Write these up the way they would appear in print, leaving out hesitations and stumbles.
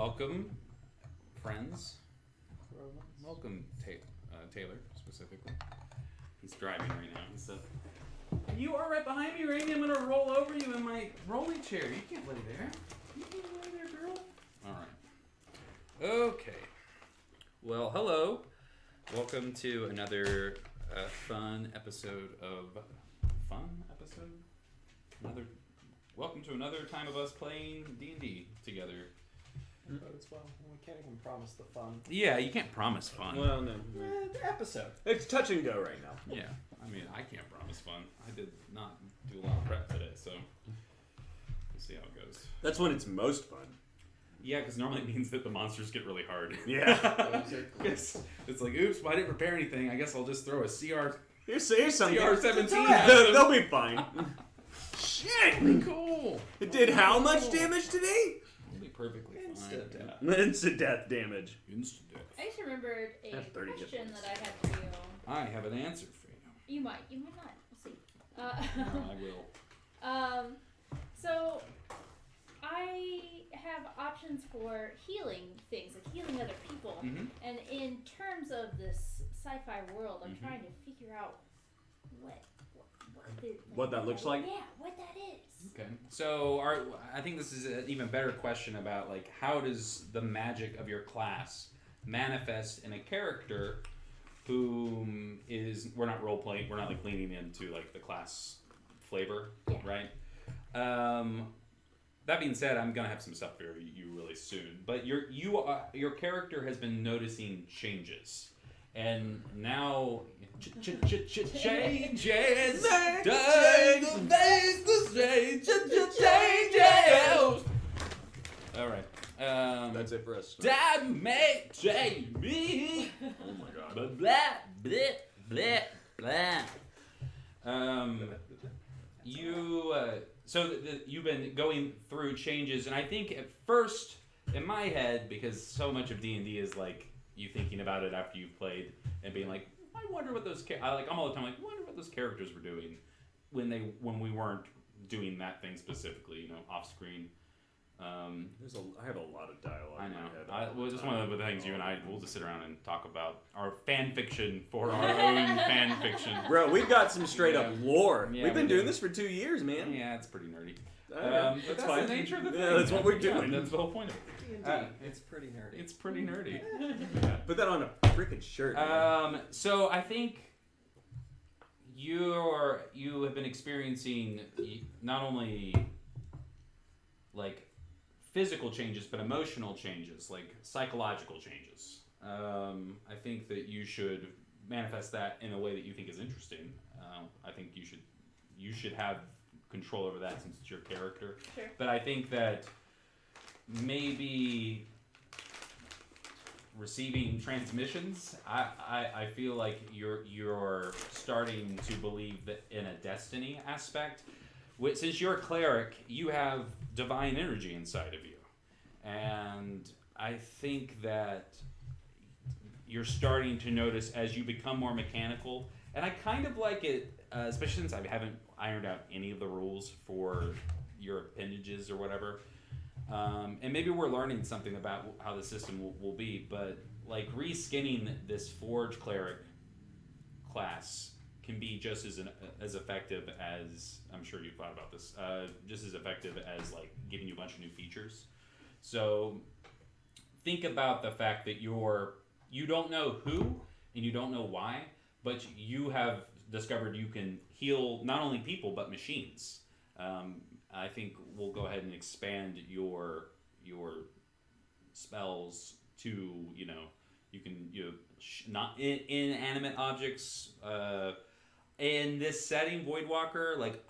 Welcome, friends. Welcome, Taylor, specifically. He's driving right now. So you are right behind me, Rainy. I'm going to roll over you in my rolling chair. You can't lay there. You can't lay there, girl. All right. Okay. Well, hello. Welcome to another fun episode of... Welcome to another time of us playing D&D together. Well, we can't even promise the fun. Yeah, you can't promise fun. Well, no. The episode. It's touch and go right now. Yeah, I mean, I can't promise fun. I did not do a lot of prep today, so we'll see how it goes. That's when it's most fun. Yeah, because normally it means that the monsters get really hard. Yeah. it's like, oops, I didn't prepare anything. I guess I'll just throw a Here's something. CR-17 They'll be fine. Shit! Pretty cool. It did how much damage today? It'll be perfectly Instant fine. death. Instant death damage. Instant death. I just remembered a That's 30 question hit points. that I had for you. I have an answer for you. You might not. We'll see. I will. So I have options for healing things, like healing other people. Mm-hmm. And in terms of this sci-fi world, I'm trying to figure out What that looks like? Yeah, what that is. Okay. So I think this is an even better question about like how does the magic of your class manifest in a character who is, we're not role playing, we're not like leaning into like the class flavor, right? That being said, I'm gonna have some stuff for you really soon. But your character has been noticing changes, and now changes. Changes. All right. That's it for us. That may change me. Oh my god. Blah blah blah blah. You've been going through changes, and I think at first, in my head, because so much of D&D is like you thinking about it after you've played and being like, I wonder what those I'm all the time like, I wonder what those characters were doing when we weren't doing that thing specifically, off screen. I have a lot of dialogue I in know. my head. Well, just one of the things you and I will just sit around and talk about our fan fiction for our own fan fiction. Bro, we've got some straight up lore. Yeah, we've been we do. doing this for 2 years, man. Yeah, it's pretty nerdy. That's fine. The nature of the thing. Yeah, that's what we're doing. That's the whole point of it. It's pretty nerdy. It's pretty nerdy. Put that on a freaking shirt. So I think you have been experiencing not only like physical changes, but emotional changes, like psychological changes. I think that you should manifest that in a way that you think is interesting. I think you should have control over that since it's your character. Sure. But I think that maybe receiving transmissions, I feel like you're starting to believe that in a destiny aspect. Since you're a cleric, you have divine energy inside of you. And I think that you're starting to notice as you become more mechanical, and I kind of like it, especially since I haven't ironed out any of the rules for your appendages or whatever. And maybe we're learning something about how the system will be, but like reskinning this Forge Cleric class can be just as effective as, I'm sure you've thought about this, just as effective as like giving you a bunch of new features. So think about the fact that you don't know who and you don't know why, but you have discovered you can heal not only people but machines. I think we'll go ahead and expand your spells to you can not inanimate objects. In this setting, Voidwalker, like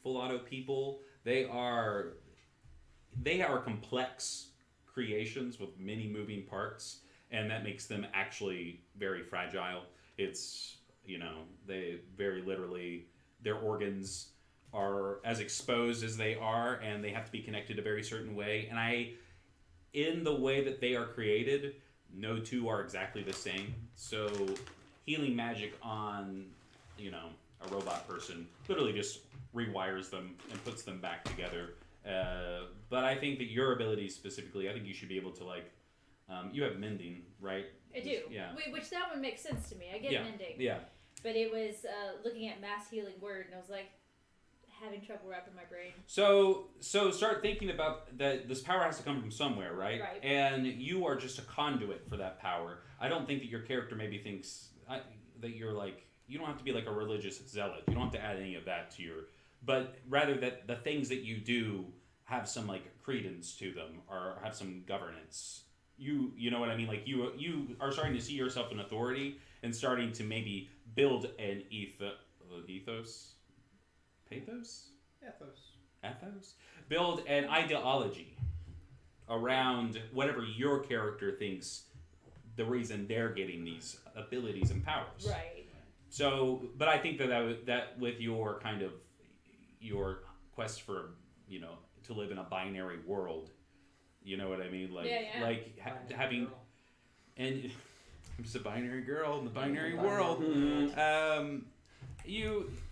full auto people, they are complex creations with many moving parts, and that makes them actually very fragile. It's they very literally, their organs are as exposed as they are, and they have to be connected a very certain way. And in the way that they are created, no two are exactly the same. So healing magic on, a robot person literally just rewires them and puts them back together But I think that your abilities specifically, I think you should be able to like, you have mending, right? I do. Yeah. Which that one makes sense to me. I get Yeah. mending. Yeah. But it was looking at mass healing word, and I was like, having trouble wrapping my brain. So start thinking about that. This power has to come from somewhere, right? Right. And you are just a conduit for that power. I don't think that your character maybe thinks that you're like, you don't have to be like a religious zealot. You don't have to add any of that to your, but rather that the things that you do have some like credence to them or have some governance. You know what I mean? Like you are starting to see yourself in authority and starting to maybe build an ethos. Pathos? Ethos? Build an ideology around whatever your character thinks the reason they're getting these abilities and powers. Right. So, but I think that with your kind of your quest for, to live in a binary world, you know what I mean? Like, Yeah. like having, girl. and I'm just a binary girl in the binary world.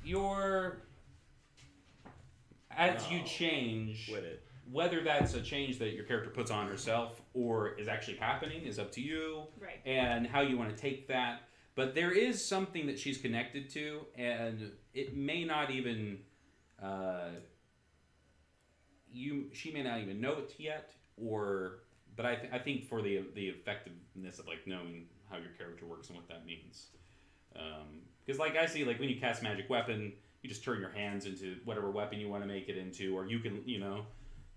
You're as you change, With it. whether that's a change that your character puts on herself or is actually happening is up to you, Right. and how you want to take that. But there is something that she's connected to, and it may not even she may not even know it yet, but I think for the effectiveness of like knowing how your character works and what that means, because like I see, like when you cast magic weapon, you just turn your hands into whatever weapon you want to make it into, or you can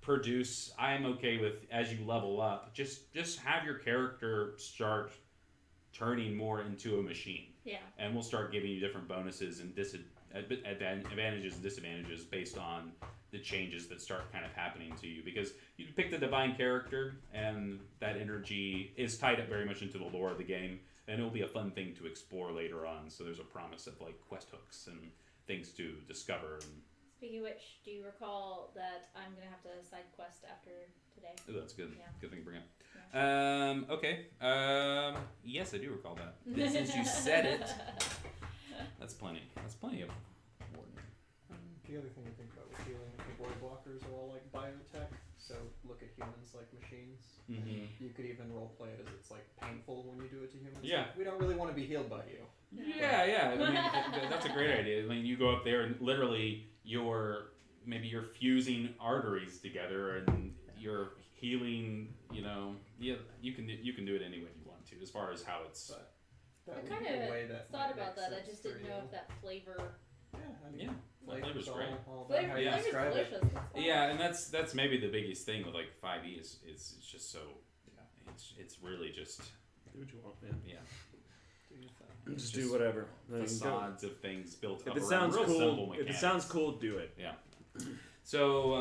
produce. I'm okay with, as you level up, just have your character start turning more into a machine. Yeah. And we'll start giving you different bonuses and advantages and disadvantages based on the changes that start kind of happening to you. Because you pick the divine character, and that energy is tied up very much into the lore of the game, and it'll be a fun thing to explore later on. So there's a promise of like quest hooks and things to discover. And Speaking of which, do you recall that I'm gonna have to side quest after today? oh, that's good. Yeah. Good thing to bring up. Yeah. Okay. Yes, I do recall that. Since you said it, that's plenty. That's plenty of warning. The other thing to think about with healing, I think Voidwalkers are all like biotech, so look at humans like machines. Mm-hmm. You could even roleplay it as it's like painful when you do it to humans. Yeah. Like, we don't really want to be healed by you. Yeah. I mean, that's a great idea. I mean, you go up there and literally you're fusing arteries together and you're healing. Yeah, you can do it any way you want to, as far as how it's. But that I would kind be a way that of thought might about make that. I sense just for didn't know you. if that flavor. Yeah, I mean, Yeah, flavor's great. all about Flavor, how you Yeah. flavor's describe it. delicious. That's why. Yeah, and that's maybe the biggest thing with like 5e is it's just so. Yeah. It's really just Do what you want, man. yeah. Do your thing. Just Just do whatever. Like, Facades of things built if up it around sounds real simple cool, mechanics. if it sounds cool, do it. Yeah. So,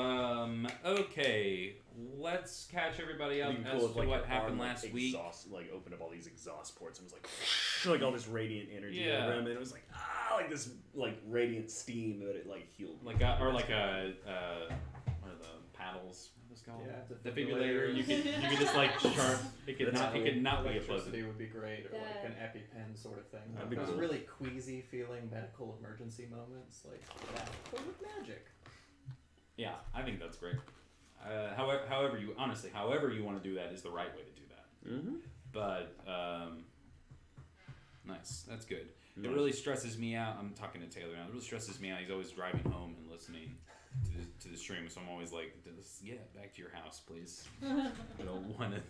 okay, let's catch everybody up It'd be as cool if, to like, what your happened arm, last like, week. like opened up all these exhaust ports and was like all this radiant energy Yeah. around it. It was like like this like radiant steam that it like healed. Like a, or like a what are the paddles? What are those called? Yeah, Defibrillator. You defibrillators. could just like sharp. It could That's not. It cool. could not be a Electricity pleasant. would be great, or like The- an EpiPen sort of thing. That'd be Those cool. really queasy feeling medical emergency moments, like that, but with magic. Yeah, I think that's great. However you want to do that is the right way to do that. Mm-hmm. But nice. That's good. It really stresses me out. I'm talking to Taylor now. It really stresses me out. He's always driving home and listening to the stream, so I'm always like, "Just get back to your house, please." I don't want to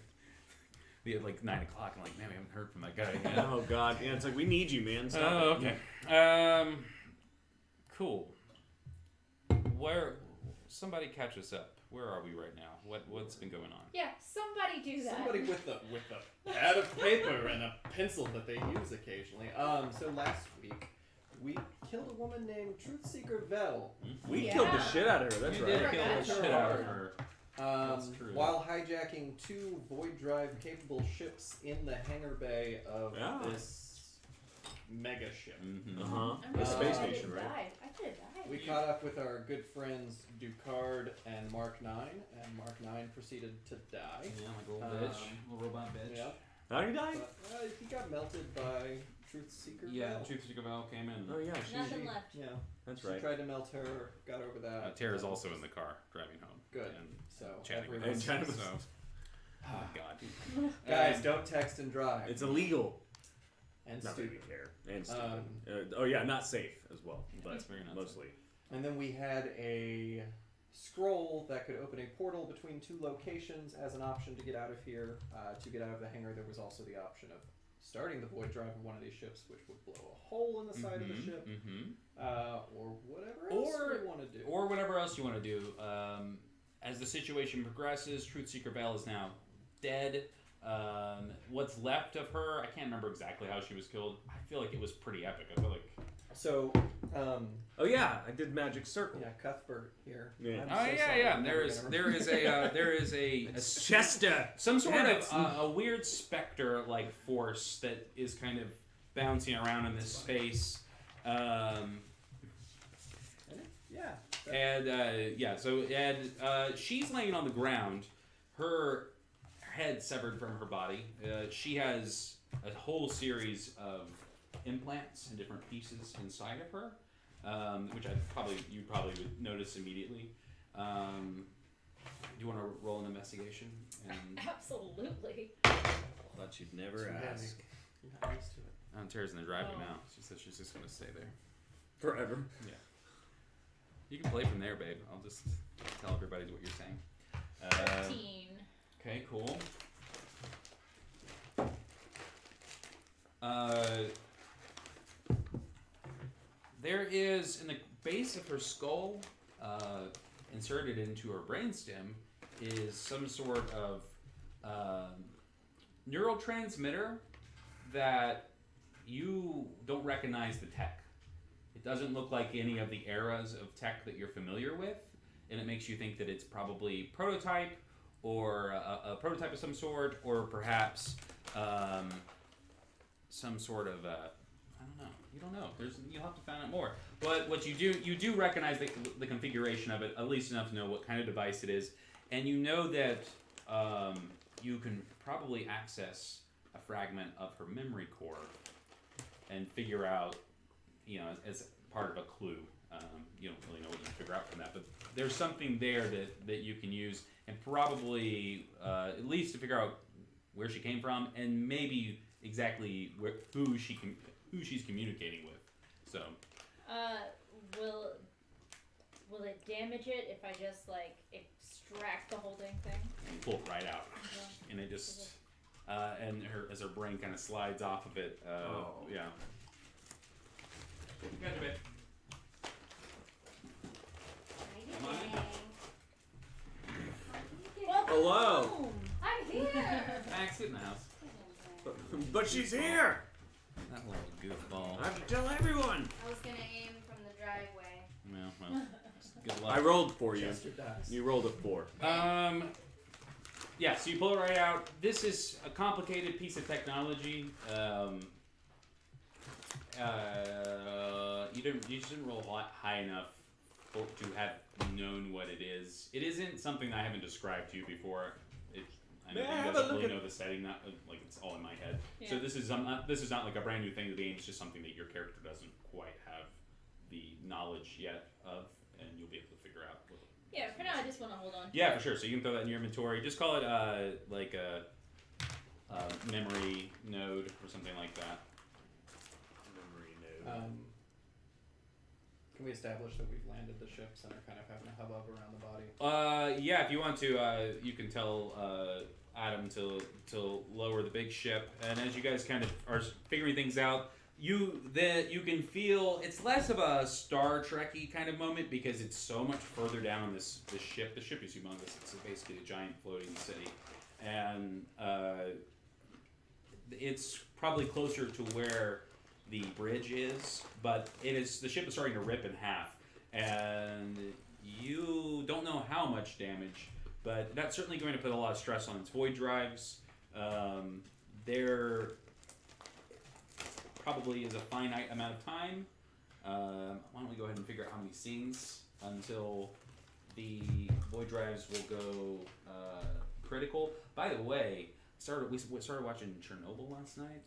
be at like 9 o'clock. I'm like, man, we haven't heard from that guy yet. Oh God, yeah, it's like we need you, man. Stop Oh, it. okay. Cool. Where? Somebody catch us up. Where are we right now? What's been going on? Yeah, somebody do that. Somebody with a pad of paper and a pencil that they use occasionally. So last week we killed a woman named Truthseeker Vel. We Yeah. killed the shit out of her. That's You right. did kill the That's shit out of hard. her. That's true. While hijacking 2 void drive capable ships in the hangar bay of Yeah. this mega ship. Mm-hmm. Uh-huh. I'm The really space glad I station, didn't right? die. I could have died. We caught up with our good friends Ducard and Mark 9, and Mark 9 proceeded to die. Yeah, like a little bitch, little robot bitch. Yeah, How did he die? but he got melted by Truthseeker Yeah, Vel. Truth Seeker Val came in. Oh yeah, Nothing left. Yeah. That's She right. tried to melt her, got over that. Tara's also in the car driving home. Good. And So chatting with everyone's- us. So, oh God. Guys, don't text and drive. It's illegal. And Not that we stupid. care. And stupid. Oh yeah, not safe as well, but That's very not mostly. And then we had a scroll that could open a portal between two locations as an option to get out of here. To get out of the hangar, there was also the option of starting the void drive of one of these ships, which would blow a hole in the side of the ship, or whatever else we want to do. Or whatever else you want to do. As the situation progresses, Truthseeker Bell is now dead. What's left of her, I can't remember exactly how she was killed. I feel like it was pretty epic. I feel like... So, Oh yeah, I did Magic Circle. yeah, Cuthbert here. Yeah. I'm Oh so yeah, sorry, yeah. I'm There never is gonna there is a Chester. some sort Damn of it. a weird specter like force that is kind of bouncing around in this space. Yeah. And she's laying on the ground, her head severed from her body. She has a whole series of implants and different pieces inside of her, which you probably would notice immediately. Do you want to roll an investigation? And Absolutely. Thought you'd never Too heavy. ask. You're not used to it. Tara's in the driving Oh. now. She says she's just gonna stay there. Forever. You can play from there, babe. I'll just tell everybody what you're saying. 13. Okay, cool. There is in the base of her skull, inserted into her brainstem, is some sort of neurotransmitter that you don't recognize the tech. It doesn't look like any of the eras of tech that you're familiar with, and it makes you think that it's probably prototype or a prototype of some sort, or perhaps some sort of I don't know. You don't know. You'll have to find out more. But what you do recognize the configuration of it, at least enough to know what kind of device it is, and you know that you can probably access a fragment of her memory core and figure out, as part of a clue. You don't really know what you can figure out from that, but there's something there that you can use, and probably at least to figure out where she came from, and maybe exactly who she's communicating with. So. Will it damage it if I just extract the whole dang thing? And pull it right out, Okay. and it just as her brain kind of slides off of it. Yeah. Gotcha, babe. Come on in. Welcome Hello. home. I'm here. Max, sit in the house. But she's here. That little goofball. I have to tell everyone. I was gonna aim from the driveway. Well, good luck. I rolled for you. Chester dies. You rolled a 4. Yeah, so you pull it right out. This is a complicated piece of technology. You didn't roll high enough to have known what it is. It isn't something I haven't described to you before. I know May I you have guys a don't look really at- know the setting, not like it's all in my head. So Yeah. this is not like a brand new thing to the game. It's just something that your character doesn't quite have the knowledge yet of, and you'll be able to figure out. Yeah, for now I just want to hold on to Yeah, it. for sure. So you can throw that in your inventory. Just call it like a memory node or something like that. Memory node. Can we establish that we've landed the ships and are kind of having a hubbub around the body? Yeah, if you want to, you can tell Adam to lower the big ship, and as you guys kind of are figuring things out, you can feel it's less of a Star Trek-y kind of moment because it's so much further down on this ship. The ship is humongous. It's basically a giant floating city, and it's probably closer to where the bridge is, but the ship is starting to rip in half, and you don't know how much damage, but that's certainly going to put a lot of stress on its void drives. There probably is a finite amount of time. Why don't we go ahead and figure out how many scenes until the void drives will go critical. By the way, we started watching Chernobyl last night,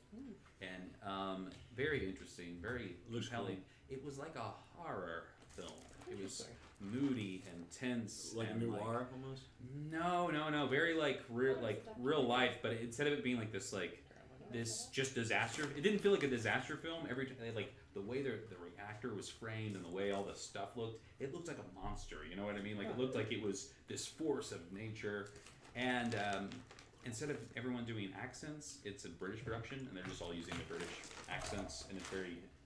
and very interesting, very Looks compelling. it was like a horror film. It was Interesting. moody and tense, Like and noir almost. No, very like real, What was like the real documentary? life. But instead of it being like this just disaster, it didn't feel like a disaster film. Every time, like the way the reactor was framed and the way all the stuff looked, it looked like a monster. You know what I mean? Like it looked like it was this force of nature, and instead of everyone doing accents, it's a British production, and they're just all using the British accents, and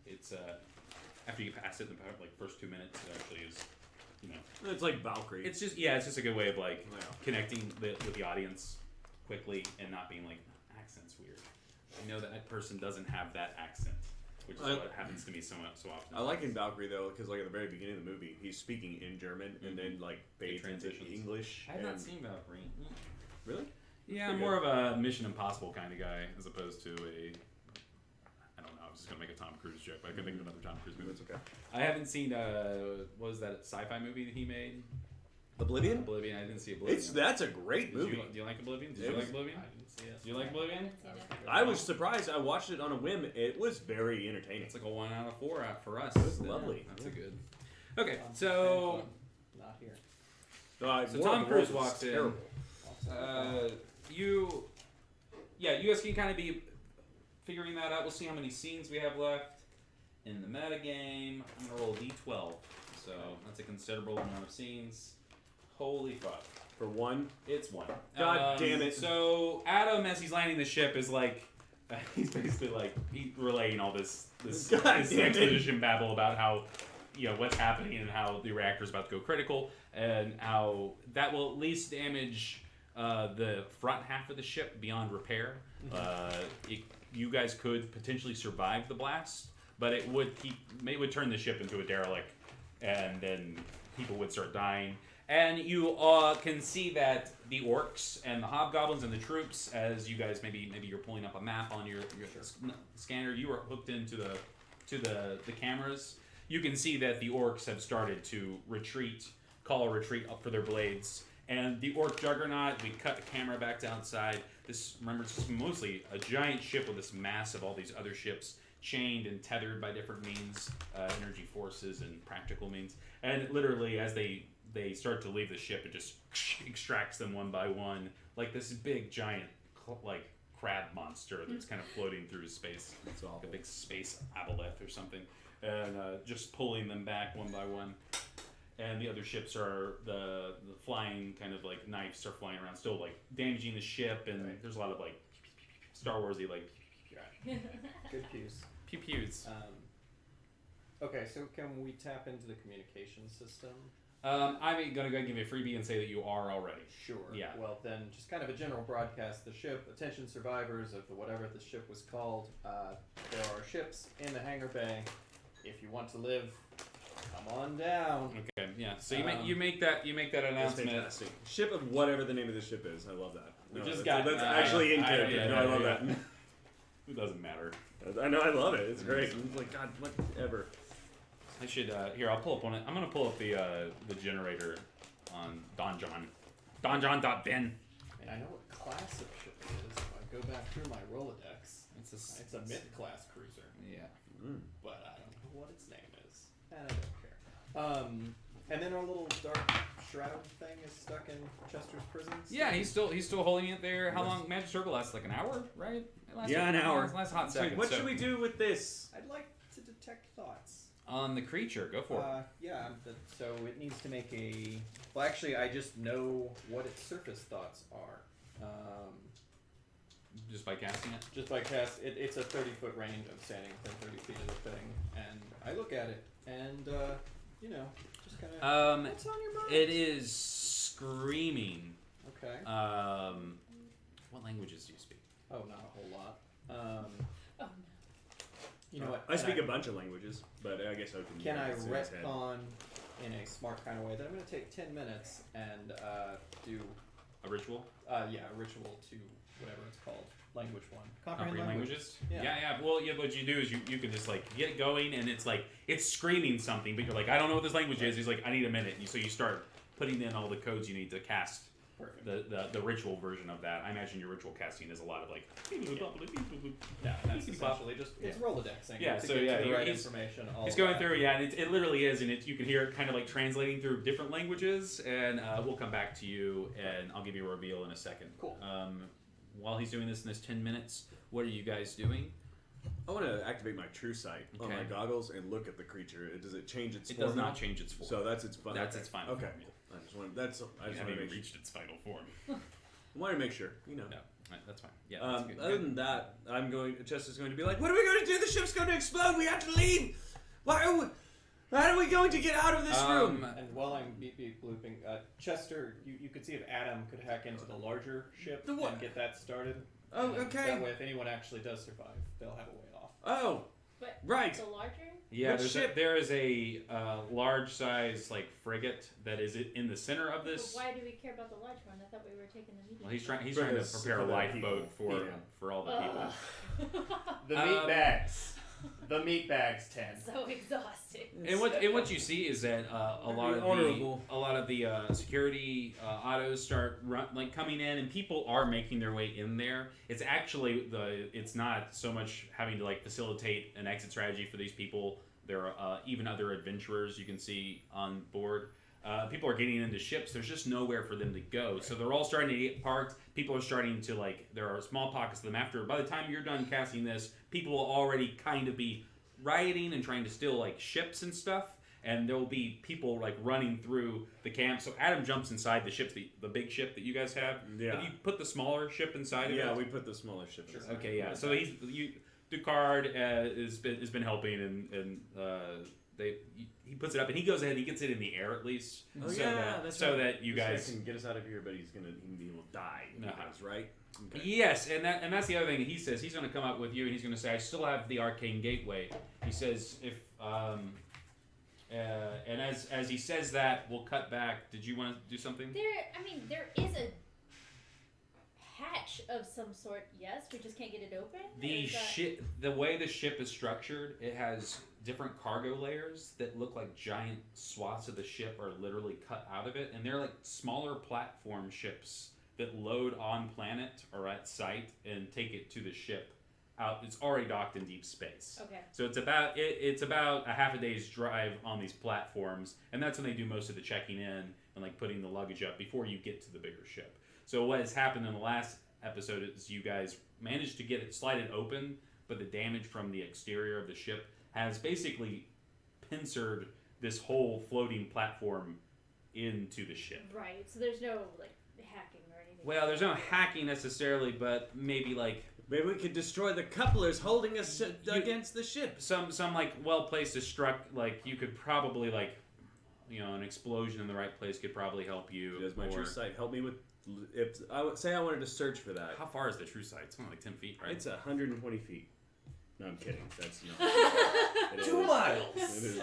it's after you pass it in the like first 2 minutes, it actually is, you know. It's like Valkyrie. It's just it's just a good way of like Yeah. connecting with the audience quickly and not being like accent's weird. I know that person doesn't have that accent, which is what happens to me so often. I like in Valkyrie though, because like at the very beginning of the movie, he's speaking in German and then like fades into transitions. English. I have not and- seen Valkyrie. Really? Yeah, pretty I'm more of a Mission Impossible kind of guy as opposed to a. I don't know. I was just gonna make a Tom Cruise joke, but I couldn't think of another Tom Cruise movie. That's okay. I haven't seen what was that sci-fi movie that he made? Oblivion? Oblivion. I didn't see Oblivion. That's a great Did movie. you like Oblivion? Did It you was- like Oblivion? I didn't see it. Do you like I Oblivion? haven't seen it. I was surprised. I watched it on a whim. It was very entertaining. It's like a 1 out of 4 out for us. It was Yeah, lovely. That's Yeah. a good. Okay, Fan so club. Not here. So War Tom of the Cruise Worlds was walks in. terrible. You guys can kind of be figuring that out. We'll see how many scenes we have left in the metagame. I'm gonna roll a d12, so that's a considerable amount of scenes. Holy fuck. For one, It's one. God damn it. So Adam, as he's landing the ship, is like, he's basically like relaying all this God damn it. exposition babble about how, what's happening and how the reactor's about to go critical, and how that will at least damage the front half of the ship beyond repair. You guys could potentially survive the blast, but it would turn the ship into a derelict, and then people would start dying. And you can see that the orcs and the hobgoblins and the troops, as you guys maybe you're pulling up a map on your scanner, you are hooked into the cameras. You can see that the orcs have started to call a retreat up for their blades. And the orc juggernaut, we cut the camera back to outside. Remember, it's mostly a giant ship with this mass of all these other ships chained and tethered by different means, energy forces and practical means. And literally, as they start to leave the ship, it just extracts them one by one, like this big giant crab monster that's kind of floating through space. That's Like awful. a big space aboleth or something, and just pulling them back one by one. And the other ships are the flying kind of like knives are flying around, still like damaging the ship, and there's a lot of like Star Warsy like Good cues. pew pews. Okay, so can we tap into the communication system? I'm gonna go give you a freebie and say that you are already. Sure. Yeah. Well, then, just kind of a general broadcast. The ship, attention survivors of whatever the ship was called. There are ships in the hangar bay. If you want to live, come on down. Okay, yeah. So you make that That's announcement. fantastic. Ship of whatever the name of the ship is. I love that. We No, just that's, got- that's I- actually in I- character. yeah, No, I yeah, love yeah. that. It doesn't matter. I know. I love it. It's great. It's like God, whatever. I should here. I'll pull up one. I'm gonna pull up the generator on Donjon. Donjon.bin. And I know what class of ship it is. If I go back through my Rolodex, it's a mid-class cruiser, Yeah. but I don't know what its name is, and I don't care. And then our little dark shroud thing is stuck in Chester's prison. Yeah, he's still holding it there. How long? Magic Circle lasts like an hour, right? It lasts Yeah, an hour. Last hot It's like, second. what so should we do with this? I'd like to detect thoughts. on the creature? Go for it. Yeah, so it needs to make a. Well, actually, I just know what its surface thoughts are. Just by casting it. Just by cast, it's a 30-foot range. I'm standing within 30 feet of the thing, and I look at it, and just kind of. What's on your mind? It is screaming. Okay. What languages do you speak? Oh, not a whole lot. Oh no. You know what? I speak a bunch of languages, but I guess I can. Can I use his head. retcon in a smart kind of way that I'm going to take 10 minutes and do A ritual? a ritual to whatever it's called, language one. Comprehend languages? Yeah. Yeah. Well, what you do is you can just like get it going, and it's like it's screaming something, but you're like, I don't know what this language is. He's like, I need a minute. So you start putting in all the codes you need to cast the ritual version of that. I imagine your ritual casting is a lot of like. Yeah, that's essentially just it's Rolodexing. Yeah, to so get yeah, to the right he's information. he's going through, yeah, and it literally is, and you can hear it kind of like translating through different languages, and we'll come back to you, and I'll give you a reveal in a second. Cool. While he's doing this in this 10 minutes, what are you guys doing? I want to activate my true sight on Okay. my goggles and look at the creature. Does it change its It form? does not change its form. So that's its final. That's its final Okay. form. Yeah. I just want. That's. I You just haven't want to even make. reached its final form. I want to make sure. You know. No, that's fine. Yeah. That's good. Other than that, Chester's going to be like, "What are we going to do? The ship's going to explode. We have to leave. How are we going to get out of this room?" And while I'm beep blooping, Chester, you could see if Adam could hack into the larger ship The what? and get that started. Oh, And okay. That way, if anyone actually does survive, they'll have a way off. Oh, But right. the larger? Yeah, Which ship? there is a large size like frigate that is in the center of But this. why do we care about the large one? I thought we were taking the medium. Well, he's trying For to the- prepare a for the lifeboat people. for all the people. The Um, meat bags. The meat bags 10. So exhausting. And what you see is that a lot of the security autos start coming in, and people are making their way in there. It's actually it's not so much having to like facilitate an exit strategy for these people. There are even other adventurers you can see on board. People are getting into ships. There's just nowhere for them to go, so they're all starting to get parked. People are starting to there are small pockets of them. By the time you're done casting this, people will already kind of be rioting and trying to steal like ships and stuff, and there will be people like running through the camp. So Adam jumps inside the ship, the big ship that you guys have. Yeah. Have you put the smaller ship inside of it? Yeah, we put the smaller ship. Sure. inside. Okay, yeah. So Ducard has been helping, and he puts it up, and he goes ahead. He gets it in the air at least. Oh so yeah, that, that's so right. that you This guy guys can get us out of here, but he will die. No. Right? Okay. Yes, and that's the other thing he says. He's going to come up with you, and he's going to say, "I still have the arcane gateway." He says, "If and as he says that, we'll cut back. Did you want to do something?" There is a hatch of some sort. Yes, we just can't get it open. The way the ship is structured, it has different cargo layers that look like giant swaths of the ship are literally cut out of it, and they're like smaller platform ships that load on planet or at site and take it to the ship out. It's already docked in deep space. Okay. So it's about a half a day's drive on these platforms, and that's when they do most of the checking in and like putting the luggage up before you get to the bigger ship. So what has happened in the last episode is you guys managed to get it slided open, but the damage from the exterior of the ship has basically pincered this whole floating platform into the ship. Right. So there's no hacking or anything. Well, there's no hacking necessarily, but maybe Maybe we could destroy the couplers holding us against the ship. some well placed destruct. You could probably an explosion in the right place could probably help you. Does my or- true sight help me with? If I would say I wanted to search for that, How far is the true sight? It's only like 10 feet, right? it's 120 feet. No, I'm kidding. That's not. 2 miles! It is.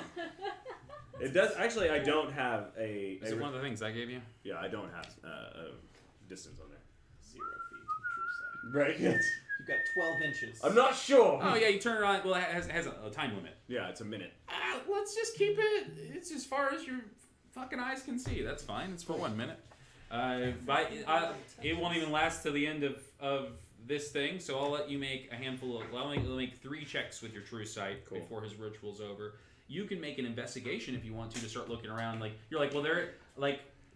It does. Actually, I don't have a. Is it one of the things I gave you? Yeah, I don't have a distance on there. 0 feet. True Right. sight. You've got 12 inches. I'm not sure. Oh yeah, you turn it on. Well, it has a time limit. Yeah, it's a minute. Let's just keep it. It's as far as your fucking eyes can see. That's fine. It's for 1 minute. It won't even last to the end of this thing. So I'll let you make a handful of. I'll make 3 checks with your true sight Cool. before his ritual's over. You can make an investigation if you want to start looking around.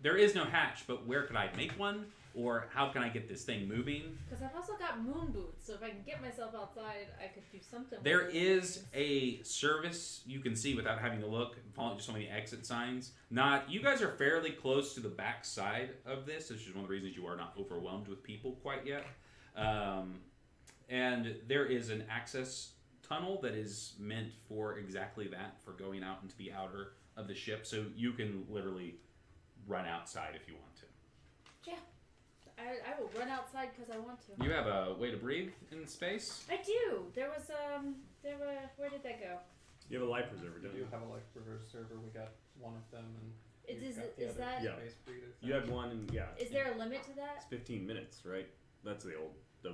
There is no hatch, but where could I make one? Or how can I get this thing moving? Because I've also got moon boots, so if I can get myself outside, I could do something. There with those is things. a service you can see without having to look, following just so many exit signs. You guys are fairly close to the back side of this, which is one of the reasons you are not overwhelmed with people quite yet. And there is an access tunnel that is meant for exactly that, for going out into the outer of the ship, so you can literally run outside if you want to. Yeah. I will run outside because I want to. You have a way to breathe in space? I do. Where did that go? You have a life preserver, We don't do you? have a life preserver. We got one of them, and Is- we've is- got the is other that- Yeah. space breather You thing. had one, and yeah. Is there a limit to It's that? 15 minutes, right? That was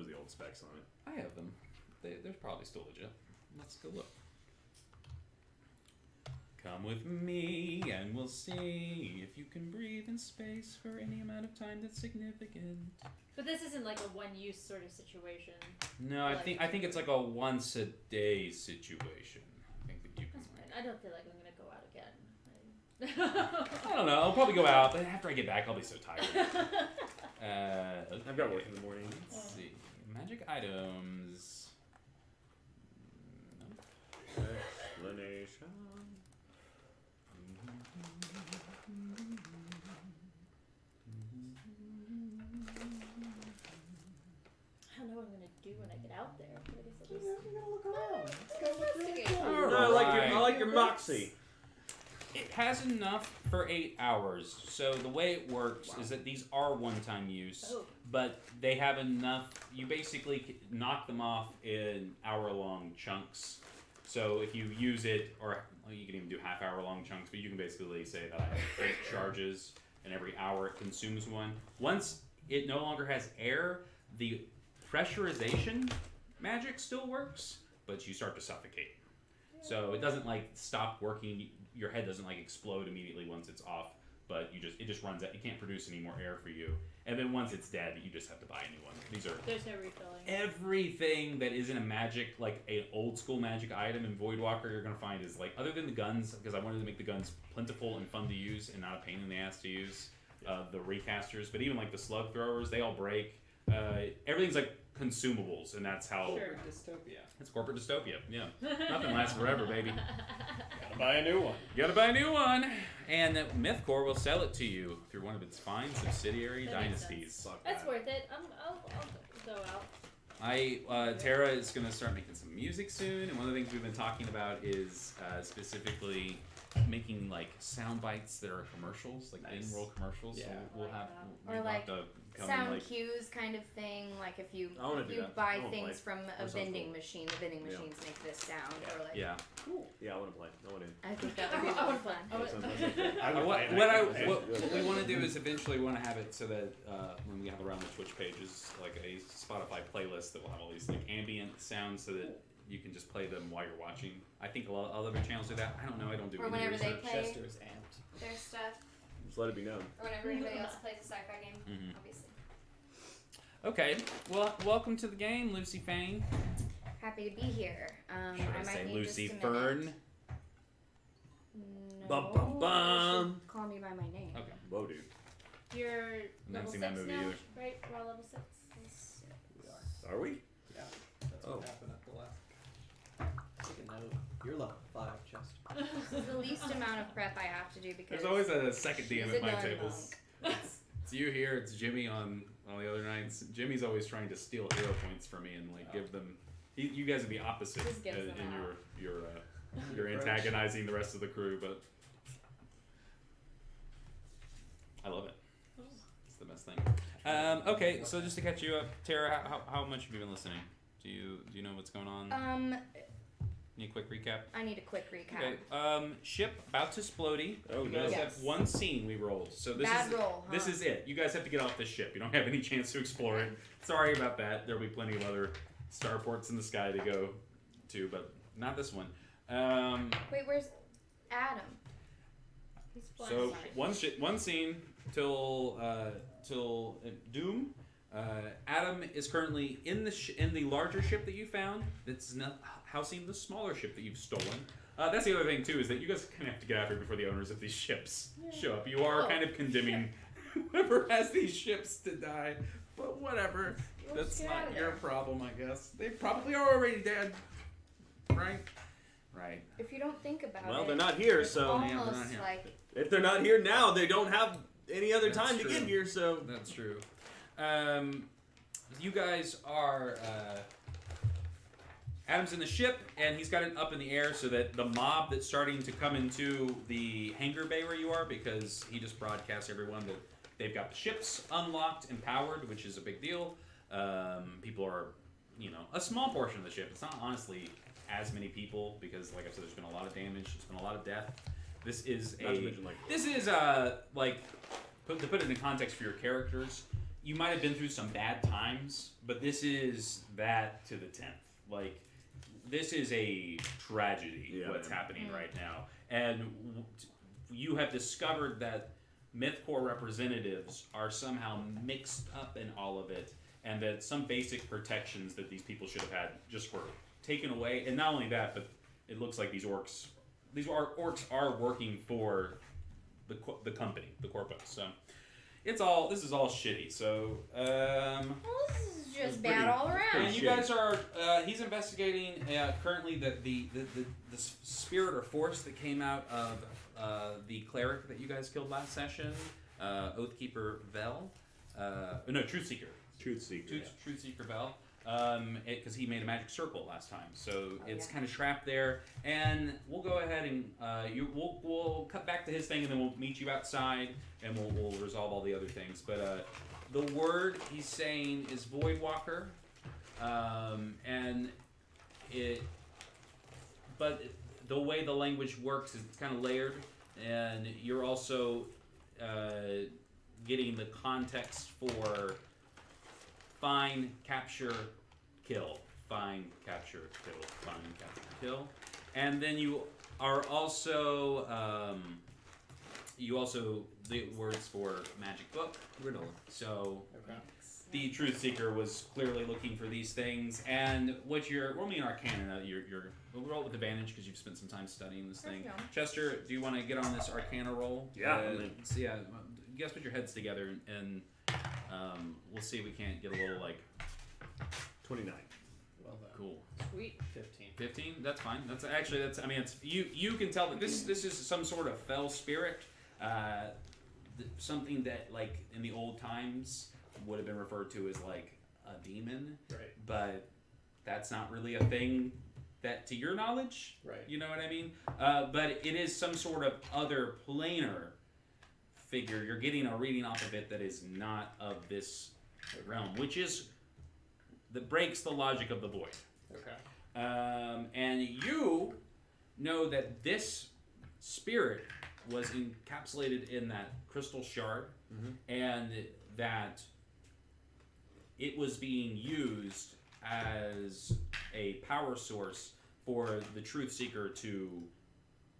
the old specs on it. I have them. They're probably still legit. Let's go look. Come with me, and we'll see if you can breathe in space for any amount of time that's significant. But this isn't like a one-use sort of situation. No, I think it's like a once a day situation. I think that you can. That's fine. I don't feel like I'm gonna go out again. I don't know. I'll probably go out, but after I get back, I'll be so tired. I've got work in the morning. Let's see. Magic items. Explanation. I don't know what I'm gonna do when I get out there. I guess I'll You're just... gonna look around. It's gonna look really Investigate. cool. No, I like your moxie. It has enough for 8 hours. So the way it works is that these are one-time use, Oh. but they have enough. You basically knock them off in hour-long chunks. So if you use it, or well, you can even do half-hour-long chunks, but you can basically say that I have 8 charges, and every hour it consumes one. Once it no longer has air, the pressurization magic still works, but you start to suffocate. So it doesn't like stop working. Your head doesn't like explode immediately once it's off, but it just runs out. You can't produce any more air for you. And then once it's dead, you just have to buy a new one. These are There's no refilling. everything that isn't a magic, like a old school magic item in Voidwalker. You're gonna find is like other than the guns, because I wanted to make the guns plentiful and fun to use and not a pain in the ass to use. The recasters, but even like the slug throwers, they all break. Everything's like consumables, and that's how. Sure. Dystopia. It's corporate dystopia. Yeah, nothing lasts forever, baby. Gotta buy a new one. You gotta buy a new one, and Mythcore will sell it to you through one of its fine subsidiary That makes dynasties. Fuck That's that. worth it. I'll go out. Tara is gonna start making some music soon, and one of the things we've been talking about is specifically making like sound bites that are commercials, like Nice. in-roll commercials. Yeah. So we'll have Or we'll like have to come Sound and like cues kind of thing, like if you I wanna do that. I buy wanna things play. from a That sounds vending cool. machine, the vending Yeah. machines make this sound, or like yeah. Cool. Yeah, I want to play. I want to. I think that would be I really would fun. I would- What we want to do is eventually want to have it so that when we have around the Twitch pages, like a Spotify playlist that will have all these like ambient sounds, so that you can just play them while you're watching. I think a lot of other channels do that. I don't know. I don't do Or any whenever they research. play Chester's amped. their stuff, Just let it be known. or whenever anybody else plays a sci-fi game, Mhm. obviously. Okay. Well, welcome to the game, Lucy Fane. Happy to be here. Should I might say need Lucy just a minute. Fern? No, Bum, bum, bum. you should call me by my name. Okay. Whoa, dude. You're Never level seen 6 that movie now, either. right? We're all level 6. We are. Are we? Yeah. That's Oh. what happened at the last. Take a note. You're level 5, Chester. This is the least amount of prep I have to do because There's always a second DM she's at a my gun tables. monk. It's you here. It's Jimmy on the other nights. Jimmy's always trying to steal hero points from me and like give them. You guys are the opposite Just gives in them out. you're antagonizing the rest of the crew, but I love it. It's the best thing. Okay, so just to catch you up, Tara, how much have you been listening? Do you know what's going on? Need a quick recap? I need a quick recap. Okay. Ship about to splodey. Oh, You no. guys Yes. have one scene we rolled. So this Bad is roll, this huh? is it. You guys have to get off this ship. You don't have any chance to explore it. Sorry about that. There'll be plenty of other starports in the sky to go to, but not this one. Wait, where's Adam? He's flying. So Sorry. one scene till Doom. Adam is currently in the larger ship that you found. That's not housing the smaller ship that you've stolen. That's the other thing too, is that you guys kind of have to get out here before the owners of these ships show up. You are Oh, kind of condemning whoever has these ships to die, but whatever. Let's That's get not out of your there. problem, I guess. They probably are already dead, right? Right. If you don't think about Well, it, they're not here, it's so Yeah, they're not almost here. like if they're not here now, they don't have any other That's time to true. get here. So That's true. You guys are. Adam's in the ship, and he's got it up in the air so that the mob that's starting to come into the hangar bay where you are, because he just broadcasts everyone that they've got the ships unlocked and powered, which is a big deal. People are, a small portion of the ship. It's not honestly as many people because, like I said, there's been a lot of damage. There's been a lot of death. This is not to mention, to put it in context for your characters, you might have been through some bad times, but this is that to the 10th. Like, this is a tragedy. Yeah, what's man. happening right now, and you have discovered that MythCore representatives are somehow mixed up in all of it, and that some basic protections that these people should have had just were taken away. And not only that, but it looks like these orcs are working for the company, the corpus. So this is all shitty. So Well, this is It's just pretty- bad all around. and you guys are he's investigating currently the spirit or force that came out of the cleric that you guys killed last session, Oathkeeper Vel, Truthseeker. Truthseeker. Truthseeker Vel, because he made a magic circle last time, so it's kind of trapped there. And we'll go ahead and we'll cut back to his thing, and then we'll meet you outside, and we'll resolve all the other things. But the word he's saying is Voidwalker, and but the way the language works is it's kind of layered, and you're also getting the context for find, capture, kill. Find, capture, kill. Find, capture, kill. And then you are also the words for magic book. Riddle. So Okay. the truth seeker was clearly looking for these things. And what you're roll me an Arcana. We'll roll with advantage because you've spent some time studying this thing. Okay. Chester, do you want to get on this Arcana roll? Yeah, I'm in. So yeah, you guys put your heads together and we'll see if we can't get a little like 29. Well done. cool. Sweet. 15. 15. That's fine. It's you can tell that this is some sort of fell spirit, something that like in the old times would have been referred to as like a demon, Right. but that's not really a thing that to your knowledge. Right. You know what I mean? But it is some sort of other planar figure. You're getting a reading off of it that is not of this realm, which is that breaks the logic of the void. Okay. And you know that this spirit was encapsulated in that crystal shard, and that it was being used as a power source for the truth seeker to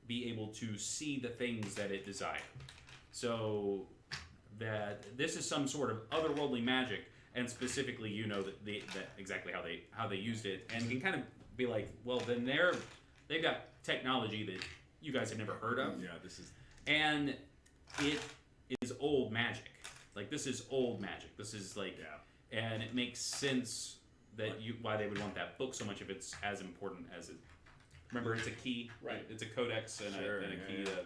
be able to see the things that it desired. So that this is some sort of otherworldly magic, and specifically, you know that exactly how they used it, and can kind of be like, well, then they've got technology that you guys have never heard of, Yeah, this is. and it is old magic. Like this is old magic. This is like, Yeah. and it makes sense that why they would want that book so much if it's as important as it. Remember, it's a key. Right. It's a codex and Sure, a yeah, key yeah. to.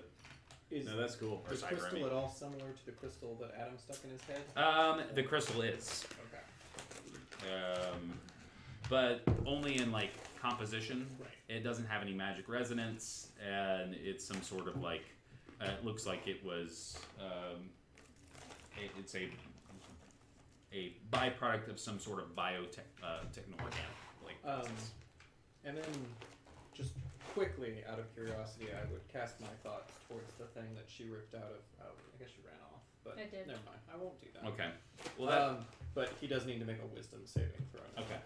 Is No, that's cool. the Cyber, I crystal mean. at all similar to the crystal that Adam stuck in his head? The crystal is, Okay. but only in like composition. Right. It doesn't have any magic resonance, and it's some sort of like. It looks like it was. It's a byproduct of some sort of techno-organic like process. And then, just quickly, out of curiosity, I would cast my thoughts towards the thing that she ripped out of. Oh, I guess she ran off, but I did. never mind. I won't do that. Okay. Well, that. But he does need to make a wisdom saving throw. now. Okay.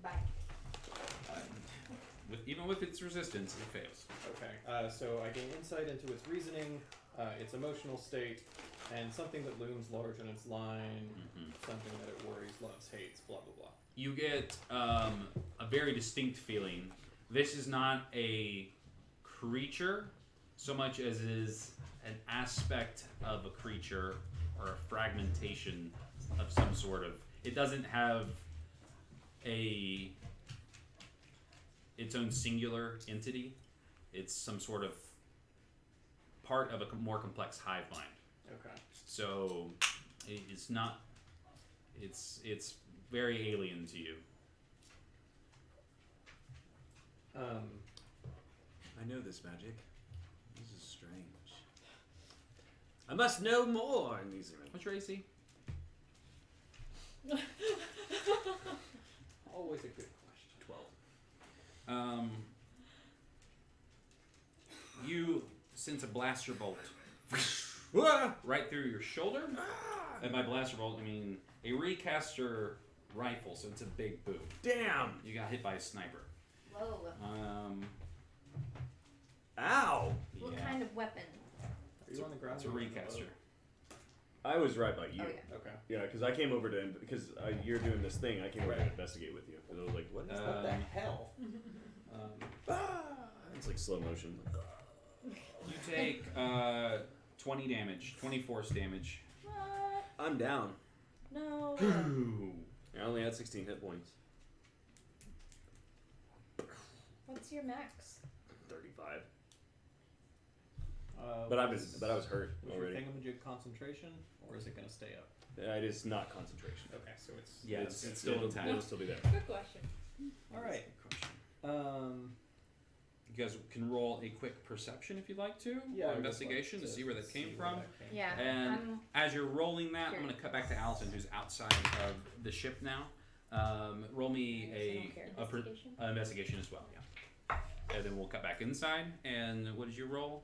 Bye. Even with its resistance, it fails. Okay. So I gain insight into its reasoning, its emotional state, and something that looms large in its line, something that it worries, loves, hates, blah blah blah. You get a very distinct feeling. This is not a creature so much as is an aspect of a creature or a fragmentation of some sort of. It doesn't have its own singular entity. It's some sort of part of a more complex hive mind. Okay. So it's not. It's very alien to you. I know this magic. This is strange. I must know more in these. What's your AC? Always a good question. 12. You sense a blaster bolt right through your shoulder. And by blaster bolt, I mean a recaster rifle, so it's a big boom. Damn! You got hit by a sniper. Whoa. Ow! What Yeah. kind of weapon? Are you on the ground? It's a recaster. I was right by you. Oh, yeah. Okay. Yeah, because I came over to because you're doing this thing. I came over to investigate with you. Because I was like, what is What the hell? It's like slow motion. You take 20 damage, 20 force damage. What? I'm down. No. I only had 16 hit points. What's your max? 35. But I was hurt Was already. your thingamajig concentration, or is it going to stay up? It is not concentration. Okay, so it's Yeah, it's still it'll intact. still be there. Good question. all right. You guys can roll a quick perception if you'd like to, Yeah, I or would investigation like to see where that came where from. that came Yeah. And as you're rolling that, I'm Sure. going to cut back to Allison, who's outside of the ship now. Roll me Investigation? a investigation as well, yeah. And then we'll cut back inside. And what did you roll?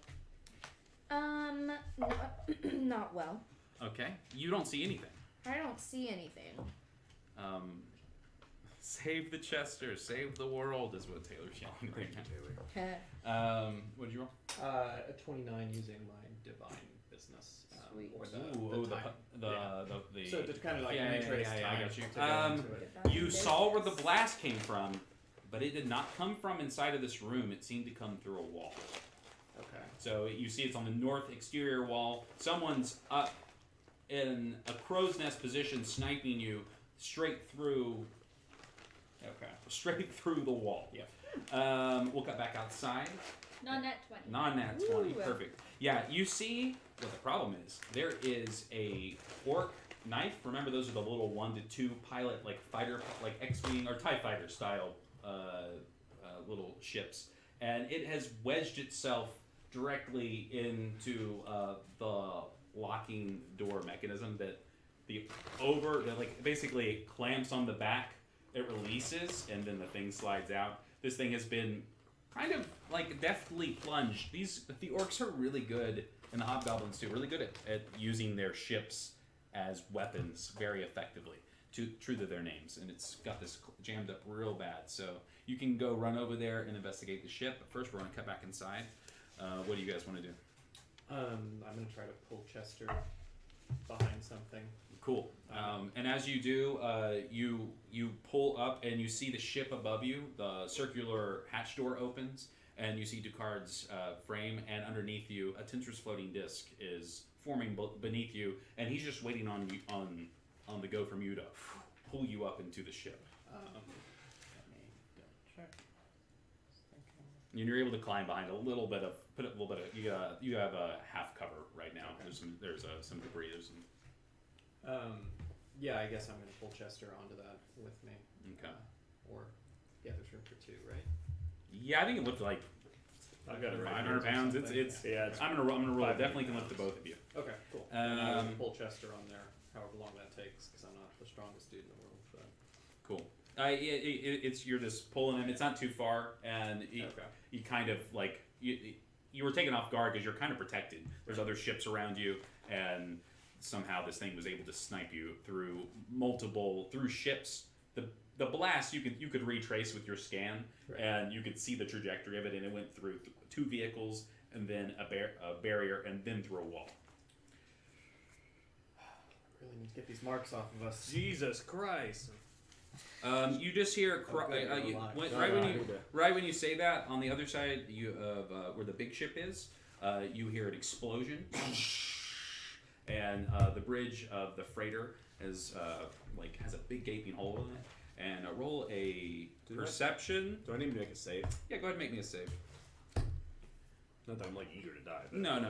Not well. Okay. You don't see anything. I don't see anything. Save the Chester, save the world is what Taylor's yelling right now. What did you roll? A 29 using my divine business. Sweet. Or Ooh, the time. the So to kind of like yeah, retrace I time. got you. to go into it. You saw where the blast came from, but it did not come from inside of this room. It seemed to come through a wall. Okay. So you see it's on the north exterior wall. Someone's up in a crow's nest position sniping you straight through the wall. Yep. We'll cut back outside. Non-nat 20. Non-nat 20. Ooh. Perfect. Yeah, you see what the problem is. There is a orc knife. Remember, those are the little 1 to 2 pilot, like fighter, like X-wing or TIE fighter style little ships, and it has wedged itself directly into the locking door mechanism that like basically clamps on the back. It releases, and then the thing slides out. This thing has been kind of like deftly plunged. The orcs are really good, and the hobgoblins too, really good at using their ships as weapons very effectively. True to their names, and it's got this jammed up real bad. So you can go run over there and investigate the ship. But first, we're going to cut back inside. What do you guys want to do? I'm going to try to pull Chester behind something. Cool. And as you do, you pull up and you see the ship above you. The circular hatch door opens, and you see Ducard's frame, and underneath you, a Tinser's floating disc is forming beneath you, and he's just waiting on you on the go from you to pull you up into the ship. Let me double check. And you're able to climb behind you have a half cover right now. Okay. There's some debris. Yeah, I guess I'm going to pull Chester onto that with me. Okay. There's room for 2, right? Yeah, I think it looked like I've got it right 500 here. pounds. something. It's. Yeah, it's I'm gonna roll. It 500 definitely can lift the pounds. both of you. Okay, cool. And I will pull Chester on there, however long that takes, because I'm not the strongest dude in the world. But Cool. It's you're just pulling him. It's not too far, and you kind of like you were taken off guard because you're kind of protected. There's other ships around you, and somehow this thing was able to snipe you through ships. The blast you could retrace with your scan, Right. and you could see the trajectory of it, and it went through 2 vehicles, and then a barrier, and then through a wall. really need to get these marks off of us. Jesus Christ. You just hear Oh, good, you're alive. right when you say that, on the other side of where the big ship is, you hear an explosion, and the bridge of the freighter has a big gaping hole in it. And roll a perception. Do I need to make a save? Yeah, go ahead and make me a save. Not that I'm like eager to die. But No, yeah,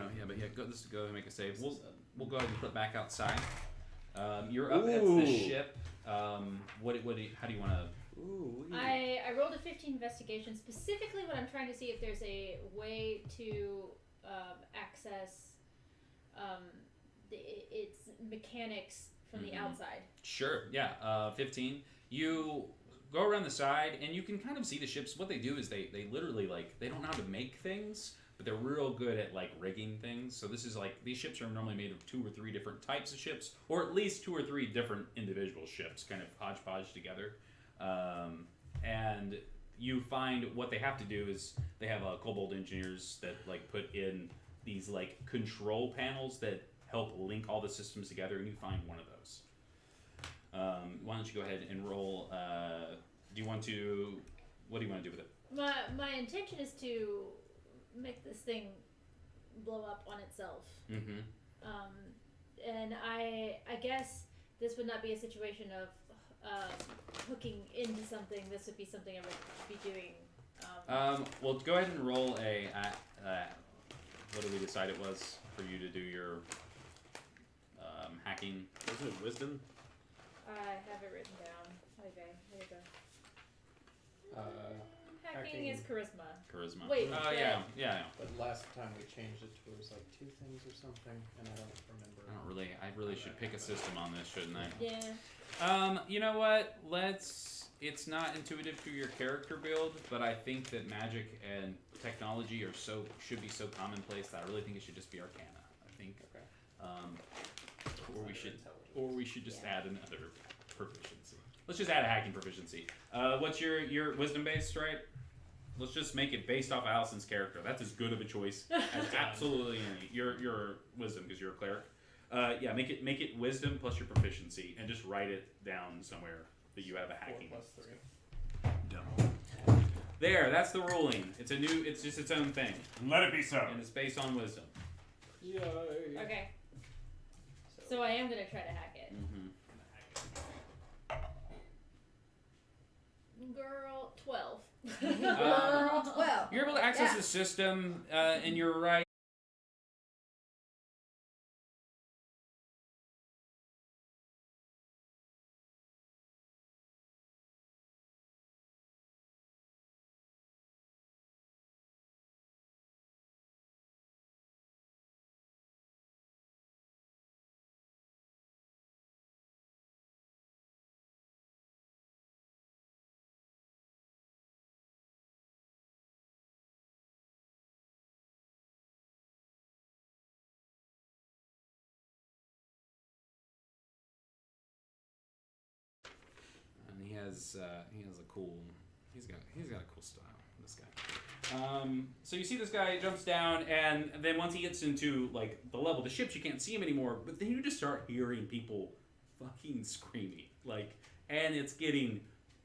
go ahead and make a save. We'll go ahead and put it back outside. You're up at the Ooh. ship. How do you want to? Ooh. I rolled a 15 investigation. Specifically, what I'm trying to see if there's a way to access its mechanics from the outside. Sure. Yeah. 15. You go around the side, and you can kind of see the ships. What they do is they literally they don't know how to make things, but they're real good at like rigging things. So this is like these ships are normally made of 2 or 3 different types of ships, or at least 2 or 3 different individual ships, kind of hodgepodge together. And you find what they have to do is they have kobold engineers that like put in these like control panels that help link all the systems together, and you find one of those. Why don't you go ahead and roll? Do you want to? What do you want to do with it? My intention is to make this thing blow up on itself. Mm-hmm. And I guess this would not be a situation of hooking into something. This would be something I would be doing. Well, go ahead and roll a. What did we decide it was for you to do your hacking? Wasn't it wisdom? I have it written down. Okay, here you go. Hacking is charisma. Charisma. Wait, Oh yeah. But last time we changed it to it was like 2 things or something, and I don't remember. I really should pick a system on this, shouldn't I? Yeah. You know what? It's not intuitive to your character build, but I think that magic and technology should be so commonplace that I really think it should just be Arcana. I think. Okay. Or we should just add another proficiency. Let's just add a hacking proficiency. What's your wisdom based, right? Let's just make it based off Allison's character. That's as good of a choice as absolutely any. Your wisdom because you're a cleric. Yeah, make it wisdom plus your proficiency, and just write it down somewhere that you have a 4 hacking. plus 3. Dumb. There, that's the ruling. It's just its own thing, Let it be so. and it's based on wisdom. Yay! Okay. So I am gonna try to hack it. Mm-hmm. Girl, 12. Girl, 12. You're able to access Yeah. the system, and you're right. And he has a cool. He's got a cool style. This guy. So you see this guy jumps down, and then once he gets into like the level of the ships, you can't see him anymore. But then you just start hearing people fucking screaming, and it's getting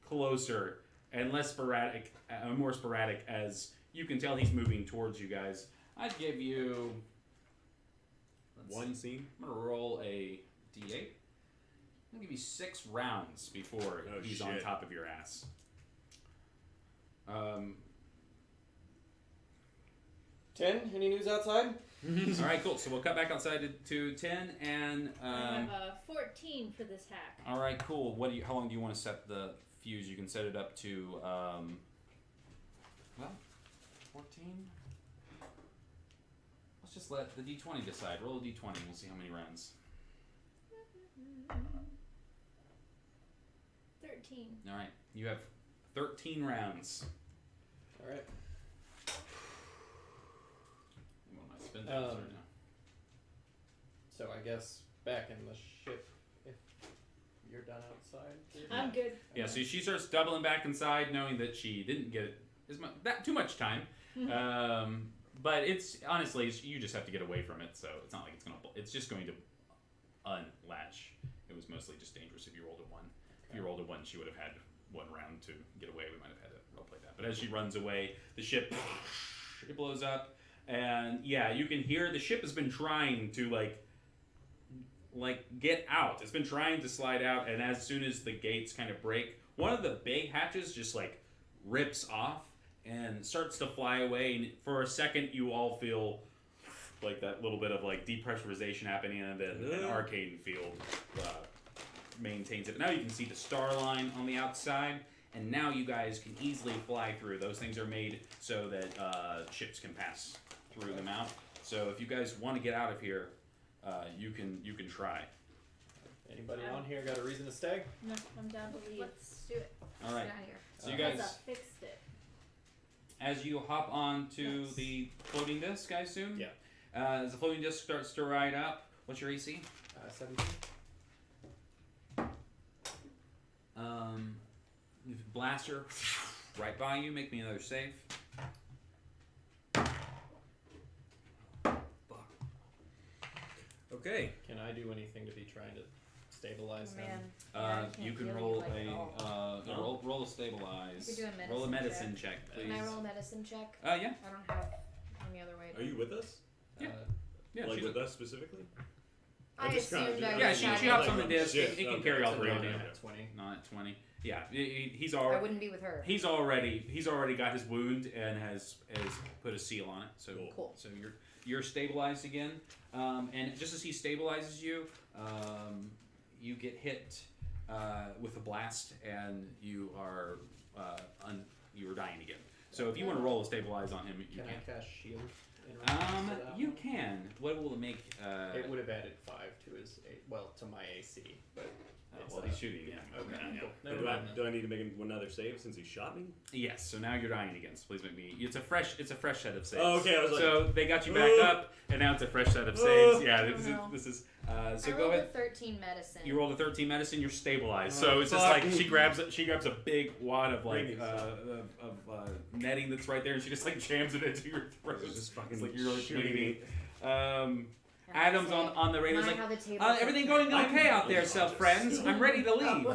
closer and less sporadic, more sporadic as you can tell he's moving towards you guys. I'd give you One scene. I'm gonna roll a d8. I'm gonna give you 6 rounds before Oh, he's on shit. top of your ass. 10. Any news outside? All right, cool. So we'll cut back outside to 10, and I have a 14 for this hack. all right, cool. How long do you want to set the fuse? You can set it up to 14. Let's just let the d20 decide. Roll a d20. We'll see how many rounds. 13. All right, you have 13 rounds. All right. What am I spending right now? So I guess back in the ship, if you're done outside. I'm good. Yeah, so she starts doubling back inside, knowing that she didn't get too much time. But it's honestly, you just have to get away from it. So it's not like it's just going to unlatch. It was mostly just dangerous if you rolled a 1. If you rolled a 1, she would have had 1 round to get away. We might have had to roleplay that. But as she runs away, the ship it blows up, and yeah, you can hear the ship has been trying to like get out. It's been trying to slide out, and as soon as the gates kind of break, one of the big hatches just like rips off and starts to fly away. And for a second, you all feel like that little bit of like depressurization happening, and then an arcane field maintains it. But now you can see the star line on the outside, and now you guys can easily fly through. Those things are made so that ships can pass through them out. So if you guys want to get out of here, you can try. Anybody on here got a reason to stay? No, I'm down to leave. Let's do it. All right. Get out of here. So you guys, Let's fixed it. as you hop onto Yes. the floating disc, I assume. Yeah. As the floating disc starts to ride up, what's your AC? 17. Blaster right by you. Make me another save. Okay. Can I do anything to be trying to stabilize him? Man. Yeah, I can't You can feel roll you, like, at all. roll a stabilize. You could do a roll a medicine medicine check, please. Can I roll a medicine check? Yeah. I don't have any other way. Are you with us? Yeah. Yeah, Like she's with us specifically? I I'm just trying to assumed do- I yeah, was she having- hops on Like, the disc. shit, It can okay, carry all so three now of you. I'm At 20. Not at 20. Yeah, he's I already wouldn't be with her. he's already got his wound and has put a seal on it. So Cool. so you're stabilized again. And just as he stabilizes you, you get hit with a blast and you are you are dying again. So if you want to roll a stabilize on him, you Can can. I cast shield? In response to that You one? can. What will it make? It would have added 5 to his to my AC, but it's, Well, he's shooting again. Okay, Yeah. cool. Do Never I, mind then. do I need to make another save since he shot me? Yes. So now you're dying again. So please make me. It's a fresh set of saves. Oh, okay, I was like, so they got you back "Ugh." up, and now it's a fresh set of saves. Ugh. Yeah. Oh, This is no. this is. I So go rolled ahead. a 13 medicine. You rolled a 13 medicine. You're stabilized. Oh, So it's just fuck. like she grabs a big wad of like Really? netting that's right there, and she just like jams it into your throat. It's just fucking It's like you're like shooting bleeding. me. Adam's on the radio. Not Like, how the table everything going okay out there, self friends. I'm ready to leave.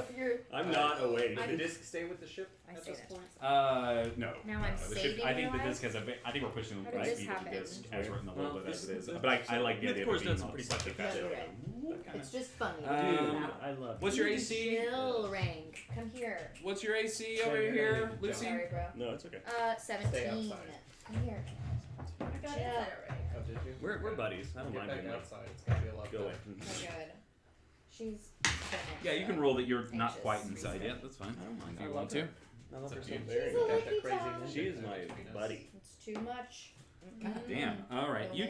I'm not awake. Did the disc stay with the ship I at say this that. point? No. Now I'm the ship, I saving think the your disc has I think we're pushing How the did right this speed of the happen? disc as written a little Well, bit as it this- is. But I like the idea of Midcore's it done being some pretty slightly fucking faster. Yeah, It's just funny. I love What's your AC? Chill rank. Come here. What's your AC Sorry, over I here, gotta Lucy? Sorry, bro. No, it's okay. 17. Stay outside. Come here. I got Chill. it already. Oh, did you? We're Okay. buddies. I don't Get mind back being like, outside. It's gonna be a lot Go away. better. Oh, good. She's. Yeah, you can roll that you're not Anxious. quite inside yet. That's fine. I don't mind. If you I want love to. I love her It's so up to you. very She's a much. Got that lucky crazy dog. ninja She is thing my between us. buddy. It's too much. God damn. All right, you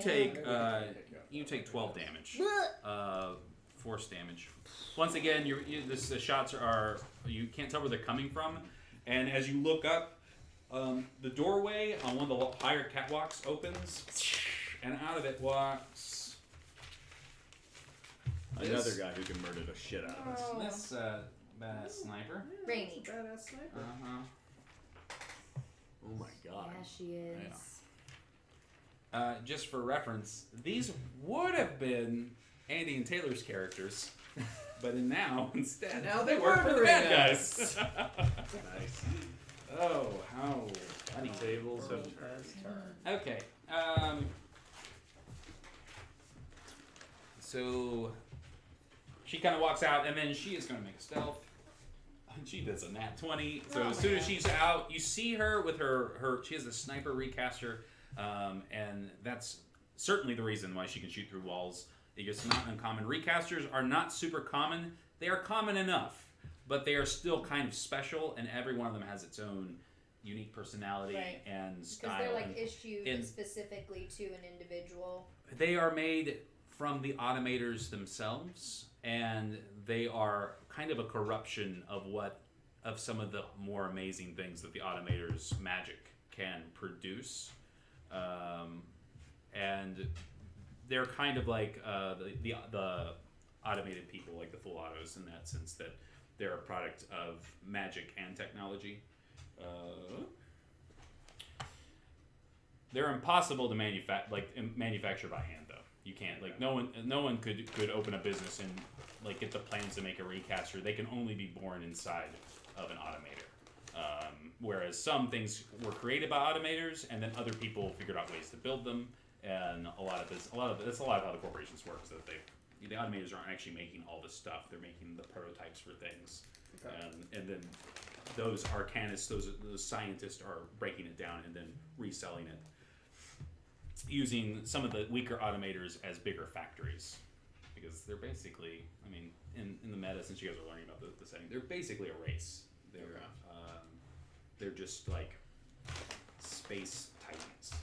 take 12 damage. Force damage. Once again, the shots are you can't tell where they're coming from, and as you look up, the doorway on one of the higher catwalks opens, and out of it walks Another guy who can murder the shit out of us. Oh. this badass sniper. Rainy. Badass sniper. Oh my god. Yeah, she is. Just for reference, these would have been Andy and Taylor's characters, but now instead Now they they're work for the murdering bad us. guys. Nice. Oh, how funny. Tables have turned. Okay. So she kind of walks out, and then she is going to make a stealth. She does a nat 20. So Oh, as soon as man. she's out, you see her with her. She has a sniper recaster, and that's certainly the reason why she can shoot through walls. It's not uncommon. Recasters are not super common. They are common enough, but they are still kind of special, and every one of them has its own unique personality Right. and Because style. they're like and issued in- specifically to an individual. they are made from the automators themselves, and they are kind of a corruption of some of the more amazing things that the automators' magic can produce, and they're kind of like the automated people, like the full autos, in that sense that they're a product of magic and technology. They're impossible to manufacture by hand, though. You can't, like, no one could open a business and like get the plans to make a recaster. They can only be born inside of an automator. Whereas some things were created by automators, and then other people figured out ways to build them. And that's a lot of how the corporations work. So that the automators aren't actually making all this stuff; they're making the prototypes for things, Okay. and then those arcanists, those scientists, are breaking it down and then reselling it, using some of the weaker automators as bigger factories, because they're basically, I mean, in the meta, since you guys are learning about the setting, they're basically a race. They're just like space titans.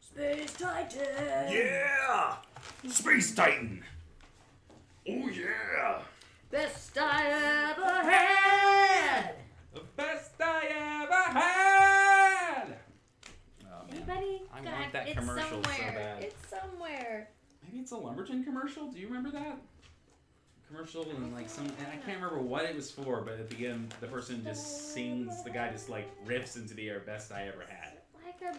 Space Titan! Yeah, Space Titan. Oh yeah, Best I ever had! the best I ever I God, want that it's commercial somewhere. so bad. It's somewhere. Maybe it's a Lumberton commercial. Do you remember that commercial? And like some, and I can't remember what it was for, but at the end, the person just sings. The guy just like riffs into the air. Best I ever had. Like a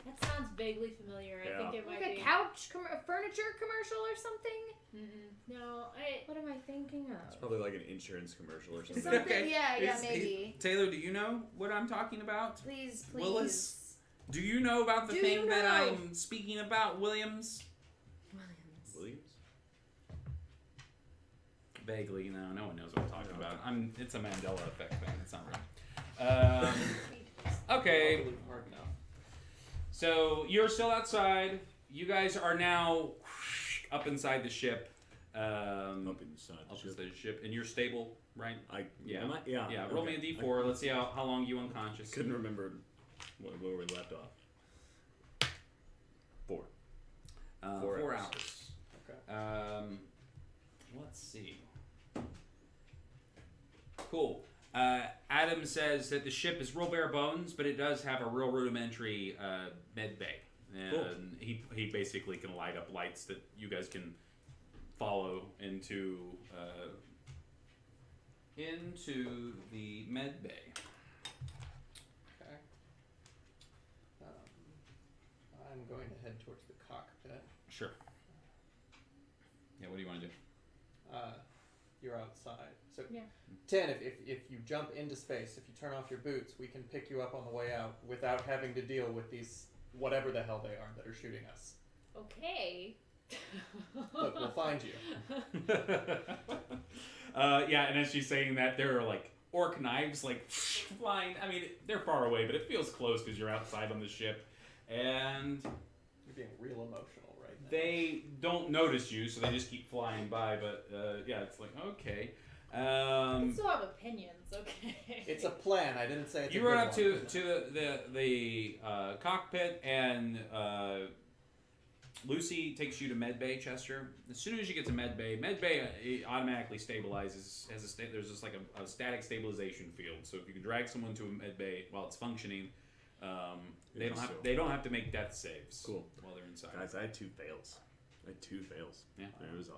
That sounds vaguely familiar. I think it might like a be. couch furniture commercial or something. No, I. What am I thinking It's of? probably like an insurance commercial or something. Something. Okay. Yeah, maybe. Taylor, do you know what I'm talking about? Please. Willis? Do you know about the Do thing you that know? I'm speaking about, Williams? Williams? Vaguely, no one knows what I'm talking about. It's a Mandela effect thing. It's not real. Okay, Hard enough. so you're still outside. You guys are now up inside the ship. Up inside the Up ship. inside the ship, and you're stable, right? Yeah. Yeah. Yeah. Yeah. Roll me a d4. Let's see how long you unconscious. Couldn't remember where we left off. 4. 4 4 hours. hours. Okay. Let's see. Cool. Adam says that the ship is real bare bones, but it does have a real rudimentary med bay. And Cool. he basically can light up lights that you guys can follow into the med bay. Okay. I'm going to head towards the cockpit. Sure. Yeah, what do you want to do? You're outside. So, Yeah. 10, if you jump into space, if you turn off your boots, we can pick you up on the way out without having to deal with these, whatever the hell they are that are shooting us. Okay. Look, we'll find you. Yeah, and as she's saying that, there are like orc knives like flying. I mean, they're far away, but it feels close because you're outside on the ship. And You're being real emotional right now. they don't notice you, so they just keep flying by. But yeah, it's like, okay. I still have opinions, okay. It's a plan. I didn't say it's You a good run up one. to the cockpit, and Lucy takes you to medbay, Chester. As soon as you get to medbay, it automatically stabilizes. There's just like a static stabilization field. So if you can drag someone to a medbay while it's functioning, they don't have to make death saves. Cool. While they're inside. Guys, I had 2 fails. Yeah. It was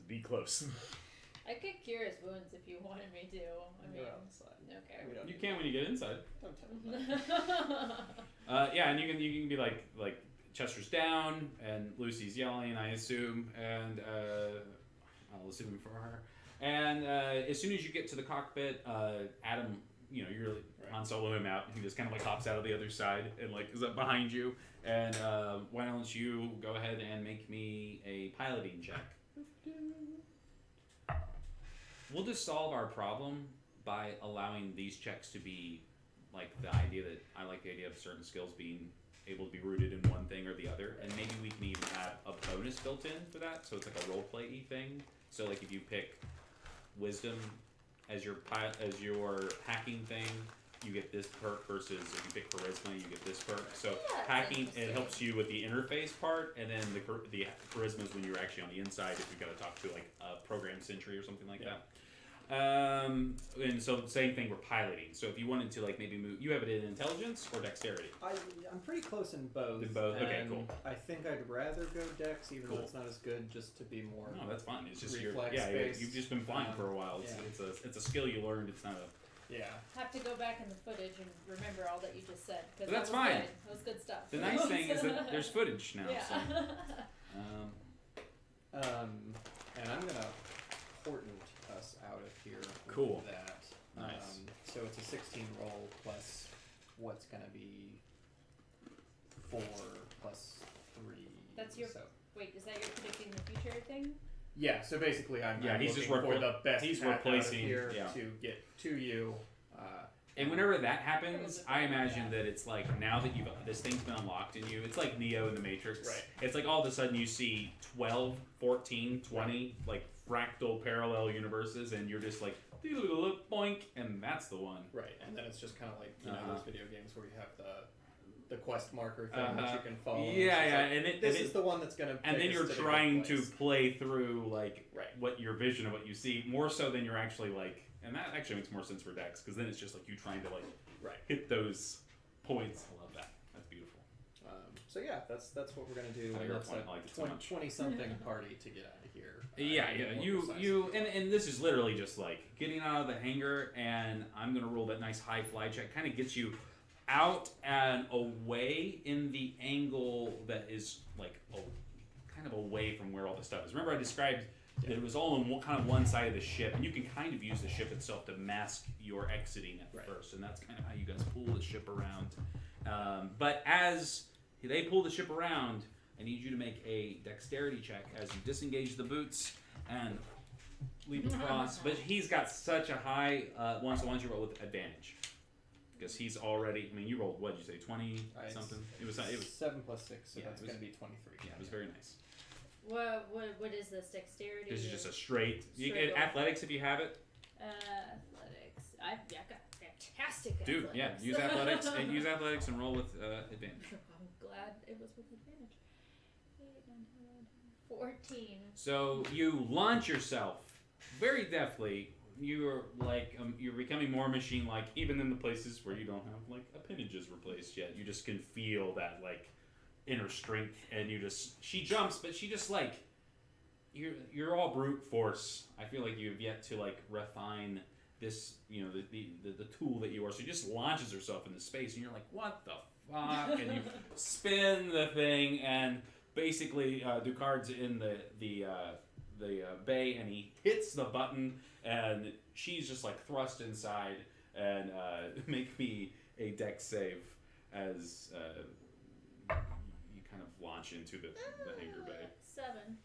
be close. I could cure his wounds if you wanted me to. I mean, You're outside. okay. We don't You need can when you get inside. Don't tell me that. Yeah, and you can be like Chester's down and Lucy's yelling, I assume, and I'll assume for her. And as soon as you get to the cockpit, Adam, you're Han Solo him out. He just kind of like hops out of the other side and like is up behind you. And why don't you go ahead and make me a piloting check? We'll just solve our problem by allowing these checks to be like the idea that I like the idea of certain skills being able to be rooted in one thing or the other, and maybe we can even have a bonus built in for that, so it's like a role play-y thing. So like if you pick wisdom as your hacking thing, you get this perk, versus if you pick charisma, you get this perk. So That's hacking, it interesting. helps you with the interface part, and then the charisma is when you're actually on the inside if you've got to talk to like a program sentry or something like that. And so same thing, we're piloting. So if you wanted to like maybe move, you have it in intelligence or dexterity. I'm pretty close in both. In both, okay, and cool. I think I'd rather go Dex, even Cool. though it's not as good, just to be more. No, that's fine. It's just reflex-based. you've just been flying for a while. It's a skill you learned. It's not a. Yeah. Have to go back in the footage and remember all that you just said. 'Cause That's that was fine. Good. That was good stuff. The nice thing is that there's footage now. Yeah. So, And I'm gonna portent us out of here. with Cool. That. Nice. So it's a 16 roll plus what's gonna be 4 plus 3. That's your- So. Wait, is that your predicting the future thing? Yeah. So basically, I'm Yeah, he's just looking for the best. he's path out of replacing- here yeah. to get to you. and whenever that happens, I imagine that it's like now that this thing's been unlocked in you, it's like Neo in the Matrix. Right. It's like all of a sudden you see 12, 14, 20 like fractal parallel universes, and you're just like boink, and that's the one. Right, and then it's just kind of like Uh-huh. those video games where you have the quest marker thing that you can follow. Yeah, and it's just yeah, like, and this is the one that's gonna. And take then us you're to the good trying to place. play through like Right. what your vision of what you see more so than you're actually like, and that actually makes more sense for Dex because then it's just like you trying to like Right. hit those points. I love that. That's beautiful. So yeah, that's what we're gonna do. I And like that's your a point. I like it so much. 20-something party to get out of here. Yeah, To yeah. be more You precise. and this is literally just like getting out of the hangar, and I'm gonna roll that nice high fly check. Kind of gets you out and away in the angle that is like kind of away from where all the stuff is. Remember, I described that it was all on kind of one side of the ship, and you can kind of use the ship itself to mask your exiting at Right. first, and that's kind of how you guys pull the ship around. But as they pull the ship around, I need you to make a dexterity check as you disengage the boots and leap across. But he's got such a high one, so why don't you roll with advantage? Because he's already. I mean, you rolled what did you say, 20 something? It was 7 plus 6, so Yeah, that's it was- gonna be 23. yeah, it was very nice. What is this dexterity? This is just a straight. You Straight get roll. athletics if you have it, athletics. I've got fantastic dude. athletics. Yeah, use athletics and roll with advantage. I'm glad it was with advantage. 8, 9, 10, 11, 14. So you launch yourself very deftly. You're like you're becoming more machine-like, even in the places where you don't have like appendages replaced yet. You just can feel that like inner strength, and she jumps, but she just like you're all brute force. I feel like you've yet to like refine this, the tool that you are. So she just launches herself into space, and you're like, what the fuck? And you spin the thing, and basically Ducard's in the bay, and he hits the button, and she's just like thrust inside. And make me a dex save as you kind of launch into the hangar bay. 7.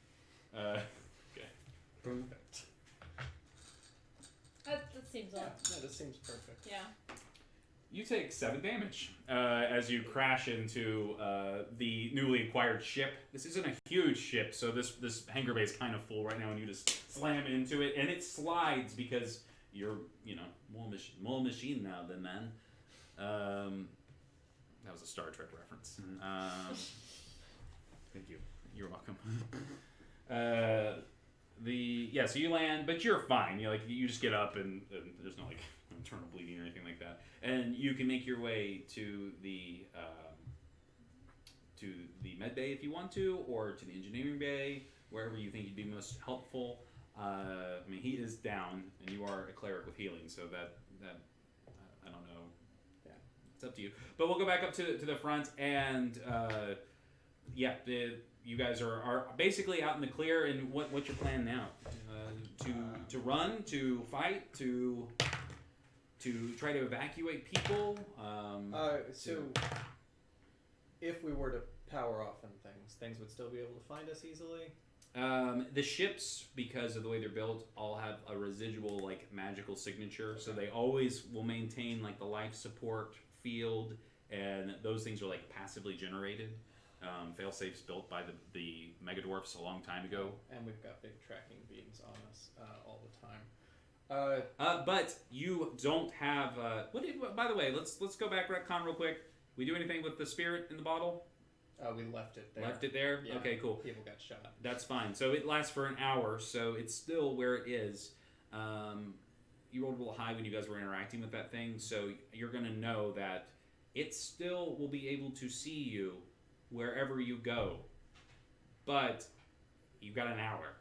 Okay. Perfect. That seems Yeah, odd. no, this seems perfect. Yeah. You take 7 damage as you crash into the newly acquired ship. This isn't a huge ship, so this hangar bay is kind of full right now, and you just slam into it, and it slides because you're more machine now than man. That was a Star Trek reference. Thank you. You're welcome. So you land, but you're fine. You just get up, and there's no like internal bleeding or anything like that, and you can make your way to the med bay if you want to, or to the engineering bay, wherever you think you'd be most helpful. I mean, he is down, and you are a cleric with healing, so that I don't know. Yeah. It's up to you. But we'll go back up to the front, and you guys are basically out in the clear. And what's your plan now? To run, to fight, to try to evacuate people. So if we were to power off and things would still be able to find us easily. The ships, because of the way they're built, all have a residual like magical signature, so they always will maintain like the life support field, and those things are like passively generated. Failsafes built by the Megadwarfs a long time ago. And we've got big tracking beams on us all the time. But you don't have. By the way, let's go back retcon real quick. We do anything with the spirit in the bottle? We left it there. Left it there? Yeah. Okay, cool. People got shot. That's fine. So it lasts for an hour, so it's still where it is. You rolled a little high when you guys were interacting with that thing, so you're going to know that it still will be able to see you wherever you go. But you've got an hour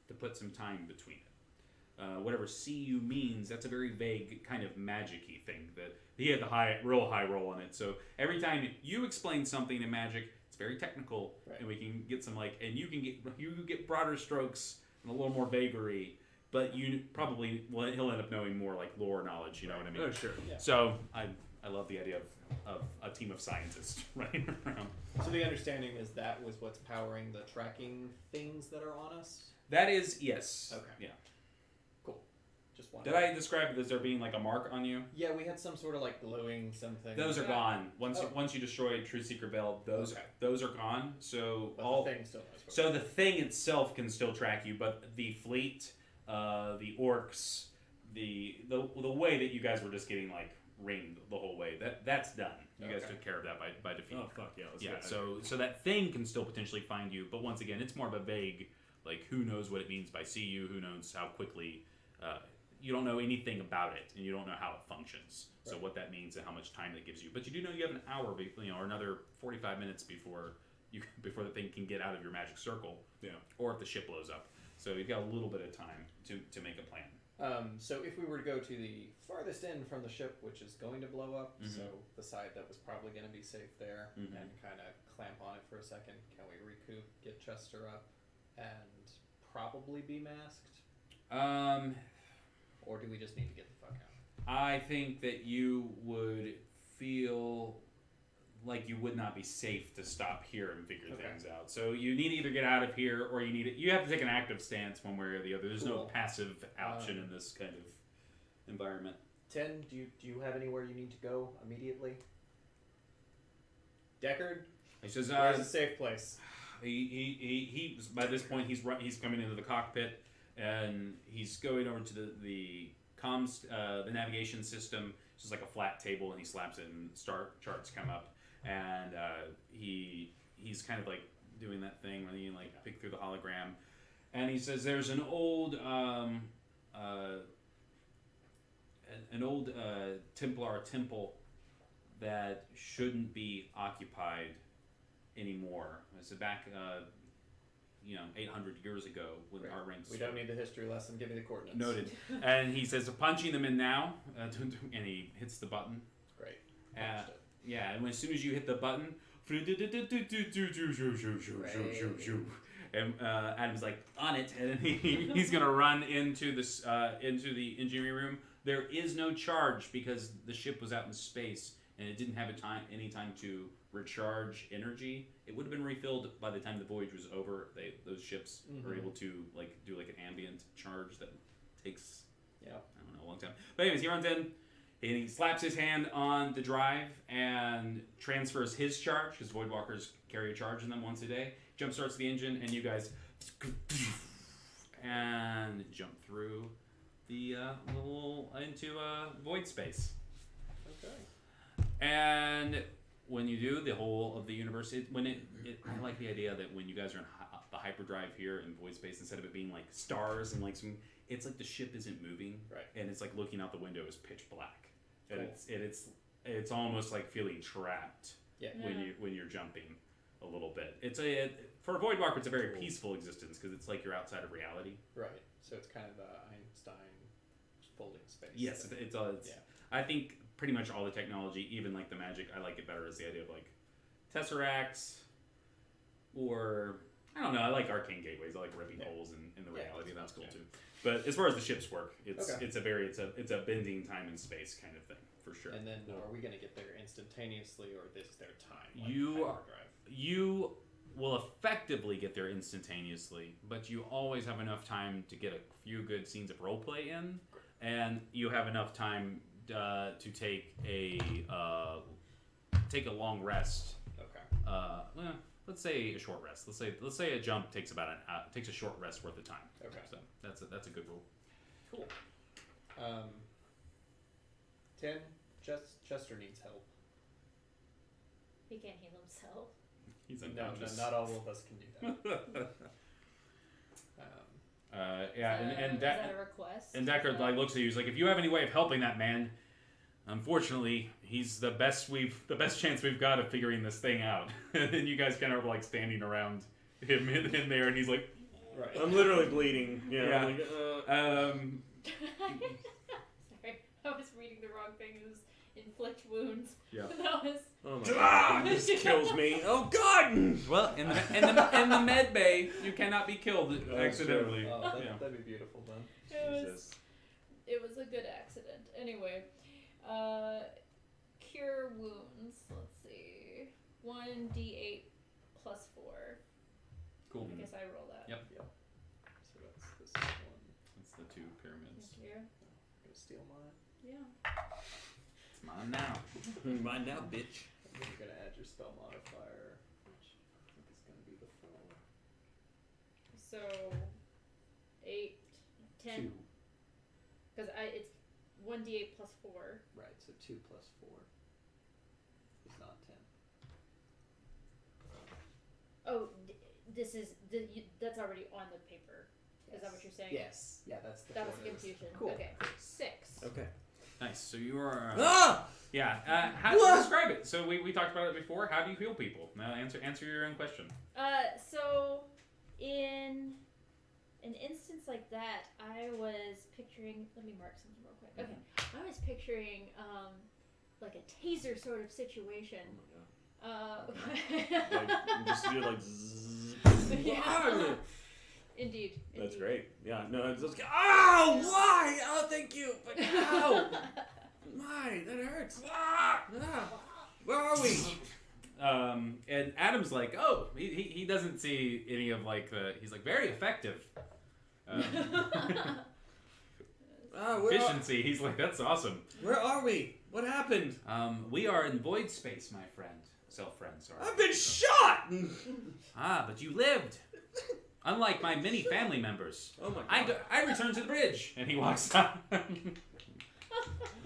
to put some time between it. Whatever see you means, that's a very vague kind of magic-y thing. That he had the real high roll on it. So every time you explain something in magic, it's very technical, Right. and we can get some and you get broader strokes and a little more vagary, but you probably he'll end up knowing more like lore knowledge. You know what I mean? Oh, sure. Yeah. So I love the idea of a team of scientists running around. So the understanding is that was what's powering the tracking things that are on us. That is yes. Okay. Yeah. Cool. Just one. Did I describe it as there being like a mark on you? Yeah, we had some sort of like glowing something. Those are Yeah. gone. Once Oh. once you destroy True Seeker Veil, those are gone. So But the thing still knows. so the thing itself can still track you, but the fleet, the orcs, the way that you guys were just getting like ringed the whole way, that's done. You guys Okay. took care of that by defeat. Oh fuck yeah! Let's Yeah. get out of here. So that thing can still potentially find you, but once again, it's more of a vague, like who knows what it means by see you, who knows how quickly you don't know anything about it, and you don't know how it functions. So Right. what that means and how much time that gives you. But you do know you have an hour, or another 45 minutes before the thing can get out of your magic circle, or if the ship blows up. So you've got a little bit of time to make a plan. So if we were to go to the farthest end from the ship, which is going to blow up, Mhm. so the side that was probably going to be safe there, Mhm. and kind of clamp on it for a second, can we recoup, get Chester up, and probably be masked? Or do we just need to get the fuck out? I think that you would feel like you would not be safe to stop here and figure Okay. things out. So you need to either get out of here, or you have to take an active stance one way or the other. There's no Cool. passive option in this kind of environment. 10, do you have anywhere you need to go immediately? Deckard, He says, where's a safe place? he by this point he's coming into the cockpit, and he's going over to the comms, the navigation system. It's just like a flat table, and he slaps it, and charts come up, and he's kind of like doing that thing where you like pick through the hologram, and he says there's an old Templar temple that shouldn't be occupied anymore. It's back 800 years ago when Right. our ranks. We don't need the history lesson. Give me the coordinates. Noted. And he says, punching them in now, and he hits the button. Great. Uh, Punched it. yeah, and as soon as you hit the button, and Adam's like on it, and he's gonna run into into the engineering room. There is no charge because the ship was out in space and it didn't have any time to recharge energy. It would have been refilled by the time the voyage was over. Those ships are able to do an ambient charge that takes I don't know, a long time. But anyways, he runs in and he slaps his hand on the drive and transfers his charge, because Voidwalkers carry a charge in them once a day. Jump starts the engine, and you guys and jump through the little into void space. Okay. And when you do, the whole of the universe, I like the idea that when you guys are in the hyperdrive here in void space, instead of it being like stars and like it's like the ship isn't moving, Right. and it's like looking out the window is pitch black, and Cool. it's almost like feeling trapped Yeah. when you're jumping a little bit. For a Voidwalker, it's a very peaceful existence because it's like you're outside of reality. Right. So it's kind of the Einstein folding space. Yes, it's I think pretty much all the technology, even like the magic, I like it better as the idea of like tesseracts, or I don't know. I like arcane gateways. I like ripping holes in the reality. That's cool too. But as far as the ships work, it's a bending time and space kind of thing for sure. And then are we going to get there instantaneously, or this is their time? Like You are- hyperdrive? You will effectively get there instantaneously, but you always have enough time to get a few good scenes of roleplay in, and you have enough time to take a long rest. Okay. Let's say a short rest. Let's say a jump takes takes a short rest worth of time. Okay. So that's a good rule. Cool. 10. Chester needs help. He can't heal himself. He's No, unconscious. not all of us can do that. And Is that a request? And Deckard looks at you. He's like, if you have any way of helping that man, unfortunately, he's the best chance we've got of figuring this thing out. And then you guys kind of are like standing around him in there, and he's like, right. I'm literally bleeding. Yeah. Like, Sorry, I was reading the wrong thing. It was inflict wounds. Yeah. That was. oh my god, this kills me. Oh god! well, in the med bay, you cannot be killed accidentally. Oh, Yeah. that'd be beautiful then. It was a good accident. Anyway, cure wounds. Let's see, 1d8 plus 4. Cool. I guess I roll that. Yep. So that's this one. That's the two pyramids. Thank you. I'm gonna steal mine. Yeah. It's mine now. Mine now, bitch. And then you're gonna add your spell modifier, which I think is gonna be the 4. So 8, 10. 2. Because it's 1d8 plus 4. Right. So 2 plus 4 is not 10. Oh, this is that's already on the paper. Is that what you're saying? Yes. Yeah, that's the That was the coordinates. confusion. Cool. Okay. 6. Okay. Nice. So you are. Ah! How do you describe it? So we talked about it before. How do you heal people? Now answer your own question. So in an instance like that, I was picturing. Let me mark something real quick. Okay, I was picturing like a taser sort of situation. Like, just do like zzz. Yeah. Indeed. That's indeed. great. Yeah, no, it's just, Oh, why? Oh, thank you. But ow! My, that hurts. Ah! Where are we? And Adam's like, oh, he doesn't see any of like the. He's like very effective. Efficiency. He's like, that's awesome. Where are we? What happened? We are in void space, my friend. Self-friend, sorry. I've been shot! Ah, but you lived. Unlike my many family members. Oh my god. I returned to the bridge. And he walks out.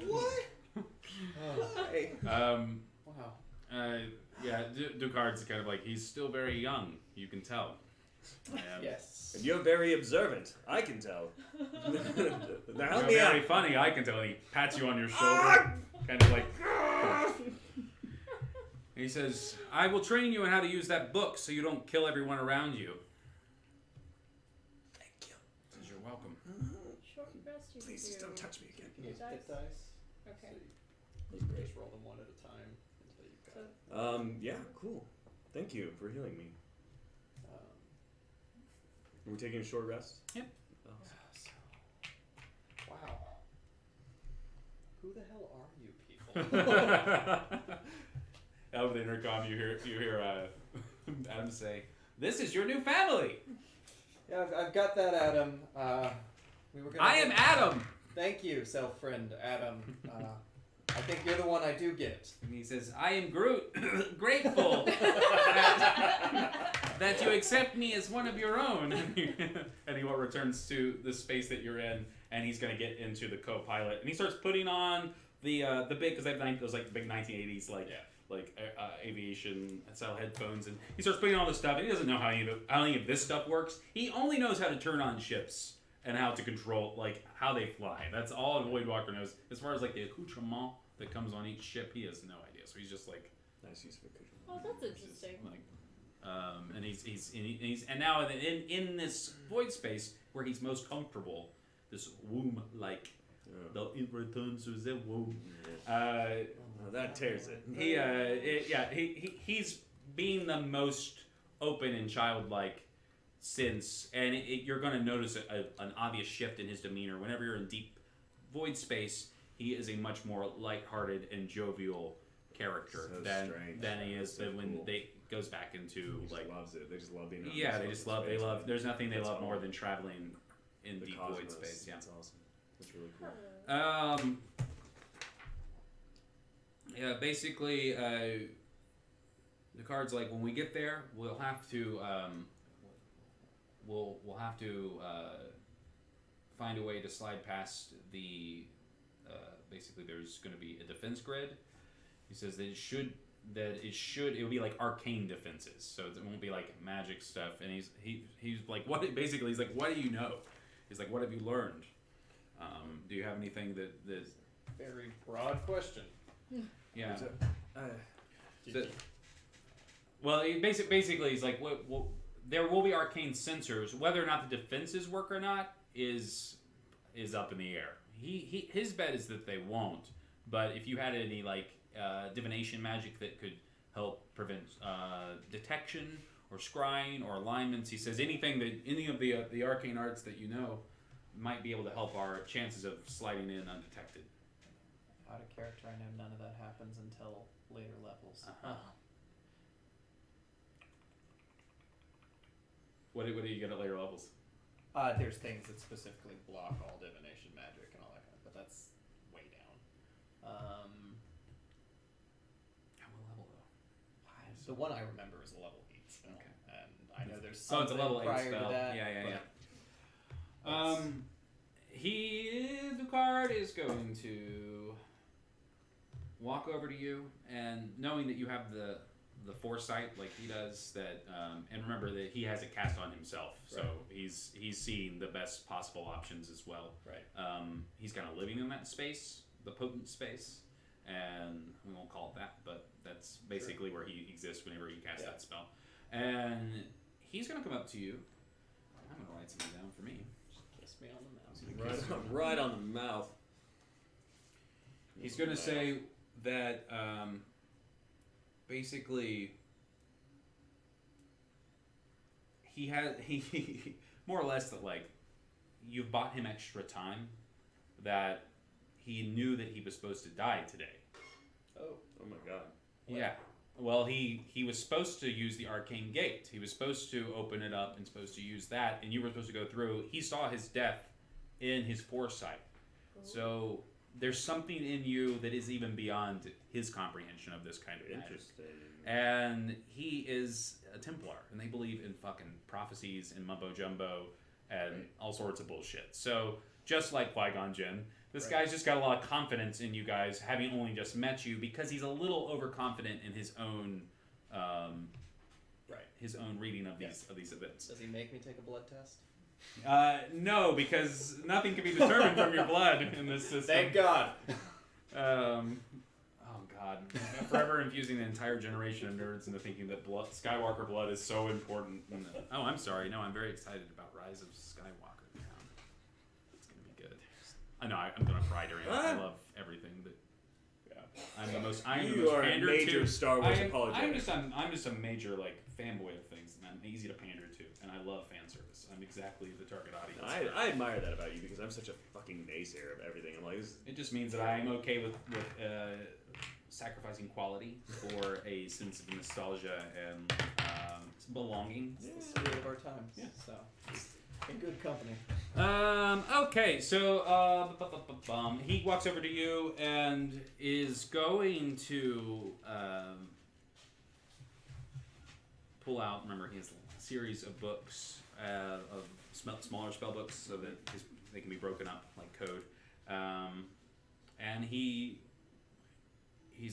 What? Hey. Wow. Wow. Yeah, Ducard's kind of like, he's still very young. You can tell. Yes. And you're very observant. I can tell. Now help You're me very out. funny, I can tell. And he pats you on your shoulder. Kind of like... And he says, I will train you on how to use that book so you don't kill everyone around you. Thank you. He says, you're welcome. Short rest. You Please can just do. don't touch me again. You can use Dice? hit dice. Okay. So you just roll them one at a time until you've got it. Yeah, cool. Thank you for healing me. Are we taking a short rest? Yep. Wow. Who the hell are you people? Over the intercom, you hear Adam say, "This is your new family. Yeah, I've got that, Adam. We were gonna. I am Adam." Thank you, self-friend Adam. I think you're the one I do get. And he says, "I am grateful that you accept me as one of your own." And he returns to the space that you're in, and he's gonna get into the co-pilot, and he starts putting on the big, because they have those like big 1980s aviation style headphones, and he starts putting on all this stuff, and he doesn't know how any of this stuff works. He only knows how to turn on ships and how to control, like, how they fly. That's all Voidwalker knows. As far as like the accoutrement that comes on each ship, he has no idea. So he's just like, Nice use of accoutrement. Oh, that's interesting. like, and now in this void space where he's most comfortable, this womb-like, it returns to the womb. Well, that tears it. He's being the most open and childlike since, and you're going to notice an obvious shift in his demeanor. Whenever you're in deep void space, he is a much more lighthearted and jovial character So than strange. he is So when cool. they goes back into He just like loves it. They just love being out in yeah, the they just space, love they love. man. There's nothing they That's love more all. than traveling in The deep cosmos. void space. Yeah. That's awesome. That's really cool. Yeah, basically, the card's like, when we get there, we'll have to we'll have to find a way to slide past the basically there's going to be a defense grid. He says that it will be like arcane defenses, so it won't be like magic stuff. And he's like, what? Basically, he's like, what do you know? He's like, what have you learned? Do you have anything that Very broad question. yeah? Uh, Well, basically, he's like, well, there will be arcane sensors. Whether or not the defenses work or not is up in the air. His bet is that they won't. But if you had any like divination magic that could help prevent detection or scrying or alignments, he says any of the arcane arts that you know might be able to help our chances of sliding in undetected. Out of character, I know none of that happens until later levels. What do you get at later levels? There's things that specifically block all divination magic and all that kind of, but that's way down. At what level though? The one I remember is a level 8 spell, Okay. and I know there's Oh, it's a something level 8 prior spell. to that. Yeah. but The card is going to walk over to you, and knowing that you have the the foresight like he does. That and remember that he has it cast on himself, so Right. he's seeing the best possible options as well. Right. He's kind of living in that space, the potent space, and we won't call it that, but that's basically where he exists whenever you cast Yeah. that spell. And he's gonna come up to you. I'm gonna write something down for me. Kiss me on the mouth. Right on the mouth. He's going to say that basically he more or less that like you've bought him extra time, that he knew that he was supposed to die today. Oh. Oh my god. Yeah. Well, he was supposed to use the arcane gate. He was supposed to open it up and supposed to use that, and you were supposed to go through. He saw his death in his foresight. So there's something in you that is even beyond his comprehension of this kind of magic. Interesting. And he is a Templar, and they believe in fucking prophecies and mumbo jumbo and all sorts of bullshit. So just like Qui-Gon Jinn, this guy's just got a lot of confidence in you guys, having only just met you, because he's a little overconfident in his own, his own reading of these events. Does he make me take a blood test? No, because nothing can be determined from your blood in this system. Thank God. Oh God! Forever infusing the entire generation of nerds into thinking that Skywalker blood is so important. Oh, I'm sorry. No, I'm very excited about Rise of Skywalker now. It's gonna be good. I know I'm gonna cry during it. I love everything, but I'm the most. I'm the You most are a pander major to. Star Wars apologist. I'm just a major like fanboy of things, and I'm easy to pander to, and I love fan service. I'm exactly the target audience. I admire that about you because I'm such a fucking naysayer of everything. I'm like, this, It just means that I'm okay with sacrificing quality for a sense of nostalgia and belonging. It's the spirit of our times. Yeah. So, in good company. Okay, so he walks over to you and is going to pull out. Remember, he has a series of books of smaller spell books, so that they can be broken up like code. And he's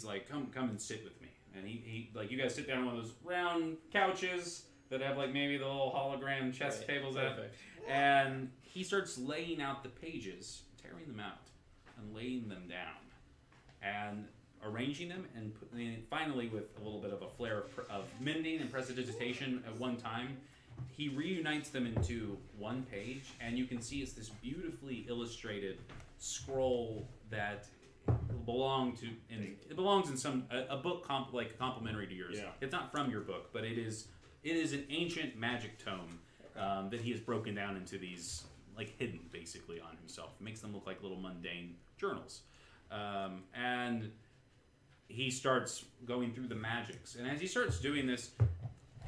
like, come and sit with me. And he like, you guys sit down on one of those round couches that have like maybe the little hologram chess tables at. Perfect. And he starts laying out the pages, tearing them out, and laying them down, and arranging them, and finally, with a little bit of a flair of mending and prestidigitation at one time, he reunites them into one page, and you can see it's this beautifully illustrated scroll that belongs in some a book complementary to yours. Yeah. It's not from your book, but it is an ancient magic tome. That he has broken down into these, like, hidden, basically, on himself. It makes them look like little mundane journals. And he starts going through the magics. And as he starts doing this,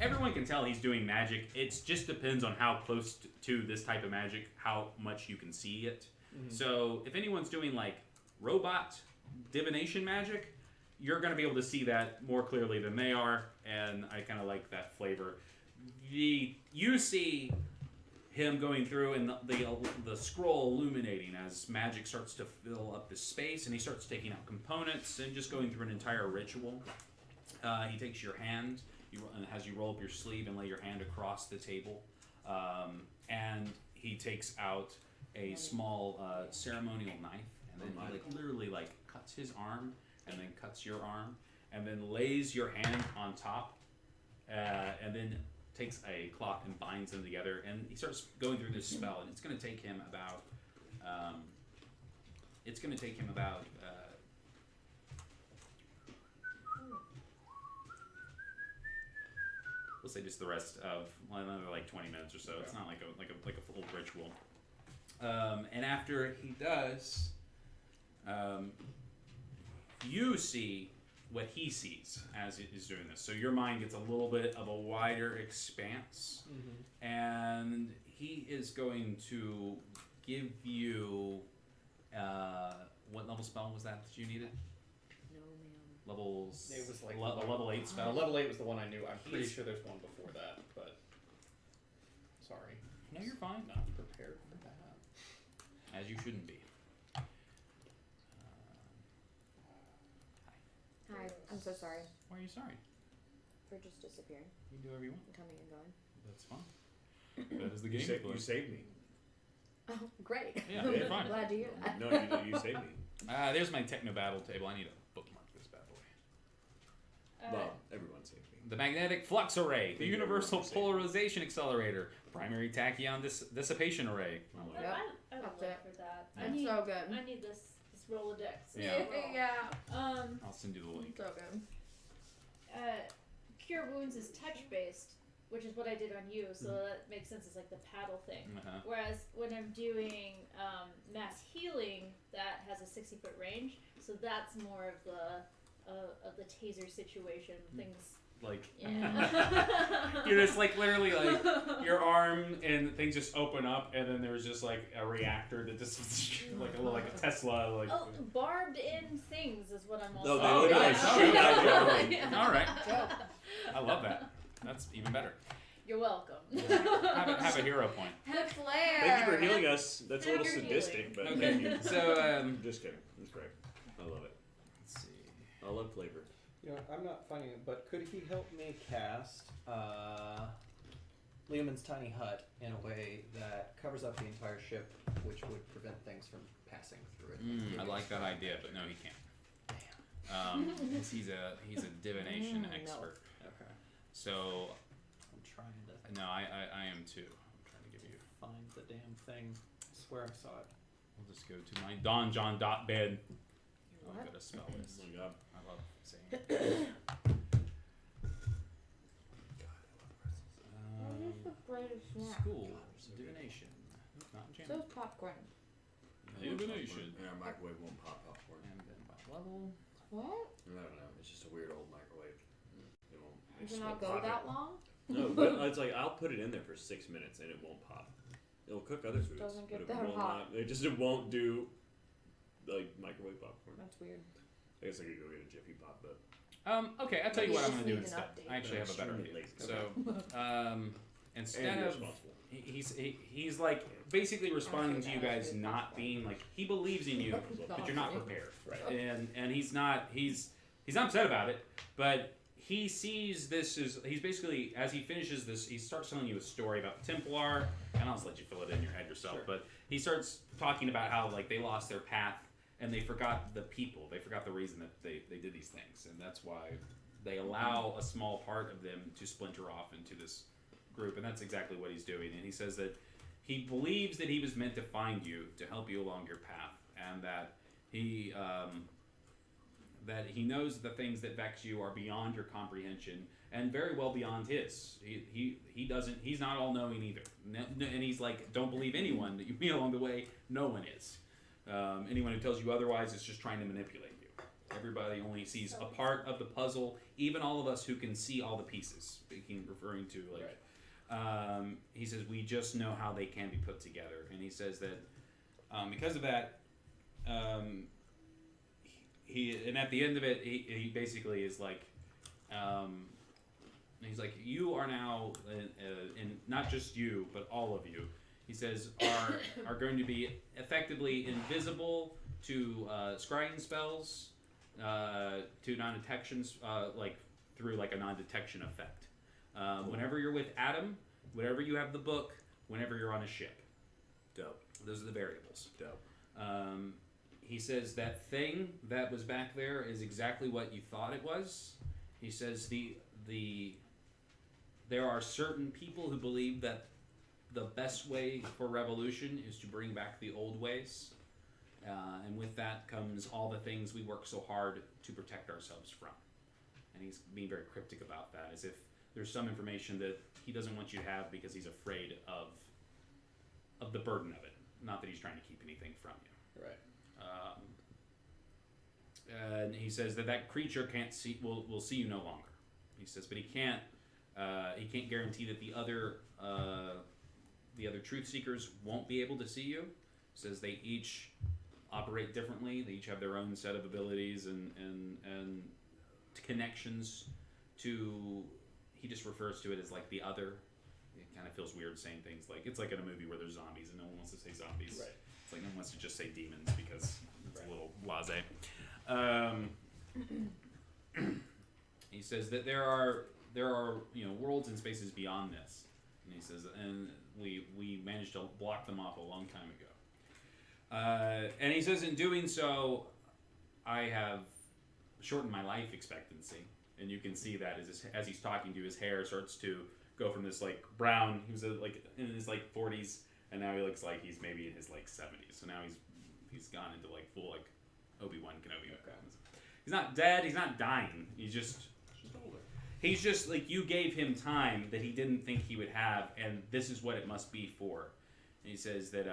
everyone can tell he's doing magic. It just depends on how close to this type of magic, how much you can see it. Mm-hmm. So if anyone's doing, like, robot divination magic, you're going to be able to see that more clearly than they are. And I kind of like that flavor. You see him going through and the scroll illuminating as magic starts to fill up the space, and he starts taking out components and just going through an entire ritual. He takes your hand and has you roll up your sleeve and lay your hand across the table, and he takes out a small ceremonial knife, and then he literally cuts his arm and then cuts your arm and then lays your hand on top, and then takes a cloth and binds them together, and he starts going through this spell, and it's going to take him about we'll say just the rest of another like 20 minutes or so. It's not like a full ritual. And after he does, you see what he sees as he's doing this. So your mind gets a little bit of a wider expanse, and he is going to give you what level spell was that you needed? No, ma'am. Levels. It was like a level 8 spell. Level 8 was the one I knew. I'm pretty He's- sure there's one before that, but sorry. No, you're fine. Not prepared for that. As you shouldn't be. Hi, I'm so sorry. Why are you sorry? for just disappearing You can do whatever you want. and coming and going. That's fine. That is the You, game. you saved me. Oh, great. Yeah, I'm you're fine. glad to hear that. No, you saved me. There's my techno battle table. I need a bookmark this bad boy. Well, everyone saved me. The magnetic flux array, the Thank you, universal everyone, for polarization accelerator, primary tachyon dissipation array. Oh my Yep. I would That's live it. for that. I It's need, so good. I need this Rolodex. Yeah. yeah. I'll send you the link. So good. Cure wounds is touch based, which is what I did on you, so that makes sense. It's like the paddle thing. Uh-huh. Whereas when I'm doing mass healing, that has a 60-foot range, so that's more of the taser situation. Things. Like, Yeah. you're just like literally like your arm and things just open up, and then there's just like a reactor that just like a Tesla like. Oh, barbed in things is what I'm No, also. they Oh, literally nice. shoot out your arm. All right, Dope. I love that. That's even better. You're welcome. Have a hero point. The flare. Thank you for healing us. That's a Have little your sadistic, but Okay. thank you. So I'm just kidding. That's great. I love it. let's see. I love flavor. You know, I'm not finding it, but could he help me cast Leoman's tiny hut in a way that covers up the entire ship, which would prevent things from passing through it? I like that idea, but no, he can't. He's a divination No. expert. Okay. So I'm trying to no, I am too. I'm trying to give you. find the damn thing. I swear I saw it. We'll just go to my donjon.bed. I'm What? gonna spell this. Oh my god. I love saying it. What is the greatest snack? School divination, not So enchantment. is popcorn. Divination. And our microwave won't pop popcorn. And then by level. What? I don't know. It's just a weird old microwave. It won't. Does just it not won't go pop that it. long? No, but it's like I'll put it in there for 6 minutes and it won't pop. It'll cook other foods, doesn't get but it that will hot. not. It won't do like microwave popcorn. That's weird. I guess I could go get a Jiffy Pop, but Okay, I'll tell you Maybe what I'm just gonna do need an instead. update. I actually have a better Extremely idea. lazy. So, instead and of irresponsible. he's like basically responding to you Actually, that guys would be not possible. being like he believes in you, but you're not prepared. Right. And he's not upset about it, but he sees this as he's basically as he finishes this, he starts telling you a story about the Templar, and I'll just let you fill it in your head yourself. Sure. But he starts talking about how like they lost their path and they forgot the people, they forgot the reason that they did these things, and that's why they allow a small part of them to splinter off into this group, and that's exactly what he's doing. And he says that he believes that he was meant to find you to help you along your path, and that he knows the things that vex you are beyond your comprehension and very well beyond his. He's not all knowing either, and he's like, don't believe anyone that you meet along the way. No one is. Anyone who tells you otherwise is just trying to manipulate you. Everybody only sees a part of the puzzle. Even all of us who can see all the pieces. Referring to like. Right. He says we just know how they can be put together, and he says that because of that, he and at the end of it, he basically is like, he's like, you are now, and not just you, but all of you. He says are going to be effectively invisible to scrying spells, to non-detections, like through like a non-detection effect. Whenever you're with Adam, whenever you have the book, whenever you're on a ship. Dope. Those are the variables. Dope. He says that thing that was back there is exactly what you thought it was. He says there are certain people who believe that the best way for revolution is to bring back the old ways. And with that comes all the things we work so hard to protect ourselves from. And he's being very cryptic about that, as if there's some information that he doesn't want you to have because he's afraid of the burden of it. Not that he's trying to keep anything from you. Right. And he says that creature can't see will see you no longer. He says, but he can't guarantee that the other truth seekers won't be able to see you. He says they each operate differently. They each have their own set of abilities and connections to. He just refers to it as like the other. It kind of feels weird saying things like it's like in a movie where there's zombies and no one wants to say zombies. Right. It's like no one wants to just say demons because it's a little blasé. He says that there are there are worlds and spaces beyond this. And he says, and we managed to block them off a long time ago. And he says, in doing so, I have shortened my life expectancy. And you can see that as he's talking to you, his hair starts to go from this like brown. He was like in his like 40s, and now he looks like he's maybe in his like 70s. So now he's gone into like full like Obi-Wan Kenobi. Okay. He's not dead. He's not dying. He's just older. He's just like, you gave him time that he didn't think he would have, and this is what it must be for. And he says that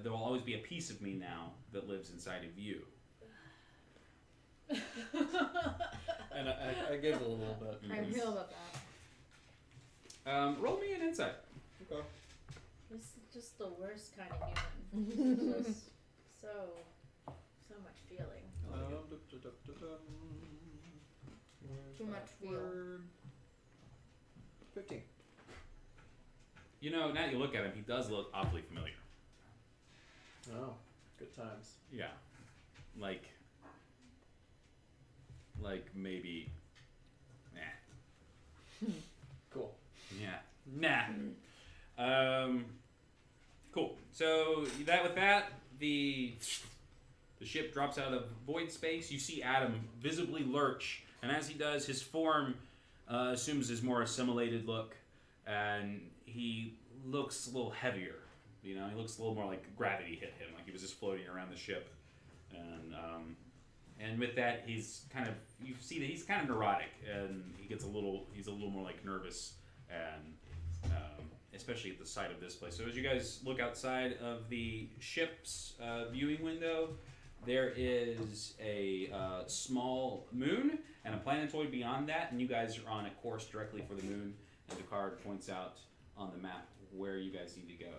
there will always be a piece of me now that lives inside of you. And I gave it a little bit. I feel about that. Roll me an insight. Okay. This is just the worst kind of human. Just so much feeling. Too much feel. 15. Now that you look at him, he does look awfully familiar. Oh, good times. Yeah. Like maybe, Cool. yeah, nah. Cool. So with that, the ship drops out of void space. You see Adam visibly lurch, and as he does, his form assumes his more assimilated look, and he looks a little heavier. He looks a little more like gravity hit him, like he was just floating around the ship, and with that, you see that he's kind of neurotic, and he's a little more like nervous, and especially at the sight of this place. So as you guys look outside of the ship's viewing window, there is a small moon and a planetoid beyond that, and you guys are on a course directly for the moon, and the card points out on the map where you guys need to go.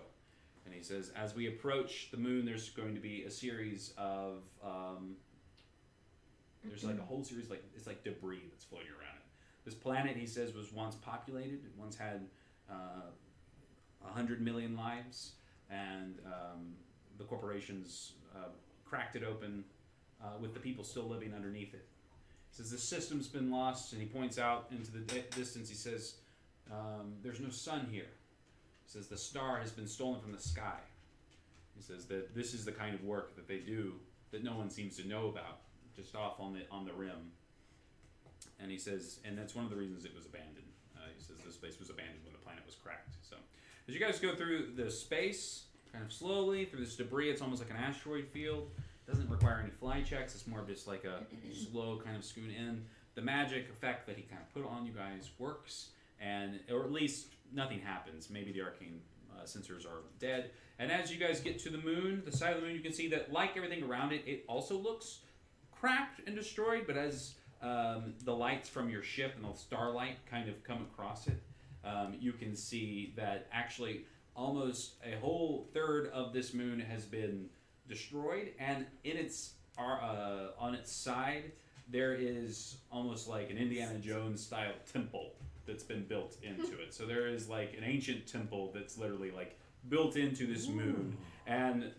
And he says, as we approach the moon, there's going to be a series of there's like a whole series, it's like debris that's floating around it. This planet, he says, was once populated. It once had 100 million lives, and the corporations cracked it open with the people still living underneath it. He says the system's been lost, and he points out into the distance. He says there's no sun here. He says the star has been stolen from the sky. He says that this is the kind of work that they do that no one seems to know about, just off on the rim. And he says, and that's one of the reasons it was abandoned. He says this space was abandoned when the planet was cracked. So as you guys go through the space, kind of slowly, through this debris, it's almost like an asteroid field. It doesn't require any fly checks. It's more of just like a slow kind of scoot in. The magic effect that he kind of put on you guys works, or at least nothing happens. Maybe the arcane sensors are dead. And as you guys get to the moon, the side of the moon, you can see that, like everything around it, it also looks cracked and destroyed, but as the lights from your ship and the starlight kind of come across it, you can see that actually almost a whole third of this moon has been destroyed, and on its side there is almost like an Indiana Jones style temple that's been built into it. So there is like an ancient temple that's literally like built into this moon, and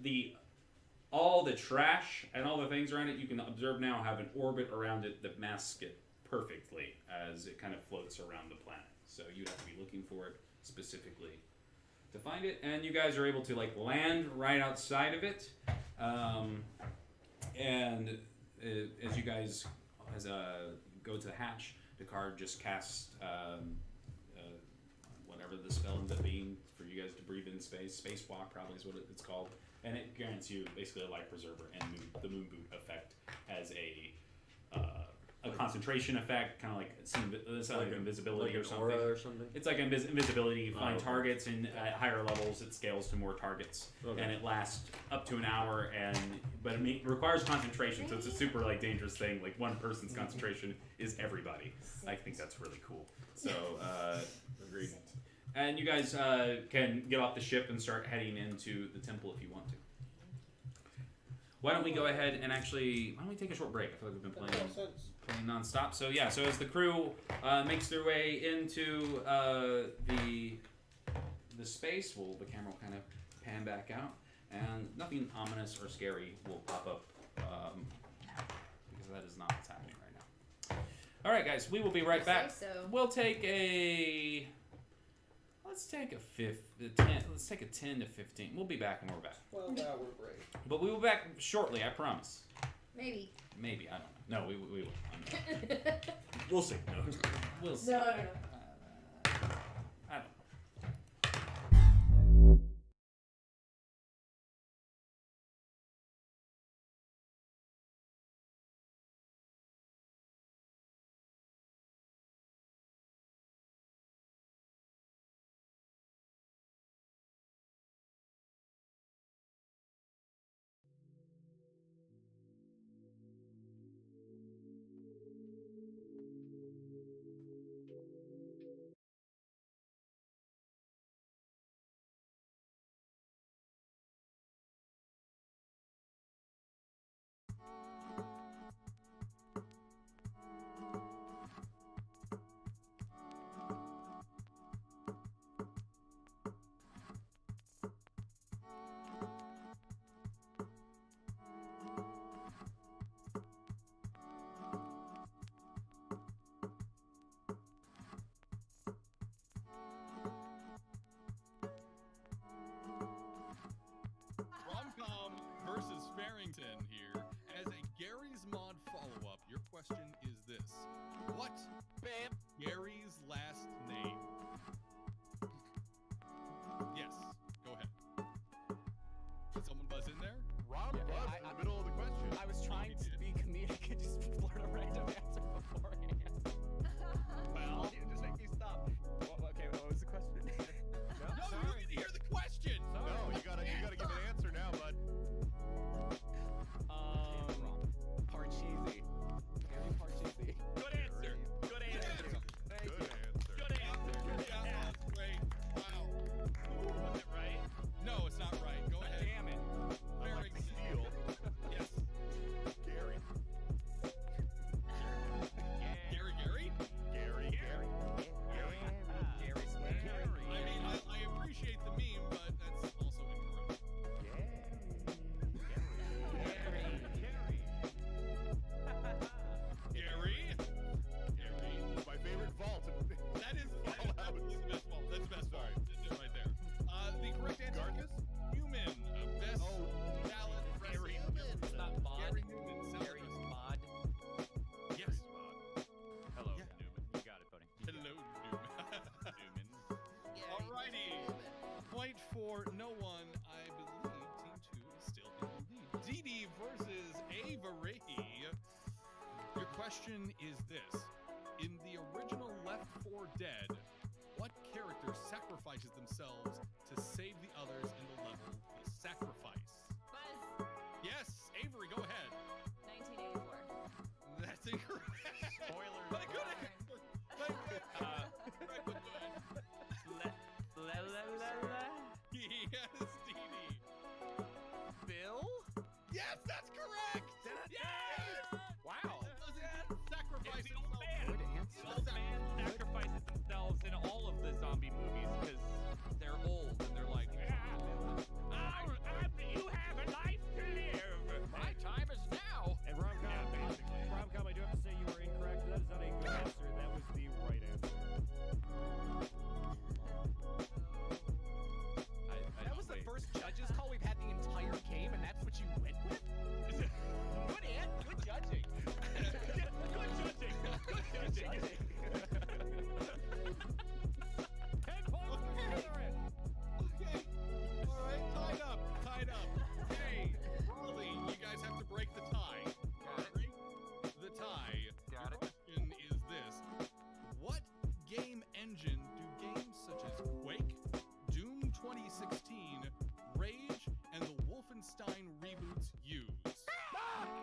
all the trash and all the things around it, you can observe now, have an orbit around it that masks it perfectly as it kind of floats around the planet. So you'd have to be looking for it specifically to find it. And you guys are able to like land right outside of it. And as you guys go to the hatch, the card just casts whatever the spell ends up being for you guys to breathe in space. Spacewalk probably is what it's called. And it guarantees you basically a life preserver, and the moon boot effect has a concentration effect, kind of like like invisibility like or something. Aura or something. It's like invisibility. You find okay. targets, and at higher levels, it scales to more targets, and it lasts up to an hour. But it requires concentration, so it's a super like dangerous thing. Like one person's concentration is everybody. I think that's really cool. So agreed. And you guys can get off the ship and start heading into the temple if you want to. Why don't we go ahead and why don't we take a short break? I feel like we've been playing nonstop. So yeah, so as the crew makes their way into the space, the camera will kind of pan back out, and nothing ominous or scary will pop up because that is not what's happening right All right, guys, we will be right You back. say so. We'll take a. Let's take a 10. Let's take a 10 to 15. We'll be back when we're back. 12-hour break. But we will be back shortly. I promise. Maybe. Maybe, I don't know. No, we will. I'm not. We'll see. No. We'll see. No. I don't know. Romcom versus Farrington here. As a Gary's Mod follow-up, your question is this. What Gary's last name? Yes, go ahead. Did someone buzz in there? Rob buzzed in the middle of the question. I was trying to be comedic and just blurt a random answer beforehand. Well, Dude, just make me stop. Okay, what was the question? no, you need to hear the question. No, you gotta give an answer now, bud. Parcheesi. Gary Parcheesi. Good answer. Good answer. Thank Good you. answer. Good answer. Yeah, that's great. Wow. Was it right? No, it's not right. Go ahead. Damn it. I like to steal. Yes. Gary. Gary. Gary. Gary Smith. I mean, I appreciate the meme, but that's also incorrect. Gary. My favorite vault. That is the best vault. That's the best vault. That's right there. The correct answer Gargus? Newman. Best ballot Gary wrestler. It's not Mod. Gary Newman. Sounds Gary like- Mod. Yes. Hello, Yeah. Newman. You got it, buddy. Hello, Newman. Alrighty. Point for no one. I believe Team 2 is still in the lead. DD versus Avery. Your question is this. In the original Left 4 Dead, what character sacrifices themselves to save the others in the level they sacrifice? Buzz, Yes, Avery, go ahead. 1984. That's incorrect. Spoiler. But a good answer. But correct, but good. Yes, DD. Bill? Yes, that's correct. Yes. Wow. Sacrifice It's the old man. himself. Good answer. The old man sacrifices themselves in all of the zombie movies because they're old and they're like, you have a life to live. My time is now. And Romcom, I do have to say you were incorrect. That is not a good answer. That was the right answer. That was the first judges call we've had the entire game, and that's what you went with? Good judging. Good judging. 10 points for Slytherin. Okay. All right. Tied up. Hey, Raleigh, you guys have to break the tie. Break the tie. Got Your question is this. What game engine do games such as Quake, Doom 2016, Rage, and the Wolfenstein reboots use?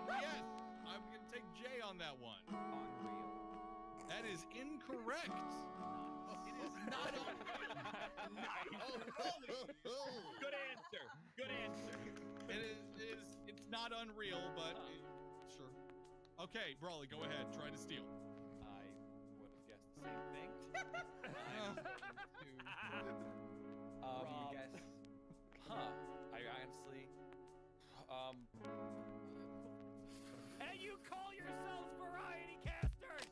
Yes, I'm going to take Jay on that one. Unreal. That is incorrect. It is not Good answer. Good answer. It's not Unreal, but sure. Okay, Brawley, go ahead. Try to steal. I would have guessed the same thing. Rob. You guess. I honestly. And you call yourselves variety casters!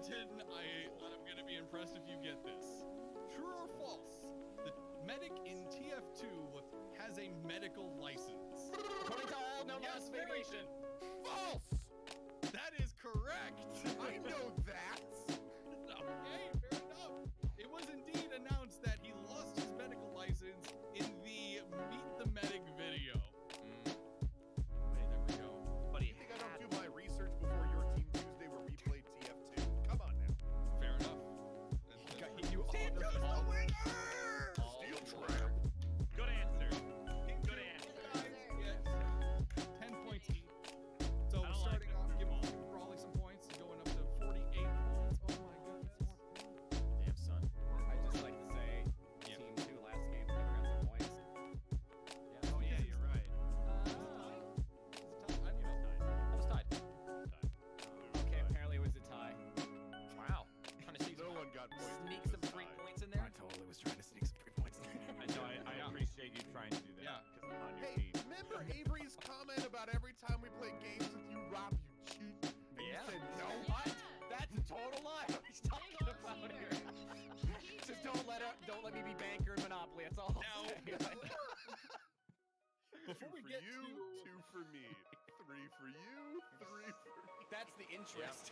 Remington, I'm gonna be impressed if you get this. True or false? The medic in TF2 has a medical license. According to all known Yes, investigation. False! That is correct. I know that! Okay, fair enough. It was indeed announced that he lost his medical license in the Meet the Medic video. There we go. But he You think I don't do my research before your Team Tuesday where we played TF2? Come on now. Fair enough. you Team Tuesday winner! all Steel the trap. Good answer. Good answer. Yes. 10 points each. So I don't starting like off, that. giving Brawley some points, going up to 48 points. Oh my goodness. Damn, son. I'd just like to say, Yeah. Team 2 last game never got some points. Oh, yeah, you're right. I need It was tied. Okay, apparently it was a tie. Wow. Trying to No one got points. sneak this some free time. points in I there. totally was trying to sneak some 3 points in there. I know. I Yeah. appreciate you trying to do that. Yeah. Because I'm on your Hey, team. remember Avery's comment about every time we play games with you, Rob, you cheat? And Yeah. you said no? What? That's a total lie. What he's talking Big about cheater. here. Just don't let me be banker in Monopoly. That's all. I'll Now- say. Before we Two for get you, to 2 for me, 3 for you, 3 for me. That's the interest.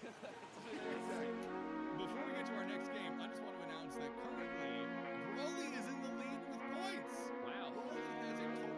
Before we get to our next game, I just want to announce that currently Broly is in the lead with points. Wow. Broly has a total.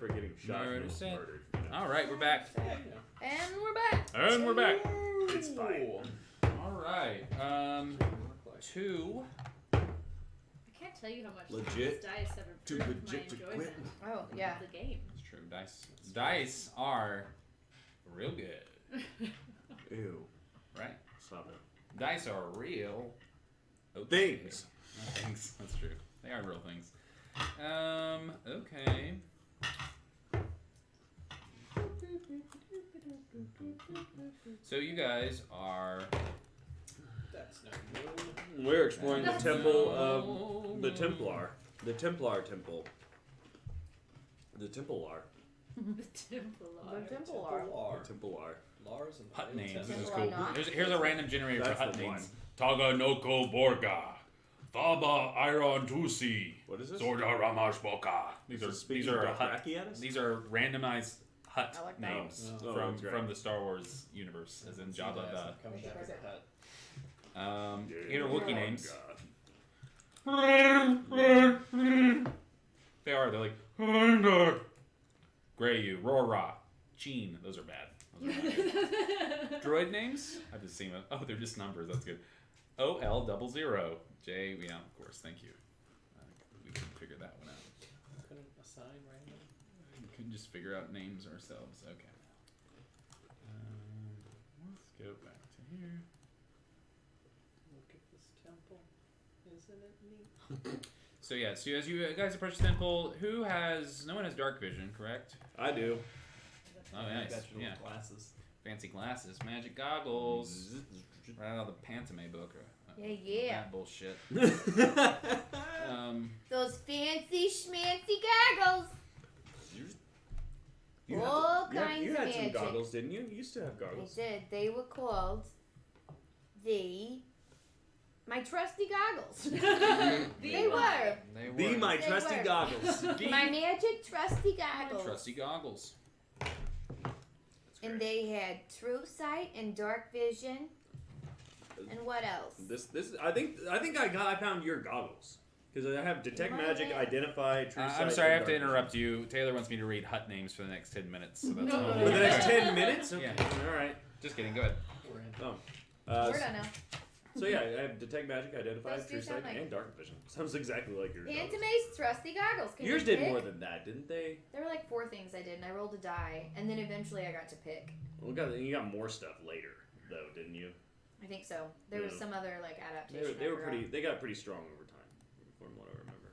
for getting shot and Murder set. murdered. All right, we're back. And we're back. And we're back. It's fine. All right. 2. I can't tell you how much Legit. these dice have Too improved my legit to quit. enjoyment Oh, yeah. of the game. It's true. Dice are real good, Ew. right? Stop it. Dice are real Things. Things. That's true. They are real things. Okay. So you guys are. That's no moon. We're exploring the That's temple no of the Templar. The Templar temple. The Templar. The Temple The Lord. Temple are. The Templar. Lars and Hut names. This Temple is are cool. not. Here's a random generator for That's hut the names. Taganoko Borga. Thaba Iron Tusi. What is this? Zorda Ramashboka. These are hut. Dothraki. These are randomized hut I like that. names Oh, from that's great. from the Star Wars universe, as in Jabba the. Coming back as a hut. Here are Wookiee names. They are. They're like Greyu, Rora, Cheen. Those are bad. Those are bad. Droid names? I've just seen them. Oh, they're just numbers. That's good. OL00. J. Yeah, of course. Thank you. We couldn't figure that one out. Couldn't assign random. We couldn't just figure out names ourselves. Okay. Let's go back to here. Look at this temple. Isn't it neat? So yeah, so as you guys approach the temple, no one has dark vision, correct? I do. Oh, nice. Got your Yeah. little glasses. Fancy glasses, magic goggles. Right out of the Pantame book. Yeah. That bullshit. Those fancy schmancy goggles. You All had, kinds you of had magic. some goggles, didn't you? You used to have I goggles. did. They were called my trusty goggles. They were. They were. Be my They trusty were. goggles. My magic trusty goggles. Trusty goggles. And they had true sight and dark vision. And what else? I found your goggles because I have detect My magic, man. identify, true sight. I'm sorry, I and have to dark interrupt you. Taylor wants me to read hut names for the next 10 minutes. So that's No. all. vision. For the next 10 minutes. Okay. Yeah. All right. Just kidding. Go ahead. We're in. Oh. We're done now. So yeah, I have detect magic, identify, Those do true sound sight, like- and dark vision. Sounds exactly like your goggles. Pantome's trusty goggles. Can Yours you did pick? more than that, didn't they? There were like 4 things I did, and I rolled a die, and then eventually I got to pick. Well, you got more stuff later, though, didn't you? I think so. There was Yeah. some other like adaptation. They I were forgot. pretty. They got pretty strong over time, from what I remember.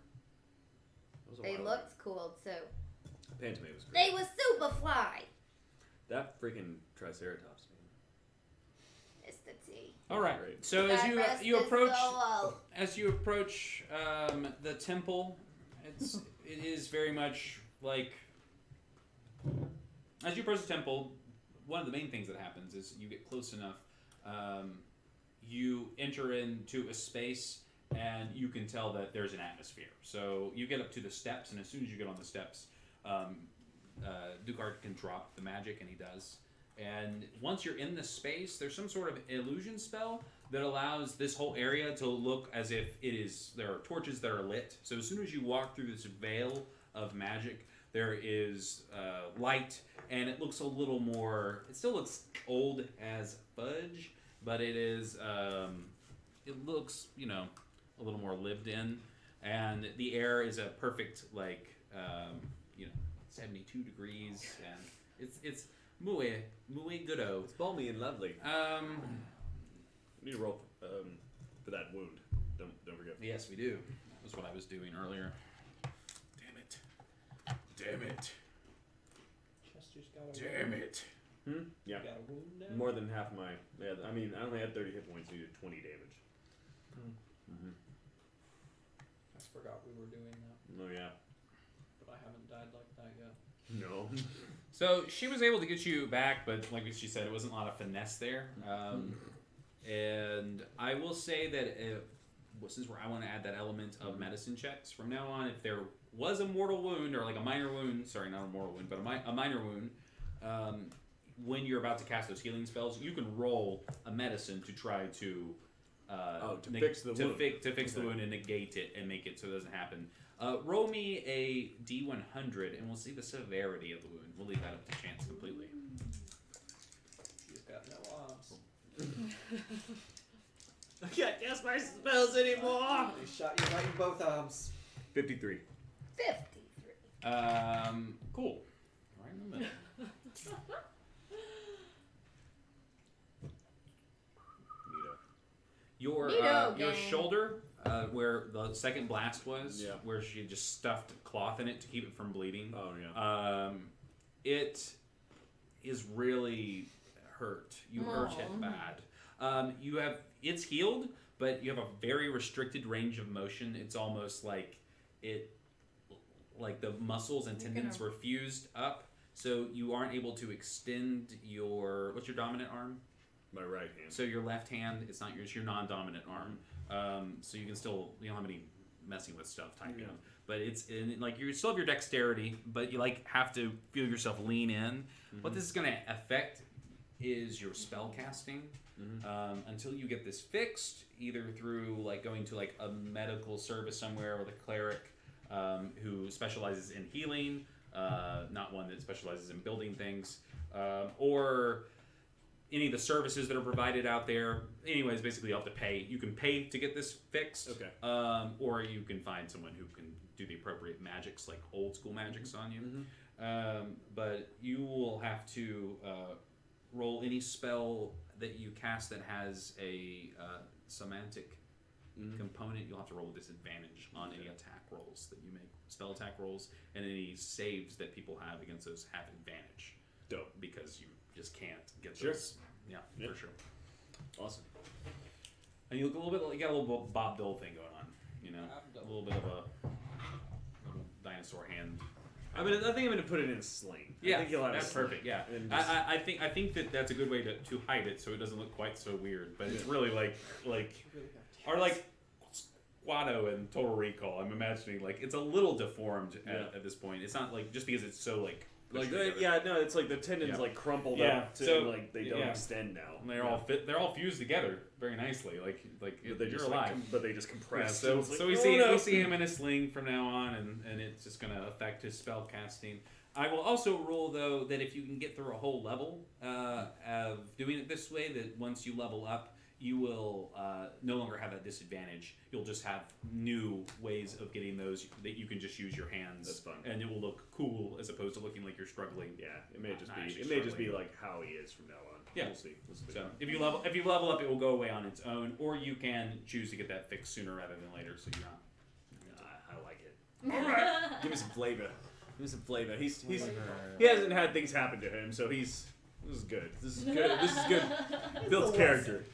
That was a They while looked cool too. ago. Pantome was great. They was super fly. That freaking Triceratops, man. It's the T. All right. Great. So as That rest you is approach so the temple, it is very much like as you approach the temple. One of the main things that happens is you get close enough. You enter into a space, and you can tell that there's an atmosphere. So you get up to the steps, and as soon as you get on the steps, Dukart can drop the magic, and he does. And once you're in the space, there's some sort of illusion spell that allows this whole area to look as if there are torches that are lit. So as soon as you walk through this veil of magic, there is light, and it looks a little more. It still looks old as fudge, but it is. It looks, a little more lived in, and the air is a perfect 72 degrees, and it's muy goodo. It's balmy and lovely. Um, We need to roll for that wound. Don't forget. yes, we do. That was what I was doing earlier. Damn it! Chester's got a Damn it! Yeah. Got a wound now? More than half my. Yeah, I mean, I only had 30 hit points. Needed 20 damage. I forgot we were doing that, Oh yeah. but I haven't died like that yet. No. So she was able to get you back, but like she said, it wasn't a lot of finesse there. And I will say that since I want to add that element of medicine checks from now on, if there was a mortal wound or like a minor wound, sorry, not a mortal wound, but a minor wound, when you're about to cast those healing spells, you can roll a medicine to try to fix the wound. To fix the wound and negate it and make it so it doesn't happen. Roll me a D100, and we'll see the severity of the wound. We'll leave that up to chance completely. You've got no arms. I can't cast my spells anymore. They shot you right in both arms. 53. 53. Cool. Right in the middle. Your Neato, gang. shoulder, where the second blast was, Yeah. where she just stuffed cloth in it to keep it from bleeding. Oh, yeah. It is really hurt. You hurt it bad. It's healed, but you have a very restricted range of motion. It's almost like the muscles and tendons were fused up, so you aren't able to extend what's your dominant arm? My right hand. So your left hand, it's your non-dominant arm. So you can still, you don't have any messing with stuff typing. Yeah. But you still have your dexterity, but you have to feel yourself lean in. What this is going to affect is your spell casting. Until you get this fixed, either through going to a medical service somewhere with a cleric who specializes in healing, not one that specializes in building things, or any of the services that are provided out there. Anyways, basically you have to pay. You can pay to get this fixed. Okay. Or you can find someone who can do the appropriate magics, like old school magics on you. But you will have to roll any spell that you cast that has a semantic component. You'll have to roll a disadvantage on any attack rolls that you make. Spell attack rolls and any saves that people have against those have advantage. Dope. Because you just can't get Sure. those. Yeah, for sure. Awesome. And you look a little bit like you got a little Bob Dole thing going on, a little bit of a little dinosaur hand. I think I'm going to put it in a sling. Yeah, I think you'll have that's a sling. perfect. Yeah, And just- I think that's a good way to hide it so it doesn't look quite so weird. But it's really like Squatto and Total Recall. I'm imagining it's a little deformed at this point. It's not just because it's so pushed together. it's like the tendons crumpled up to they don't extend now. And they're all fused together very nicely. But they you're just alive. but they just compress. Yeah, it's so we see him in a sling from now on, and it's just going to affect his spell casting. I will also rule though that if you can get through a whole level of doing it this way, that once you level up, you will no longer have that disadvantage. You'll just have new ways of getting those that you can just use your hands. That's fun. And it will look cool as opposed to looking like you're struggling. Yeah, it may just Not be actually it may just be struggling. like how he is from now on. Yeah. We'll see. So if you level up, it will go away on its own, or you can choose to get that fixed sooner rather than later. So you're not. I like it. All right, give me some flavor. Give me some flavor. He hasn't had things happen to him, so this is good. This is good. This is good. Builds character.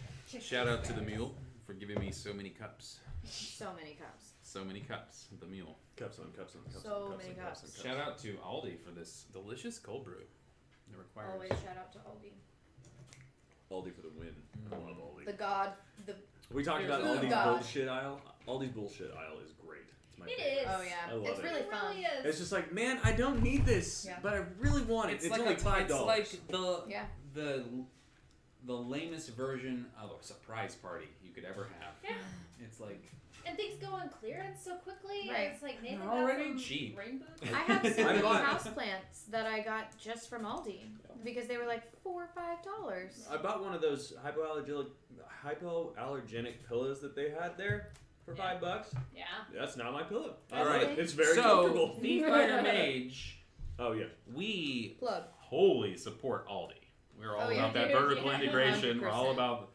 Shout out to the mule for giving me so many cups. So many cups. So many cups. The mule. Cups on cups on cups. So on cups many on cups. on Shout out to Aldi for this delicious cold brew. It requires. Always shout out to Aldi. Aldi for the win. I love Aldi. The god, the We talked about Food Aldi's god. bullshit aisle. Aldi's bullshit aisle is great. It's my It favorite. is. oh yeah, I love it's it. really It fun. really is. It's just like, man, I don't need this, Yeah. but I really want it. It's like only $5. It's like Yeah. the lamest version of a surprise party you could ever have. Yeah. It's like And things go on clearance so quickly. Right. And it's like Nathan They're got already some cheap. rainbow. I have so I many bought- houseplants that I got just from Aldi because they were like $4 or $5. I bought one of those hypoallergenic pillows that they had there for Yeah. $5. Yeah. That's not my pillow. All right. It's very so comfortable. Thief Fighter Mage, Oh yeah. we Plug. wholly support Aldi. We're all Oh, yeah. about that vertical Yeah. integration. We're all 100%. about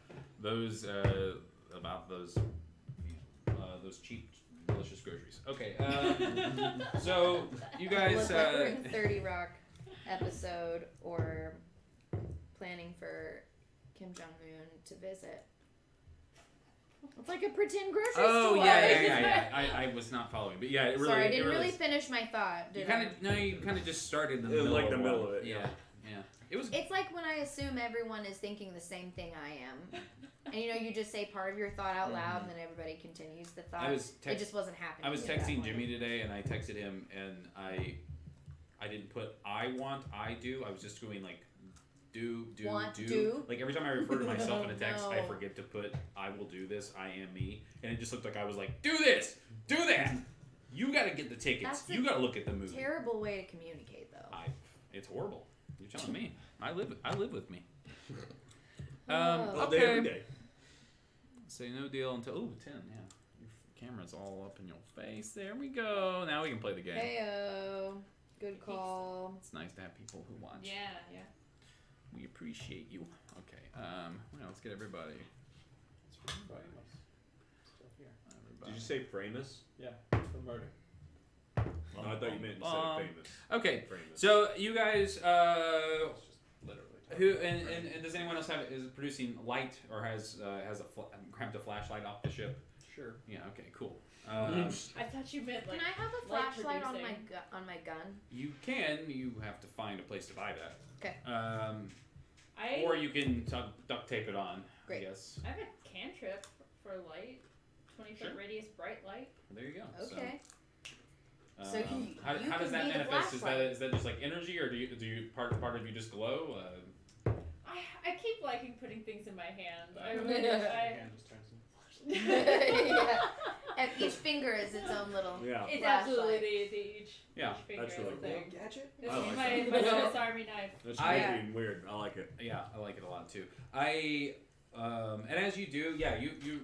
those cheap, delicious groceries. Okay, so you guys. Look like we're in 30 Rock episode or planning for Kim Jong Un to visit. It's like a pretend grocery Oh store. yeah. I was not following, but yeah, it really. Sorry, I it didn't really is. finish my thought. You Did I? kind of just started in the It was middle. like of the middle one. of it, Yeah. It was. It's like when I assume everyone is thinking the same thing I am. And you just say part of your thought out loud and then everybody continues the thought. It just wasn't happening. I was at that texting point. Jimmy today, and I texted him, and I didn't put I want, I do. I was just going like do. Like every time I refer to myself in a text, I No. forget to put I will do this, I am me, and it just looked like I was like do this, do that. You got to get the tickets. That's You got to look at the movie. Terrible way to communicate, though. It's horrible. You're telling me. I live with me. Oh. All day, every day. Say no deal until 10. Yeah, your camera's all up in your face. There we go. Now we can play the game. Heyo. Good call. It's nice to have people who watch. Yeah. We appreciate you. Okay. Well, let's get everybody. Still here. Did you say famous? Yeah, for murder. Oh, I thought you meant instead of famous. Okay. Famous. So you guys, It's just literally. who and does anyone else is producing light or has grabbed a flashlight off the ship? Sure. Yeah. Okay. Cool. I thought you meant like. Can I have a light flashlight on producing. my gun? You can. You have to find a place to buy that. Okay. Or you can duct tape it on. Great. I guess. I have a cantrip for light, 20-foot radius bright light. There you go. Okay. So, So you how does can that be the manifest? flashlight. Is that just like energy, or do you part of you just glow? I keep liking putting things in my hand. I My really, hand just turns into flashlight. Yeah. And each finger is its own little. Yeah. It's flashlight. absolutely the each finger that's really is a cool. thing. Gadget? This I is like my that. Swiss Army knife. That's I- creepy and weird. I like it. Yeah, I like it a lot too. And as you do, you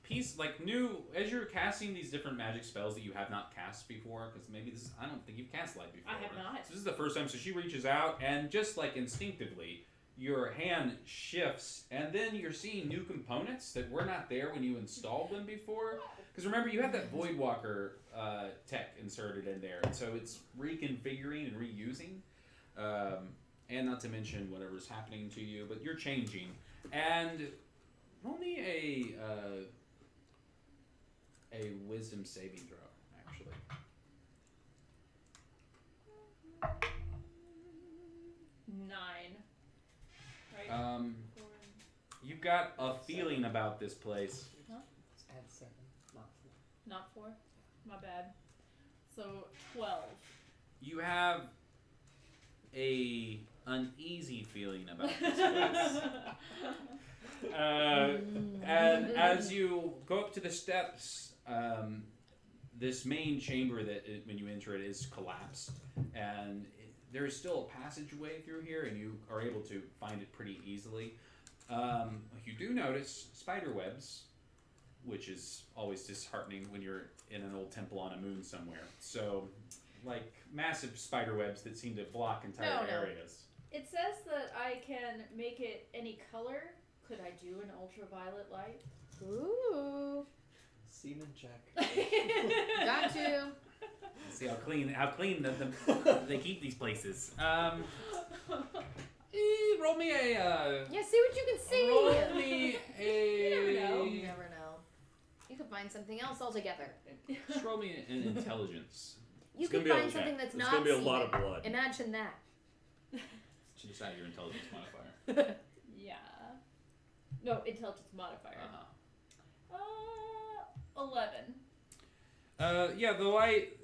piece like new as you're casting these different magic spells that you have not cast before, because maybe this is, I don't think you've cast light before. I have not. So this is the first time. So she reaches out, and just like instinctively, your hand shifts, and then you're seeing new components that were not there when you installed them before. Because remember, you have that Voidwalker tech inserted in there, and so it's reconfiguring and reusing, and not to mention whatever's happening to you. But you're changing, and roll me a wisdom saving throw, actually. Nine. Right? You've got a feeling about this place. Let's add 7, not 4. Not 4? My bad. So 12. You have a uneasy feeling about this place. And as you go up to the steps, this main chamber when you enter it is collapsed, and there is still a passageway through here, and you are able to find it pretty easily. You do notice spider webs, which is always disheartening when you're in an old temple on a moon somewhere. So, like massive spider webs that seem to block entire areas. It says that I can make it any color. Could I do an ultraviolet light? Ooh. Semen check. Got to. See how clean they keep these places. Roll me a. Yeah, see what you can see. Roll me a. You never know. You never know. You could find something else altogether. Just roll me an intelligence. You It's could gonna be find a- something that's It's not gonna be a semen. lot of blood. Imagine that. Just add your intelligence modifier. Yeah. No, intelligence modifier. 11. Yeah, the light.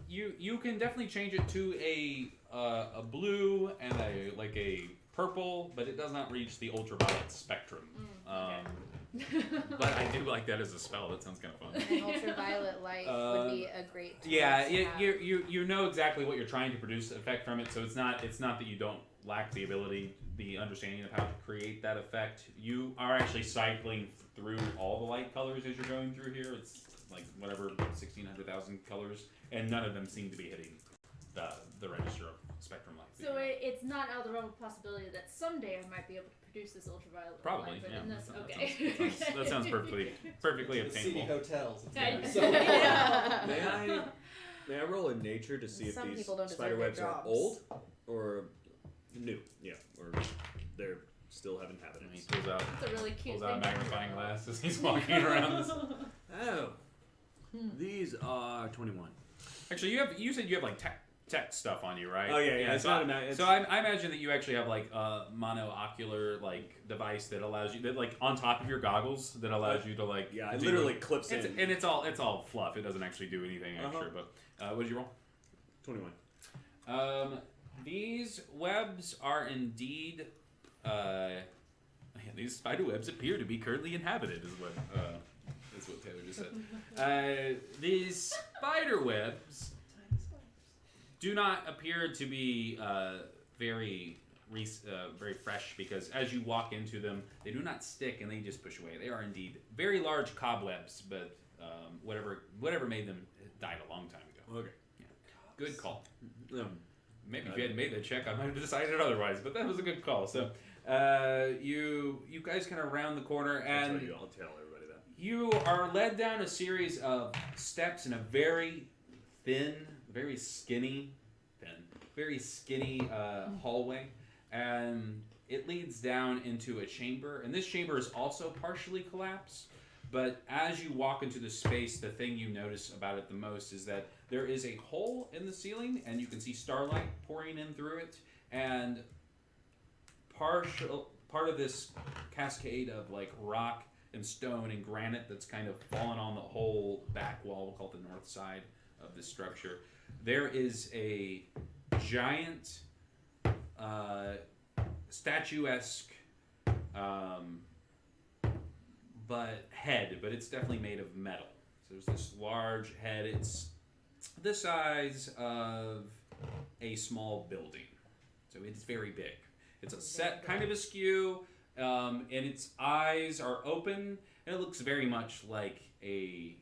You can definitely change it to a blue and a purple, but it does not reach the ultraviolet spectrum. But I do like that as a spell. That sounds kind of fun. An ultraviolet light would be a great. Yeah, tool to have. you know exactly what you're trying to produce effect from it, so it's not that you don't lack the ability, the understanding of how to create that effect. You are actually cycling through all the light colors as you're going through here. It's like whatever 1,600,000 colors, and none of them seem to be hitting the register of spectrum light. So it's not out of the realm of possibility that someday I might be able to produce this ultraviolet Probably, light, but yeah. in this, That okay. sounds perfectly City obtainable. hotels. It's Yeah. gonna be so Yeah. May I roll in nature to see Some if these people don't spider deserve their webs are jobs. old or new? Yeah, or they're still have And he inhabitants. pulls out It's a really cute a thing. magnifying glass as he's walking around. Oh, these are 21. Actually, you said you have like tech stuff on you, right? Oh yeah. It's so not it's, So I imagine that you actually have like a monoocular like device that allows you that like on top of your goggles that allows you to like yeah, it do- literally clips it's, in. and it's all fluff. It doesn't actually do anything extra. But what did you roll? 21. These webs are indeed. These spider webs appear to be currently inhabited, is what That's what Taylor just said. These spider webs do not appear to be very fresh, because as you walk into them, they do not stick and they just push away. They are indeed very large cobwebs, but whatever made them died a long time ago. Okay. Yeah. Good call. Maybe if you hadn't made that check, I might have decided otherwise, but that was a good call. So you guys kind of round the corner, and I'll tell everybody that. you are led down a series of steps in a very thin, very skinny hallway, and it leads down into a chamber. And this chamber is also partially collapsed, but as you walk into the space, the thing you notice about it the most is that there is a hole in the ceiling, and you can see starlight pouring in through it, and part of this cascade of like rock and stone and granite that's kind of fallen on the whole back wall, we'll call it the north side of the structure. There is a giant statuesque but it's definitely made of metal. So there's this large head. It's the size of a small building, so it's very big. It's a set kind of askew, and its eyes are open, and it looks very much like a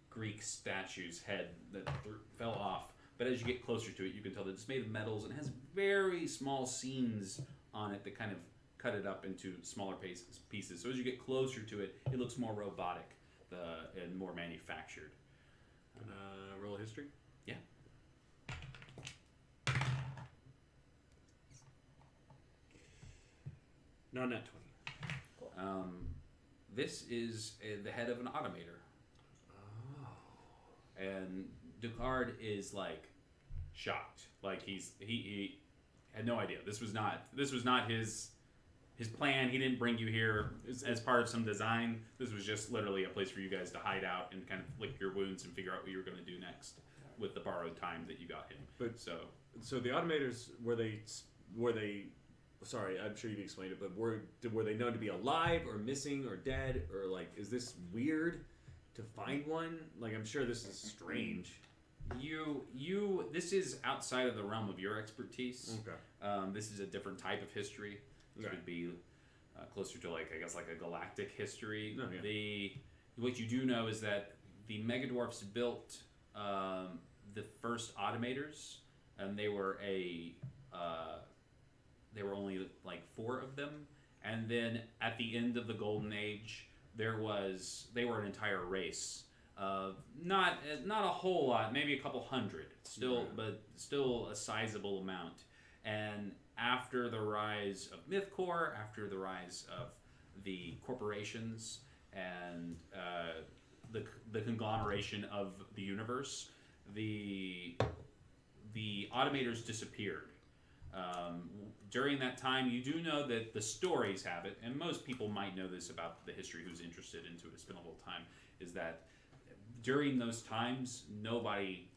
Greek statue's head that fell off. But as you get closer to it, you can tell that it's made of metals and has very small seams on it that kind of cut it up into smaller pieces. So as you get closer to it, it looks more robotic and more manufactured. Roll history? Yeah. No, not 20. This is the head of an automator. Oh. And Ducard is like shocked. Like he had no idea. This was not his plan. He didn't bring you here as part of some design. This was just literally a place for you guys to hide out and kind of lick your wounds and figure out what you were going to do next with the borrowed time that you got him. But so the automators, were they? Sorry, I'm sure you've explained it, but were they known to be alive or missing or dead, or like, is this weird to find one? Like, I'm sure this is strange. This is outside of the realm of your expertise. Okay. This is a different type of history. This would be closer to like a galactic history. Oh, yeah. What you do know is that the Megadwarfs built the first automators, and they were only like 4 of them, and then at the end of the Golden Age, they were an entire race of not a whole lot, maybe a couple hundred, but still a sizable amount. And after the rise of MythCore, after the rise of the corporations and the conglomeration of the universe, the automators disappeared. During that time, you do know that the stories have it, and most people might know this about the history who's interested into it. It's been a little time. Is that during those times, nobody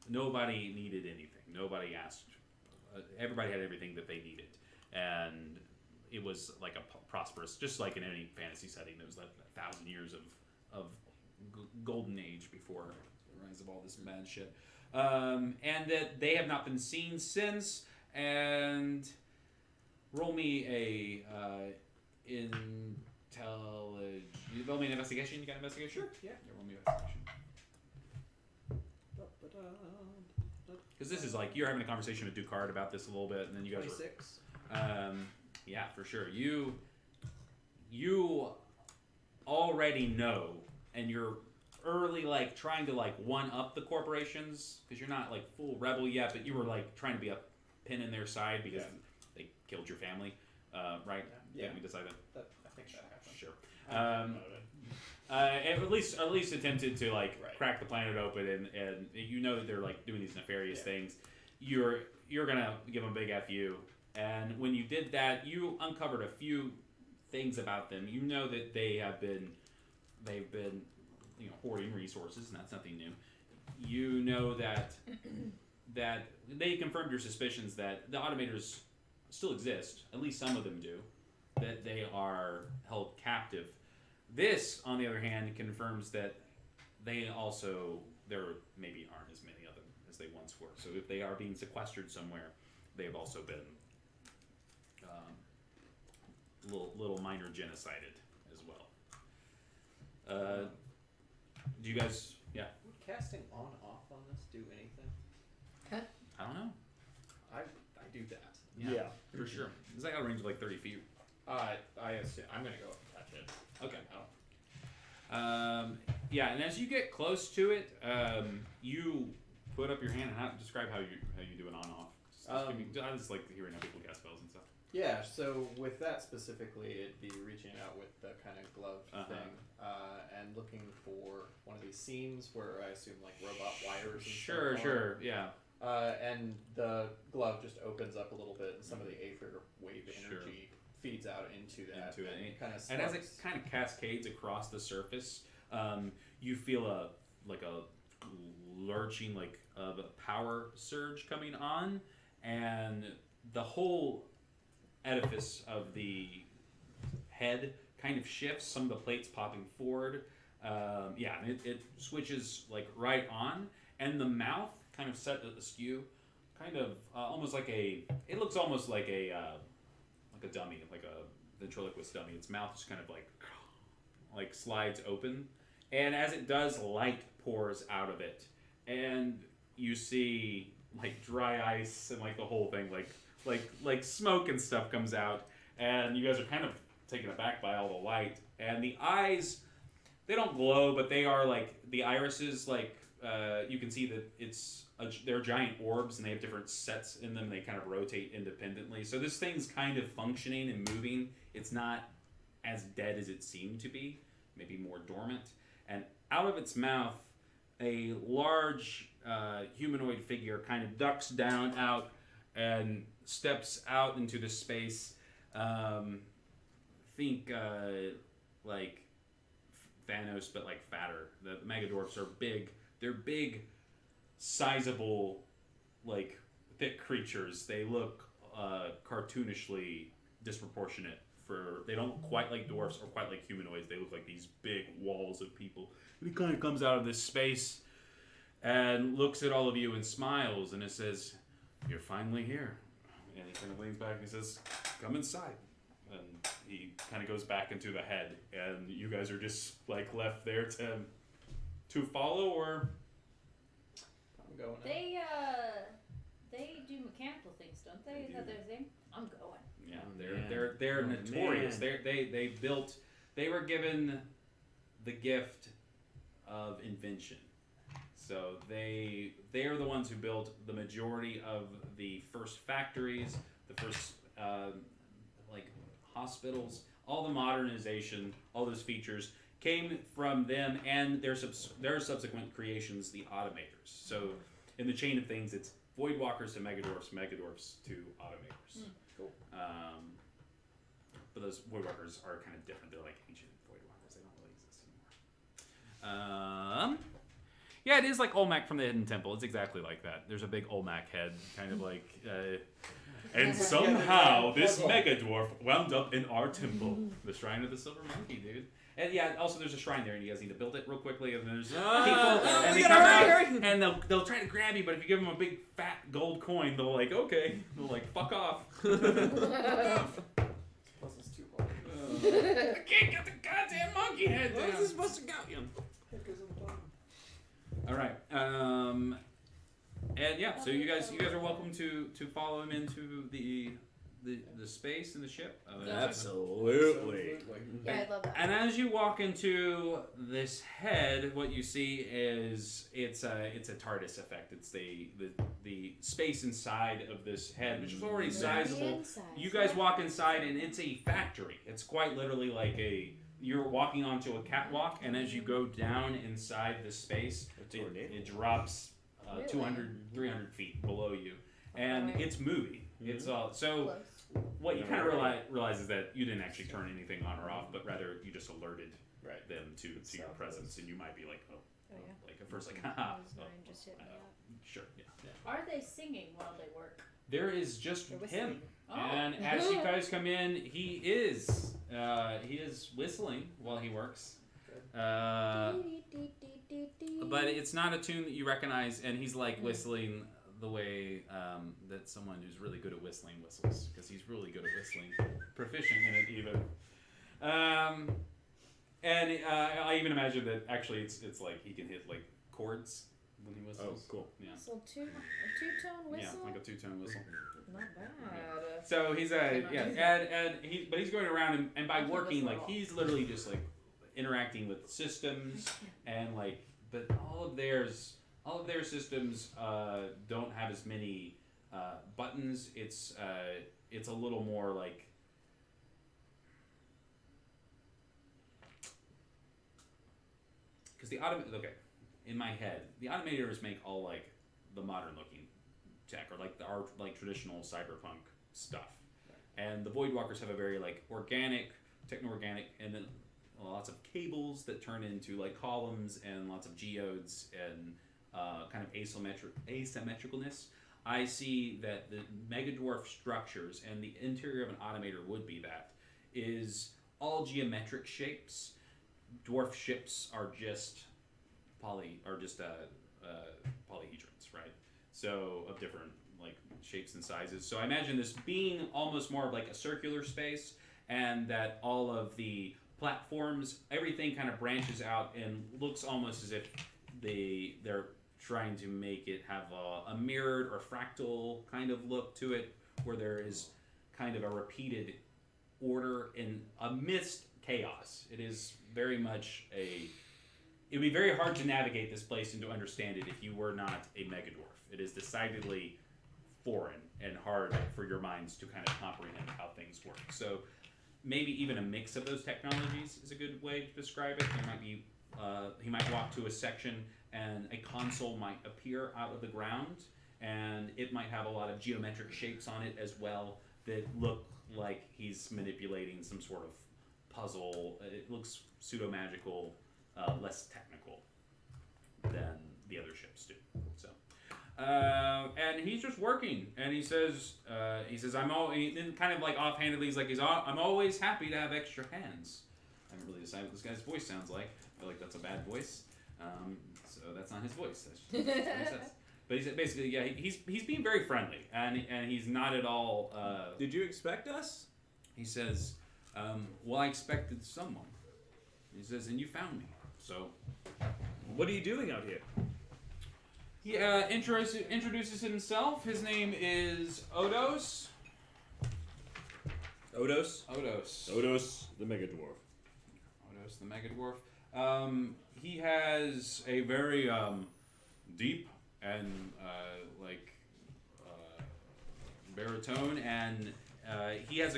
needed anything. Nobody asked. Everybody had everything that they needed, and it was like a prosperous, just like in any fantasy setting. There was like 1,000 years of golden age before the rise of all this mad shit, and that they have not been seen since. And roll me a You roll me an investigation. You got an investigation? Sure. Yeah. Roll me an investigation. Because this is like you're having a conversation with Ducard about this a little bit, and then you guys 26. Yeah, for sure. You already know, and you're early like trying to like one up the corporations because you're not like full rebel yet, but you were like trying to be a pin in their side because they killed your family, right? Yeah. Didn't we decide that? I think that happened. Sure. At least attempted to like crack the planet open, and you know that they're like doing these nefarious things. You're gonna give them a big FU, and when you did that, you uncovered a few things about them. You know that they've been hoarding resources, and that's nothing new. You know that they confirmed your suspicions that the automators still exist. At least some of them do. That they are held captive. This, on the other hand, confirms that there maybe aren't as many of them as they once were. So if they are being sequestered somewhere, they have also been little minor genocided as well. Do you guys? Yeah. Would casting on/off on this do anything? I don't know. I do that. Yeah. For sure. It's like a range of like 30 feet. I assume I'm gonna go up and touch it. Okay. Oh. Yeah, and as you get close to it, you put up your hand and describe how you do an on/off. I just like hearing how people cast spells and stuff. Yeah, so with that specifically, it'd be reaching out with the kind of glove thing and looking for one of these seams where I assume like robot wires and stuff. Sure, yeah. And the glove just opens up a little bit and some of the aether wave energy feeds out into that. And as it kind of cascades across the surface, you feel a lurching of a power surge coming on, and the whole edifice of the head kind of shifts. Some of the plates popping forward. And it switches right on, and the mouth kind of set askew, kind of almost like it looks almost like a dummy, like a ventriloquist dummy. Its mouth just kind of like slides open, and as it does, light pours out of it, and you see dry ice and the whole thing, like smoke and stuff comes out, and you guys are kind of taken aback by all the light, and the eyes, they don't glow, but they are the irises, you can see that they're giant orbs, and they have different sets in them. They kind of rotate independently. So this thing's kind of functioning and moving. It's not as dead as it seemed to be, maybe more dormant. And out of its mouth, a large humanoid figure kind of ducks down out and steps out into the space. Think like Thanos, but fatter. The Megadorfs are big. They're big, sizable, thick creatures. They look cartoonishly disproportionate. They don't quite like dwarfs or quite like humanoids. They look like these big walls of people. And he kind of comes out of this space and looks at all of you and smiles, and it says, "You're finally here." And he kind of leans back and he says, "Come inside." And he kind of goes back into the head, and you guys are just left there to follow, or I'm going. They do mechanical things, don't they? Is that their thing? I'm going. Yeah, they're notorious. Man. They were given the gift of invention. So they are the ones who built the majority of the first factories, the first hospitals, all the modernization, all those features came from them and their subsequent creations, the automators. So in the chain of things, it's Voidwalkers to Megadorfs, Megadorfs to automators. Cool. But those Voidwalkers are kind of different. They're like ancient Voidwalkers. They don't really exist anymore. Yeah, it is like Olmec from the Hidden Temple. It's exactly like that. There's a big Olmec head, kind of and somehow this Megadorf wound up in our temple, the Shrine of the Silver Monkey, dude. And yeah, also there's a shrine there, and you guys need to build it real quickly. And there's people, and they come out, and they'll try to grab you, but if you give them a big fat gold coin, they'll okay, they'll fuck off. Plus it's too hard. I can't get the goddamn monkey head down. What is this supposed to go? It goes on the bottom. All right. And yeah, so you guys are welcome to follow him into the space in the ship. Absolutely. Yeah, I love that. And as you walk into this head, what you see is it's a TARDIS effect. It's the space inside of this head, which is already sizable. You guys walk inside, and it's a factory. It's quite literally you're walking onto a catwalk, and as you go down inside the space, it drops 200, 300 feet below you, and it's moving. It's all so. Close. What you kind of realize is that you didn't actually turn anything on or off, but rather you just alerted them to your presence, and you might be at first haha. Mine just hit me up. Sure, yeah. Are they singing while they work? There is just They're him, whistling. Oh. and as you guys come in, he is He is whistling while he works. Good. But it's not a tune that you recognize, and he's like whistling the way that someone who's really good at whistling whistles, because he's really good at whistling, proficient in it even. And I even imagine that actually it's like he can hit like chords when he whistles. Oh, cool. Yeah. So a two-tone whistle? Yeah, like a two-tone whistle. Not bad. So he's but he's going around and by I can't working whistle like at all. he's literally just like interacting with systems and like, but all of their systems don't have as many buttons. It's a little more like. Because in my head, the automators make all like the modern looking tech or like our like traditional cyberpunk stuff, and the Voidwalkers have a very like organic, techno-organic, and then lots of cables that turn into like columns and lots of geodes and kind of asymmetricalness. I see that the megadwarf structures and the interior of an automator would be that is all geometric shapes. Dwarf ships are just polyhedrons, right? So of different like shapes and sizes. So I imagine this being almost more of like a circular space, and that all of the platforms, everything kind of branches out and looks almost as if they're trying to make it have a mirrored or fractal kind of look to it, where there is kind of a repeated order in amidst chaos. It is very much it would be very hard to navigate this place and to understand it if you were not a megadwarf. It is decidedly foreign and hard for your minds to kind of comprehend how things work. So maybe even a mix of those technologies is a good way to describe it. There might be he might walk to a section and a console might appear out of the ground, and it might have a lot of geometric shapes on it as well that look like he's manipulating some sort of puzzle. It looks pseudo-magical, less technical than the other ships do. So, and he's just working, and he says, I'm kind of like offhandedly, I'm always happy to have extra hands. I haven't really decided what this guy's voice sounds like. I feel like that's a bad voice. So that's not his voice. That's just what he says. But he's basically, yeah, he's being very friendly, and he's not at all. Did you expect us? He says, well, I expected someone. He says, and you found me. So, what are you doing out here? He introduces himself. His name is Odos. Odos? Odos. Odos, the Megadwarf. Odos, the Megadwarf. He has a very deep and baritone, and he has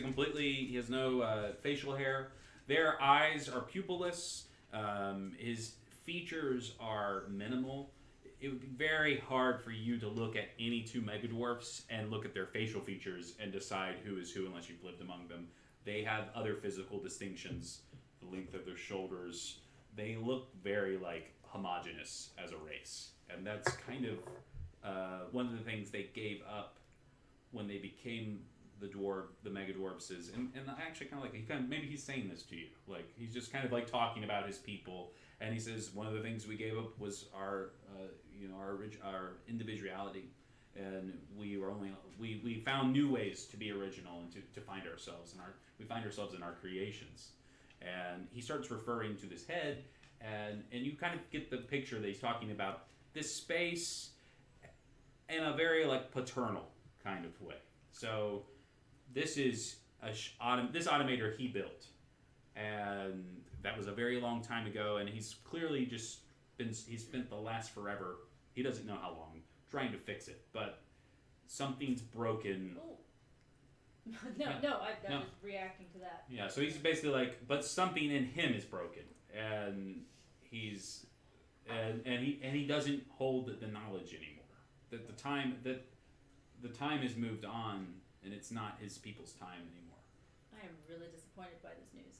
no facial hair. Their eyes are pupilless. His features are minimal. It would be very hard for you to look at any two Megadwarfs and look at their facial features and decide who is who unless you've lived among them. They have other physical distinctions, the length of their shoulders. They look very homogenous as a race, and that's kind of one of the things they gave up when they became the Megadwarfs is, and I actually maybe he's saying this to you, he's just kind of talking about his people, and he says one of the things we gave up was our individuality, and we found new ways to be original and to find ourselves, and we find ourselves in our creations. And he starts referring to this head, and you kind of get the picture that he's talking about this space in a very paternal kind of way. So this is this automator he built, and that was a very long time ago, and he's clearly he's spent the last forever, he doesn't know how long, trying to fix it, but something's broken. Oh. I was reacting to that. Yeah, so he's basically but something in him is broken, and he doesn't hold the knowledge anymore. That the time has moved on, and it's not his people's time anymore. I am really disappointed by this news.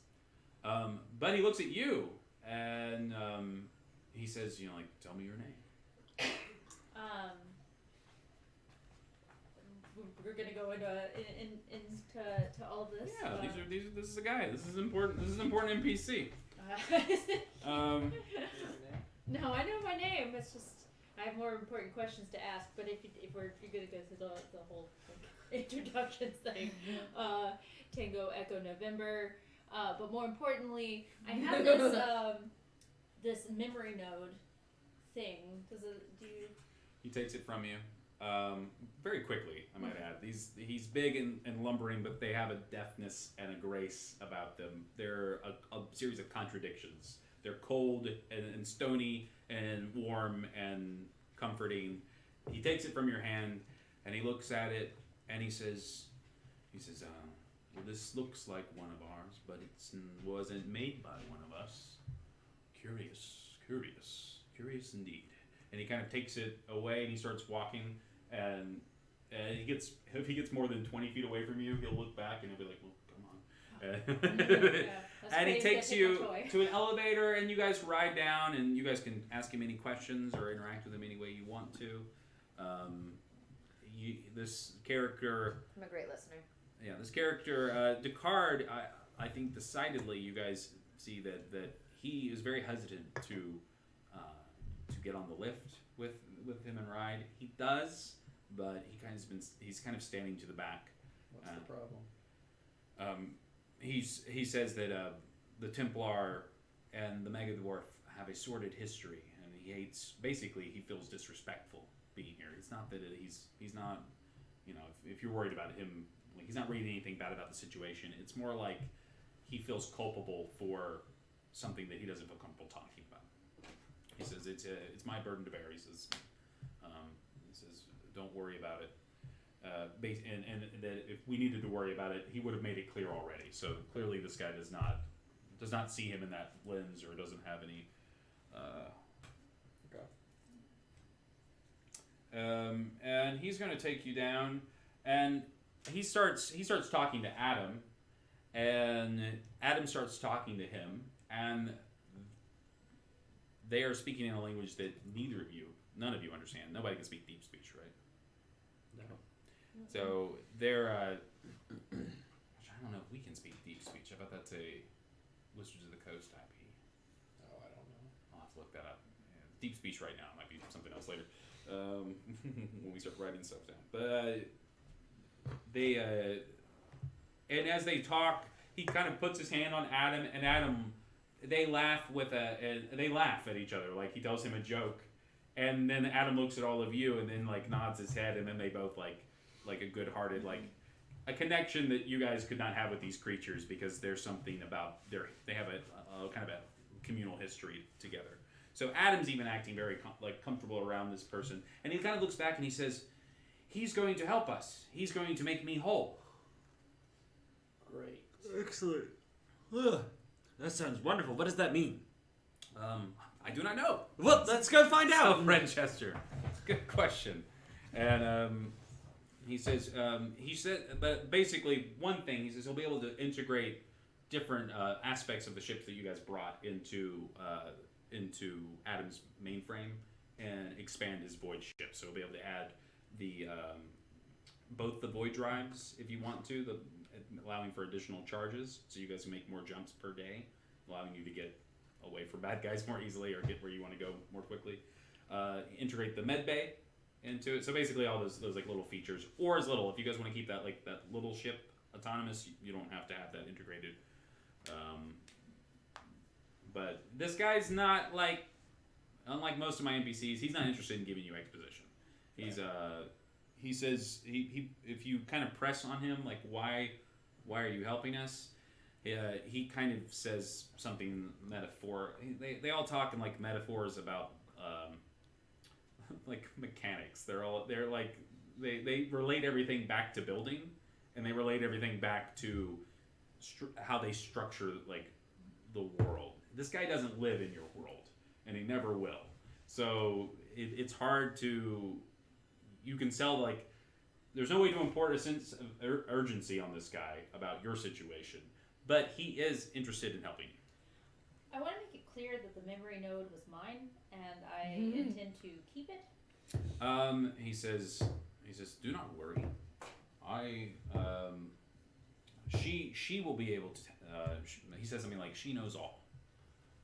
But he looks at you, and he says, tell me your name. We're gonna go into all of this. Yeah, this is a guy. This is important. This is an important NPC. No, I know my name. It's just I have more important questions to ask. But if you're gonna go through the whole introductions thing, Tango Echo November. But more importantly, I have this this memory node thing. Do you? He takes it from you. Very quickly, I might add. He's big and lumbering, but they have a deftness and a grace about them. They're a series of contradictions. They're cold and stony and warm and comforting. He takes it from your hand and he looks at it and he says, well, this looks like one of ours, but it wasn't made by one of us. Curious indeed. And he kind of takes it away and he starts walking. And if he gets more than 20 feet away from you, he'll look back and he'll be like, well, come on. And he takes you to an elevator and you guys ride down and you guys can ask him any questions or interact with him any way you want to. This character... I'm a great listener. Yeah, this character, Descartes, I think decidedly you guys see that he is very hesitant to get on the lift with him and ride. He does, but he's kind of standing to the back. What's the problem? He says that the Templar and the Megadwarf have a sordid history, and he feels disrespectful being here. It's not that he's not, if you're worried about him, like he's not reading anything bad about the situation. It's more like he feels culpable for something that he doesn't feel comfortable talking about. He says it's my burden to bear. He says don't worry about it. And that if we needed to worry about it, he would have made it clear already. So clearly, this guy does not see him in that lens, or doesn't have any. And he's going to take you down, and he starts talking to Adam, and Adam starts talking to him, and they are speaking in a language that none of you understand. Nobody can speak deep speech, right? No. So they're, I don't know if we can speak deep speech. How about that's a Wizards of the Coast IP? Oh, I don't know. I'll have to look that up. Yeah, deep speech right now might be something else later when we start writing stuff down. But and as they talk, he kind of puts his hand on Adam, and Adam, they laugh at each other, like he tells him a joke, and then Adam looks at all of you and then like nods his head, and then they both like a good-hearted, like a connection that you guys could not have with these creatures because there's something about they have a kind of a communal history together. So Adam's even acting very comfortable around this person, and he kind of looks back and he says, he's going to help us. He's going to make me whole. Great. Excellent. Ugh. That sounds wonderful. What does that mean? I do not know. Well, let's go find out. Manchester. Good question. And he says, but basically one thing, he says he'll be able to integrate different aspects of the ships that you guys brought into Adam's mainframe and expand his void ship. So he'll be able to add both the void drives if you want to, allowing for additional charges, so you guys can make more jumps per day, allowing you to get away from bad guys more easily or get where you want to go more quickly. Integrate the med bay into it. So basically all those like little features, or as little, if you guys want to keep that little ship autonomous, you don't have to have that integrated. But this guy's not unlike most of my NPCs, he's not interested in giving you exposition. He says if you kind of press on him, like why are you helping us? He kind of says something metaphor. They all talk in like metaphors about like mechanics. They relate everything back to building, and they relate everything back to how they structure like the world. This guy doesn't live in your world, and he never will. So it's hard to. You can sell like. There's no way to import a sense of urgency on this guy about your situation, but he is interested in helping you. I want to make it clear that the memory node was mine, and I intend to keep it. He says, do not worry. I she will be able to. He says something like she knows all,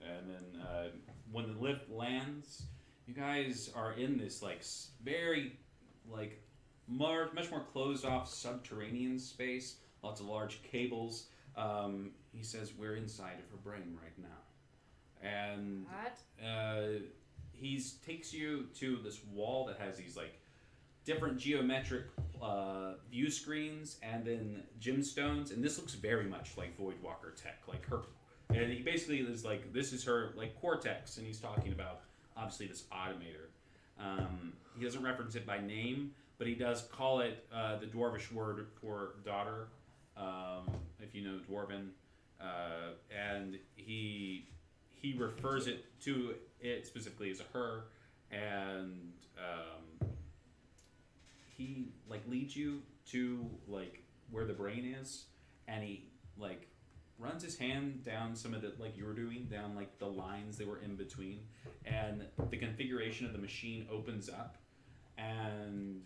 and then when the lift lands, you guys are in this like very like much more closed off subterranean space. Lots of large cables. He says we're inside of her brain right now, and What? he takes you to this wall that has these like different geometric view screens and then gemstones, and this looks very much like Voidwalker tech, like her. And he basically is like, this is her like cortex, and he's talking about obviously this automator. He doesn't reference it by name, but he does call it the dwarvish word for daughter, if you know Dwarven, and he refers it to it specifically as a her, and he like leads you to like where the brain is, and he like runs his hand down some of the like you were doing down like the lines that were in between, and the configuration of the machine opens up, and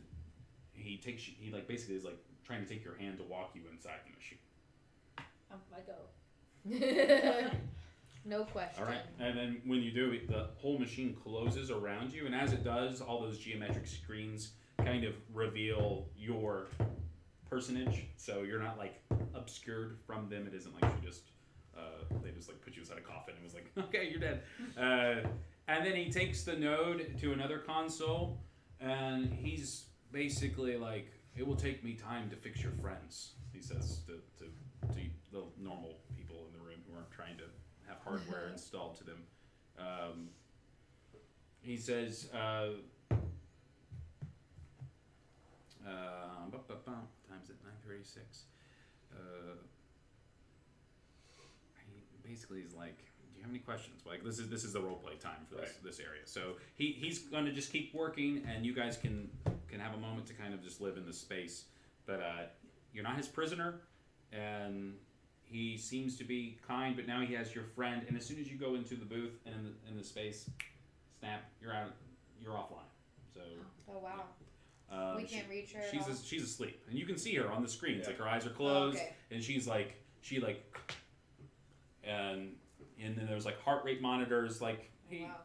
he like basically is like trying to take your hand to walk you inside the machine. I go. No question. All right, and then when you do, the whole machine closes around you, and as it does, all those geometric screens kind of reveal your personage, so you're not like obscured from them. It isn't like you just they just like put you inside a coffin and was like, okay, you're dead. And then he takes the node to another console, and he's basically like, it will take me time to fix your friends, he says to the normal people in the room who aren't trying to have hardware installed to them. He says, times at 9:36. He basically is like, do you have any questions? Like this is the role play time for this area. So he's going to just keep working, and you guys can have a moment to kind of just live in this space. But you're not his prisoner, and he seems to be kind. But now he has your friend, and as soon as you go into the booth and in the space, snap, you're out. You're offline. So. Oh wow. We can't reach her. She's asleep, and you can see her on the screen. It's like her eyes are closed, and she's like and then there's like heart rate monitors. Like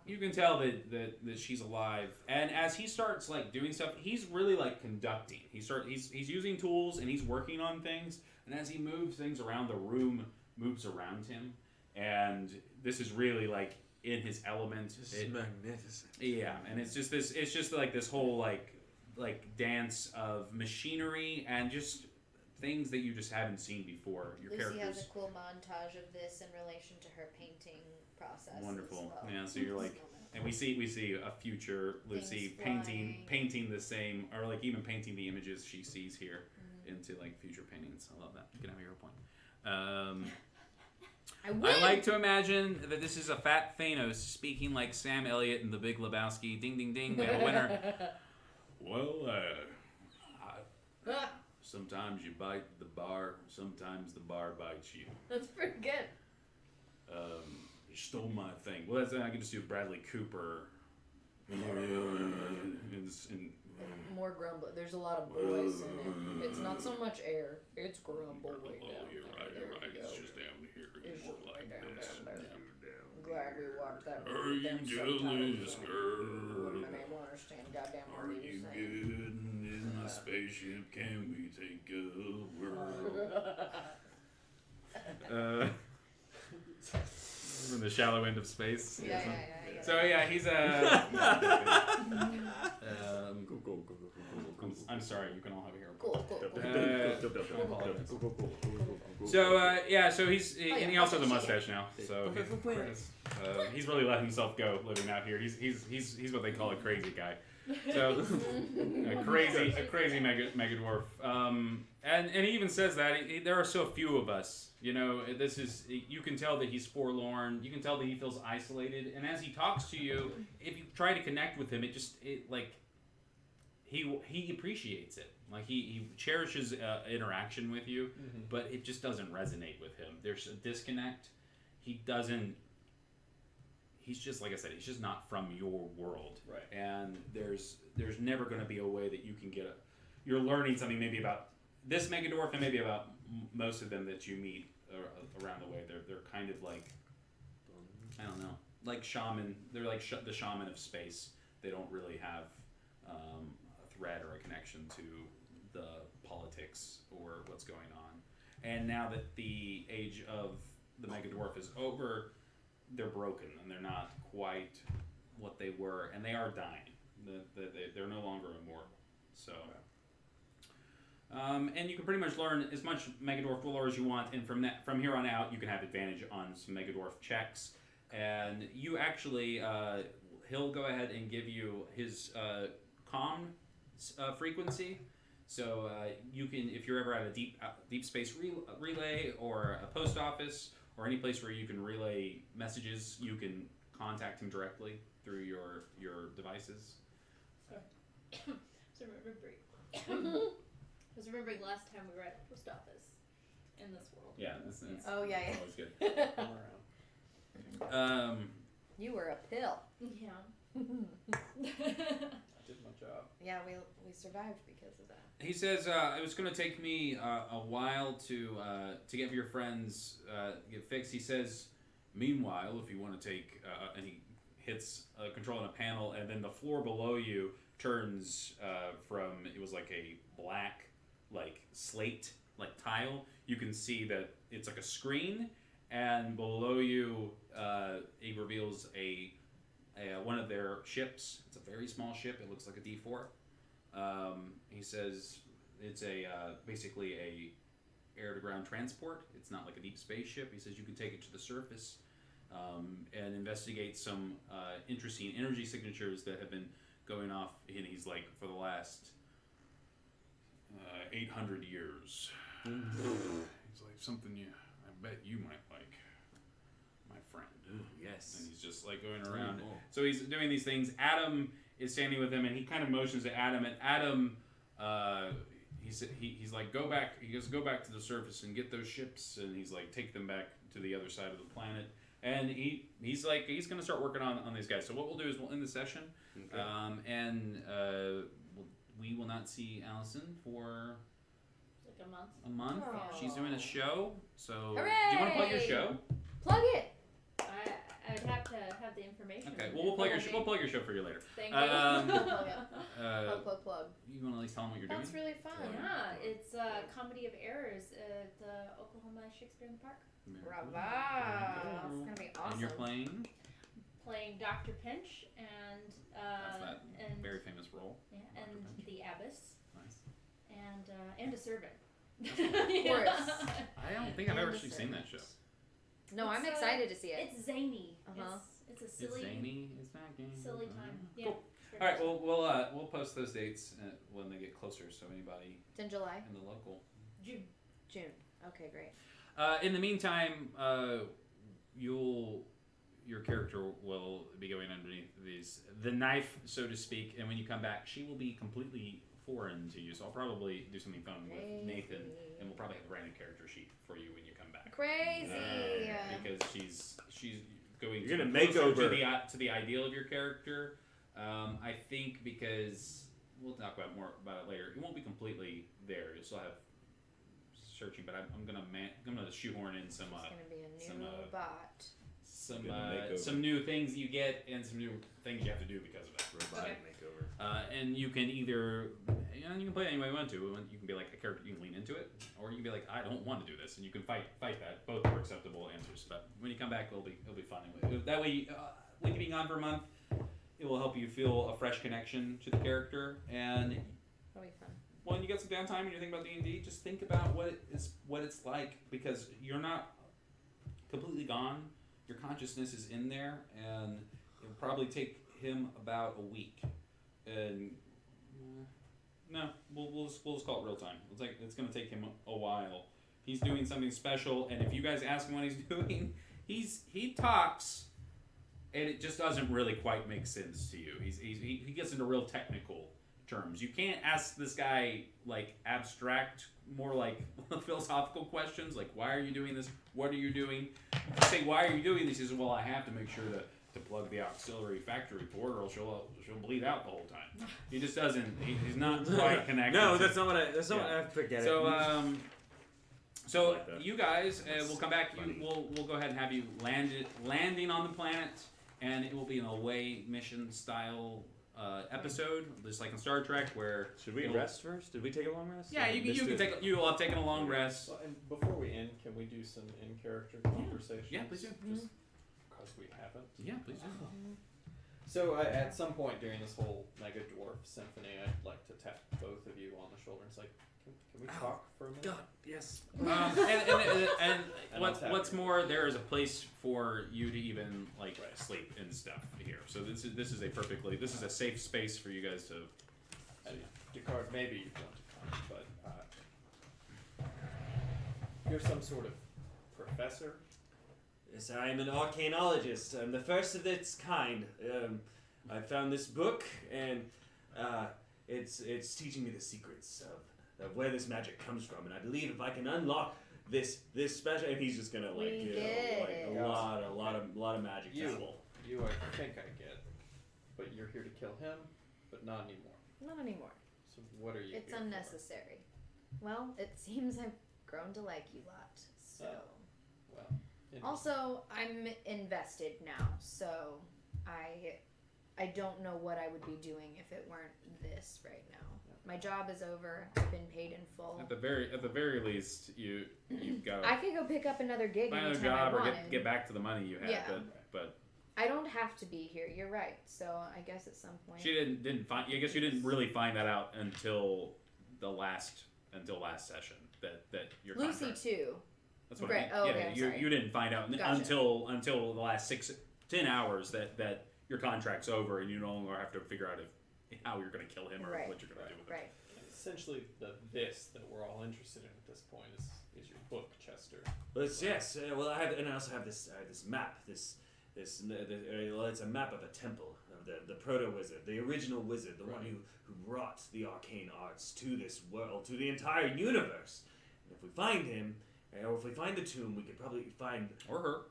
you can tell that she's alive. And as he starts like doing stuff, he's really like conducting. He's using tools and he's working on things. And as he moves things around, the room moves around him. And this is really like in his element. This is magnificent. Yeah, and it's just like this whole like dance of machinery and just things that you just haven't seen before. Your Lucy characters. has a cool montage of this in relation to her painting process. Wonderful. As well. Yeah, so you're like, and we see a future Lucy painting the same, or like even painting the images she sees here into like future paintings. I love that. You can have your point. I like to imagine that this is a fat Thanos speaking like Sam Elliott in The Big Lebowski. Ding, ding, ding. We have a winner. Well, sometimes you bite the bar, sometimes the bar bites you. That's pretty good. You stole my thing. Well, that's, I can just do Bradley Cooper. More grumbling. There's a lot of voice in it. It's not so much air. It's grumbling. Oh, you're right. It's just down here. It's More like down, this. down. Down. Glad we watched that. Are you jealous, girl? Wouldn't have been able to understand goddamn Are what he you was saying. good in my spaceship? Can we take a whirl? In the shallow end of space. Yeah. So yeah, he's I'm sorry, you can all have a hero. Cool. So he's and he also has a mustache now. So he's really let himself go living out here. He's what they call a crazy guy. So a crazy mega dwarf. And he even says that there are so few of us. You know, this is, you can tell that he's forlorn. You can tell that he feels isolated. And as he talks to you, if you try to connect with him, he appreciates it. Like he cherishes interaction with you, but it just doesn't resonate with him. There's a disconnect. He's just, like I said, he's just not from your world. Right. And there's never going to be a way that you can you're learning something maybe about this Megadorf and maybe about most of them that you meet around the way, they're kind of like, I don't know, like shaman. They're like the shaman of space. They don't really have a thread or a connection to the politics or what's going on. And now that the age of the Megadwarf is over, they're broken and they're not quite what they were, and they are dying. They're no longer immortal. So, and you can pretty much learn as much Megadwarf lore as you want, and from here on out, you can have advantage on some Megadwarf checks. And you actually, he'll go ahead and give you his comm frequency. So you can, if you're ever at a deep space relay or a post office or any place where you can relay messages, you can contact him directly through your devices. So remembering, I was remembering last time we were at the post office in this world. Yeah, it's Oh, yeah. always good. Come around. You were a pill. Yeah. I did my job. Yeah, we survived because of that. He says it was going to take me a while to get your friends get fixed. He says, meanwhile, if you want to take and he hits a control on a panel, and then the floor below you turns from, it was like a black like slate like tile. You can see that it's like a screen, and below you it reveals a one of their ships. It's a very small ship. It looks like a D4. He says it's basically a air-to-ground transport. It's not like a deep space ship. He says you can take it to the surface and investigate some interesting energy signatures that have been going off. And he's like, for the last 800 years. He's like, something I bet you might like, my friend. Ooh, yes. And he's just like going around. So he's doing these things. Adam is standing with him, and he kind of motions to Adam, and Adam, he's like, go back. He goes, go back to the surface and get those ships, and he's like, take them back to the other side of the planet. And he's like, he's gonna start working on these guys. So what we'll do is we'll end the session, Okay. and we will not see Allison for Like a month. a month. Aw. She's doing a show. So Hooray! do you want to plug your show? Plug it. I would have to have the information. Okay. Well, we'll plug your we'll plug your show for you later. Thank Plug you. it. Plug. You want to at least tell them what you're doing? That's really fun. Yeah, it's a comedy of errors at the Oklahoma Shakespeare in the Park. Bravo. It's gonna be awesome. And you're playing? Playing Dr. Pinch and That's that and very famous role. yeah, and Dr. Pinch. the Abbess Nice. and a servant. Of course. I don't think I've And ever the actually seen that show. No, I'm It's, excited to see it. It's zany. Uh-huh. It's a It's silly, zany. It's not game. silly time. Yeah. Cool. it's very All right. much Well, we'll post those dates when they get closer, so anybody It's in July. in the local. June. June. Okay, great. In the meantime, your character will be going underneath the knife, so to speak, and when you come back, she will be completely foreign to you. So I'll probably do something fun with Nathan, and we'll probably have a brand new character sheet for you when you come back. Crazy. Because she's going You're to gonna be closer makeover. to the ideal of your character. I think because we'll talk more about it later. It won't be completely there. You'll still have searching, but I'm gonna shoehorn in some It's gonna be a new some, bot. some new things you get and some new things you have to do because of it. Robotic makeover. And you can either, you can play it any way you want to. You can be like a character, you can lean into it, or you can be like, I don't want to do this, and you can fight that. Both are acceptable answers. But when you come back, it'll be fun. That way, with you being on for a month, it will help you feel a fresh connection to the character. And That'll be fun. when you get some downtime and you're thinking about D&D, just think about what it's like, because you're not completely gone. Your consciousness is in there, and it'll probably take him about a week. And no, we'll just call it real time. It's gonna take him a while. He's doing something special, and if you guys ask him what he's doing, he talks, and it just doesn't really quite make sense to you. He gets into real technical terms. You can't ask this guy like abstract, more like philosophical questions, like why are you doing this? What are you doing? If you say why are you doing this? He says, well, I have to make sure to plug the auxiliary factory port, or she'll bleed out the whole time. He just doesn't. He's not quite connected. No, to- that's not what I. That's not what I forget. So So like that. you guys, That's we'll come back. funny. We'll go ahead and have you landing on the planet, and it will be an away mission style episode, just like in Star Trek, where Should we it'll- rest first? Did we take a long rest? Yeah, I you missed can it. take. You will have taken a long rest. Well, and before we end, can we do some in-character conversations? Yeah, please do. Just because we haven't. Yeah, please do. So at some point during this whole Mega Dwarf Symphony, I'd like to tap both of you on the shoulder and say, can we talk for a minute? God, yes. And And what's I'll what's tap you. more, there is a place for you to even like Right. sleep and stuff here. So this is a safe space for you guys to. And Descartes, maybe you want to comment, but you're some sort of professor. Yes, I am an arcanologist. I'm the first of its kind. I found this book, and it's teaching me the secrets of where this magic comes from. And I believe if I can unlock this special, and he's just gonna like We give get like it. a lot of magic. You, babble. I think I get, but you're here to kill him, but not anymore. Not anymore. So what are you? It's here for? unnecessary. Well, it seems I've grown to like you lot. So. Well, interesting. Also, I'm invested now, so I don't know what I would be doing if it weren't this right now. My job is over. I've been paid in full. At the very least, you've got I could go pick up another gig find another anytime I job or wanted. get back to the money you had. Yeah. But I don't have to be here. You're right. So I guess at some point. she didn't find. I guess you didn't really find that out until last session that your Lucy contract. too. That's what Right. I mean. Oh, yeah, okay, I'm sorry. you didn't find out Gotcha. until the last 10 hours that your contract's over and you no longer have to figure out how you're going to kill him or Right. what you're going to do with Right. Essentially, this that we're all interested in at this point is your book, Chester. Well, yes. Well, I also have this map. Well, it's a map of a temple of the proto wizard, the original wizard, the one who brought the arcane arts to this world, to the entire universe. And if we find him, or if we find the tomb, we could probably find or her.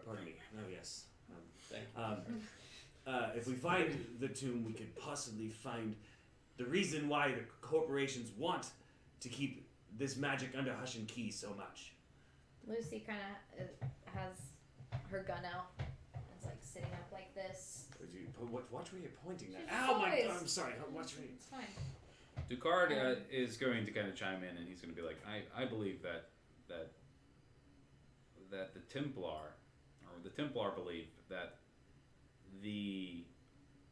Pardon me. Oh yes. Thank you. If we find the tomb, we could possibly find the reason why the corporations want to keep this magic under hush and key so much. Lucy kind of has her gun out. It's like sitting up like this. Watch where you're pointing that. She's Ow, my poised. God, I'm sorry. Watch where you... It's fine. Ducard is going to kind of chime in, and he's going to be like, I believe that the Templar believe that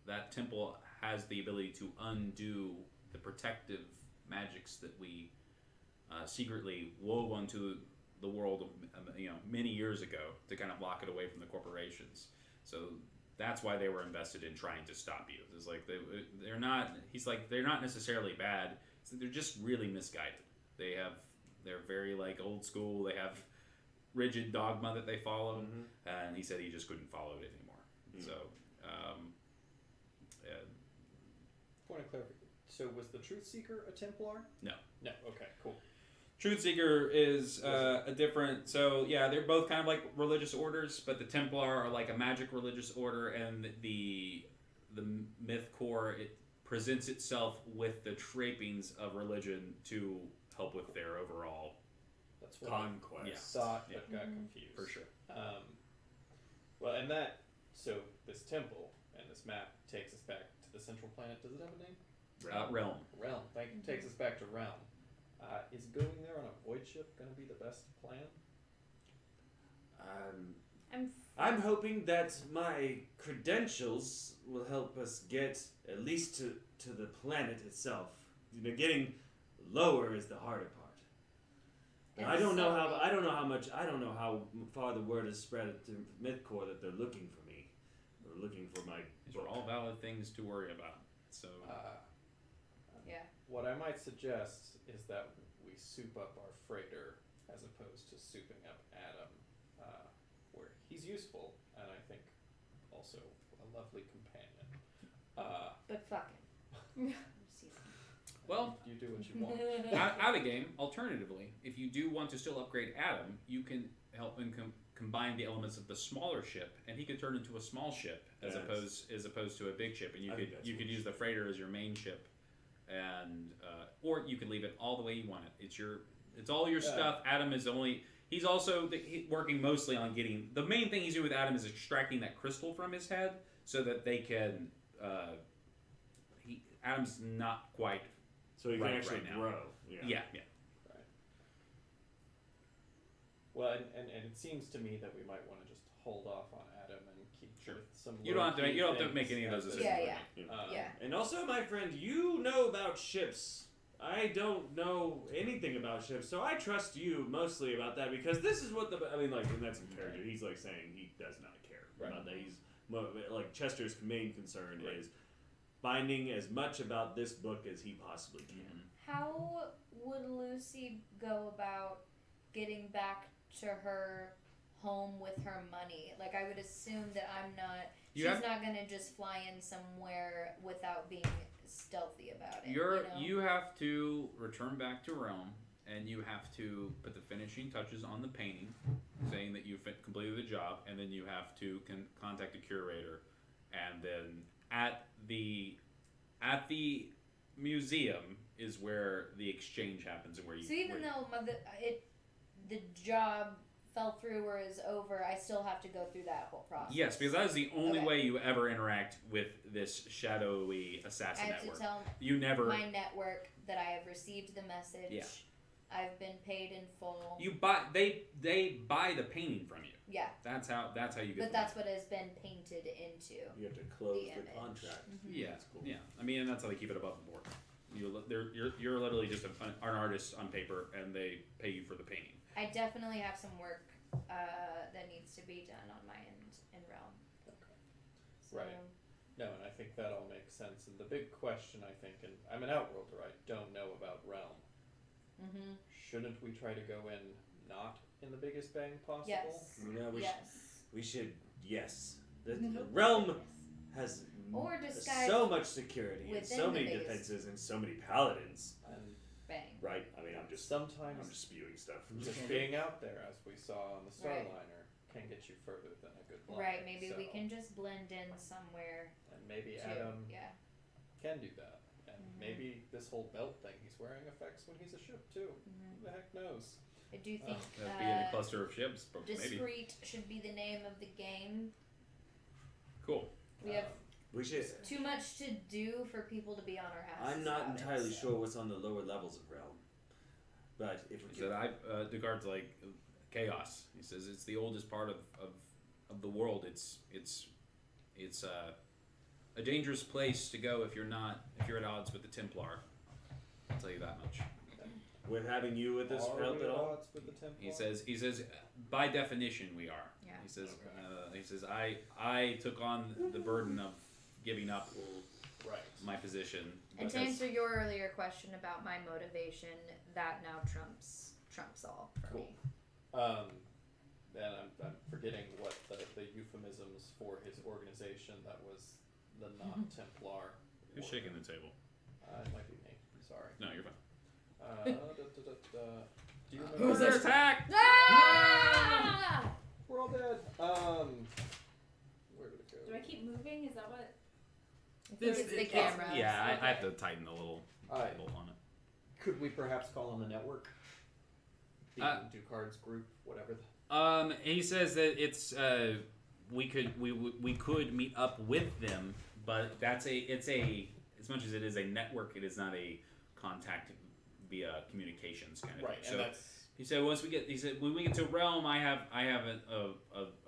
that temple has the ability to undo the protective magics that we secretly wove onto the world, many years ago to kind of lock it away from the corporations. So that's why they were invested in trying to stop you. It's like they're not. He's like they're not necessarily bad. They're just really misguided. They're very like old school. They have rigid dogma that they follow, and he said he just couldn't follow it anymore. So. Point of clarification. So was the Truth Seeker a Templar? No. No. Okay. Cool. Truth Seeker is a different. So yeah, they're both kind of like religious orders, but the Templar are like a magic religious order, and the myth core it presents itself with the trappings of religion to help with their overall That's what conquest. Yeah. thought, but got confused. for sure. Well, and that so this temple and this map takes us back to the central planet. Does it have a name? Realm. Realm. Takes us back to Realm. Is going there on a void ship going to be the best plan? I'm hoping that my credentials will help us get at least to the planet itself. Getting lower is the harder part. And I don't know how far the word has spread to Mythcore that they're looking for me. They're looking for my. These are all valid things to worry about. So Yeah. What I might suggest is that we soup up our freighter as opposed to souping up Adam, where he's useful and I think also a lovely companion. But fuck him. well, you do what you want. out of game. Alternatively, if you do want to still upgrade Adam, you can help him combine the elements of the smaller ship, and he could turn into a small ship as opposed to a big ship, and you could use the freighter as your main ship, and or you could leave it all the way you want it. It's It's all your stuff. Adam is he's also working mostly on getting, the main thing he's doing with Adam is extracting that crystal from his head so that they can, Adam's not quite So he can right actually right now. grow. Yeah. Right. Well, and it seems to me that we might want to just hold off on Adam and keep with some. You don't have to low-key make any of those things decisions. at this Yeah, point. yeah. And also, my friend, you know about ships. I don't know anything about ships, so I trust you mostly about that because this is what and that's in character. He's like saying he does not care about that. He's like Chester's main concern is finding as much about this book as he possibly can. How would Lucy go about getting back to her home with her money? Like, I would assume that she's not gonna just fly in somewhere without being stealthy about it. You have to return back to Realm, and you have to put the finishing touches on the painting, saying that you've completed the job, and then you have to contact a curator, and then at the museum is where the exchange happens and where you. So even though the job fell through or is over, I still have to go through that whole process. Yes, because that is the only way you ever interact with this shadowy assassin I have network. to tell my network that I have received the message. Yeah. I've been paid in full. They buy the painting from you. Yeah. That's how you get. But that's what has been painted into. You have to close the image. contract. Mm-hmm. Yeah, That's cool. yeah. I mean, and that's how they keep it above board. You're literally just an artist on paper, and they pay you for the painting. I definitely have some work that needs to be done on my end in Realm. Okay. So, Right. No, and I think that all makes sense. And the big question, I think, and I'm an Outworlder, I don't know about Realm. Mm-hmm. Shouldn't we try to go in not in the biggest bang possible? Yes. Yeah, we should. Yes. The Realm has Or disguise so much security and within so the many biggest- defenses and so many paladins. And bang. Right. I mean, I'm just sometimes spewing stuff. just being out there, as we saw on the Right. Starliner, can get you further than a good line. Right, maybe we So- can just blend in somewhere. And maybe too. Adam Yeah. can do that. And maybe this whole belt thing he's wearing affects when he's a ship too. Who the heck knows? I do think That'd be in a cluster of ships, but maybe. Discreet should be the name of the game. Cool. We have We should. too much to do for people to be on our asses. I'm not about entirely it, so. sure what's on the lower levels of Realm, but if we He said, Descartes like chaos. He says it's the oldest part of the world. It's a dangerous place to go if you're at odds with the Templar. I'll tell you that much. with having you with this Are belt we at at all, odds with the Templar? He says by definition we are. Yeah. He says I took on the burden of giving up Right. my position. And to because- answer your earlier question about my motivation, that now trumps all for Cool. me. And I'm forgetting what the euphemisms for his organization that was the non-Templar. Who's shaking the table? It might be me. Sorry. No, you're fine. Do you remember? Who's under attack? Ah! We're all dead. Where did it go? Do I keep moving? Is that what? I think it's the camera. Yeah, I have to tighten the little Alright. bolt on it. Could we perhaps call on the network? The Ducard's group, whatever. He says that it's we could meet up with them, but it's a as much as it is a network, it is not a contact via communications kind of Right, thing. and So that's he said when we get to Realm, I have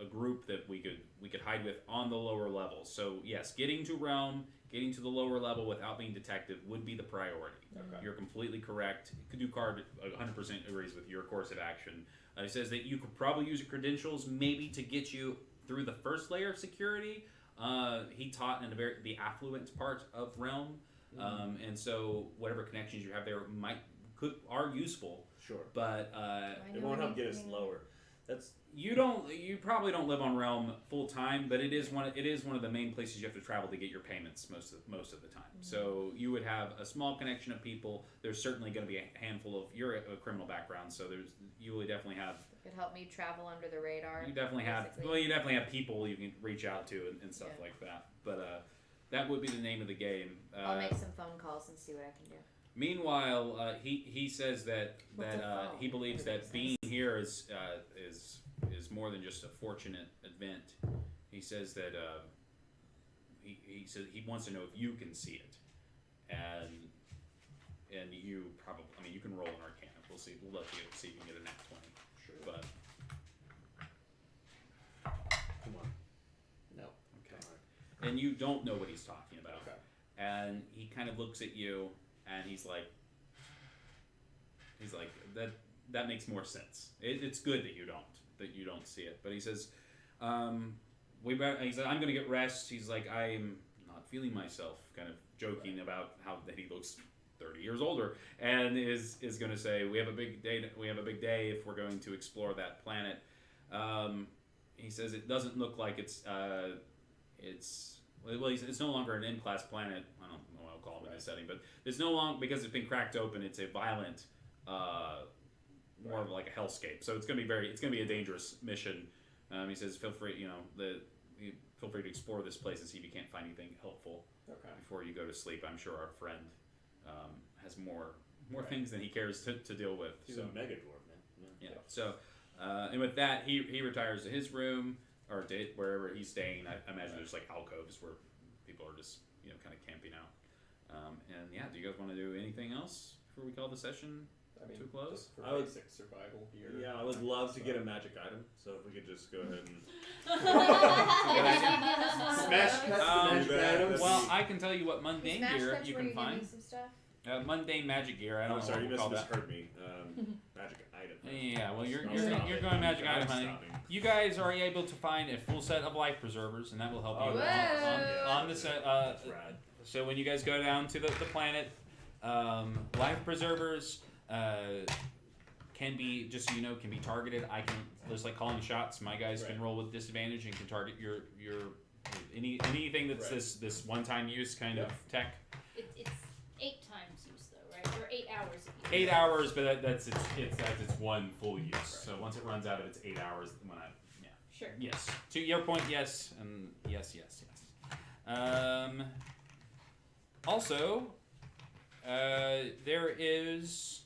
a group that we could hide with on the lower levels. So yes, getting to Realm, getting to the lower level without being detected would be the priority. Okay. You're completely correct. Ducard 100% agrees with your course of action. He says that you could probably use your credentials maybe to get you through the first layer of security. He taught in the affluent part of Realm, and so whatever connections you have there are useful. Sure. But it won't help get us lower. That's you probably don't live on Realm full time, but it is one of the main places you have to travel to get your payments most of the time. So you would have a small connection of people. There's certainly going to be a handful of you're a criminal background, so you will definitely have. It could help me travel under the radar. You definitely have people you can reach out to and stuff like that. But that would be the name of the game. I'll make some phone calls and see what I can do. Meanwhile, he says that he believes that being here is more than just a fortunate event. He says that he says he wants to know if you can see it, and you probably, I mean, you can roll an Arcana. We'll see. We'll let you see if you can get a nat 20. Sure. But Come on. No. okay, and you don't know what he's talking about, Okay. and he kind of looks at you, and he's like that makes more sense. It's good that you don't see it, but he says. He said, I'm going to get rest. He's like, I'm not feeling myself, kind of joking about how that he looks 30 years older, and is going to say, we have a big day if we're going to explore that planet. He says it doesn't look like it's no longer an in-class planet. I don't know what I'll call it in this setting, but it's no longer, because it's been cracked open, it's a violent, more of like a hellscape. So it's going to be a dangerous mission. He says, feel free to explore this place and see if you can't find anything helpful before you go to sleep. I'm sure our friend has more things than he cares to deal with. He's a mega dwarf, man. Yeah. So, and with that, he retires to his room or wherever he's staying. I imagine there's like alcoves where people are just kind of camping out. And yeah, do you guys want to do anything else before we call the session to a close? Just for I would- basic survival here. Yeah, I would love to get a magic item. So if we could just go ahead and Smash cut the magic items. Well, I can tell you what mundane Smash gear Cuts you where can give me find. some stuff. Mundane magic gear. I don't I'm know sorry, what you we'll call that. misheard me. Magic item. Yeah, well, you're Stop it. going magic I'm item hunting. stopping. You guys are able to find a full set of life preservers, and that will help you Whoa. on the set. That's rad. So when you guys go down to the planet, life preservers can be, just so you know, can be targeted. I can, just like calling shots, my guys can roll with disadvantage and can target your anything that's this one-time use kind of tech. It's 8 times use though, right? Or 8 hours of use. 8 hours, but that's its one full use. So once it runs out of its 8 hours, Sure. Yes. To your point, yes, and yes. Also, there is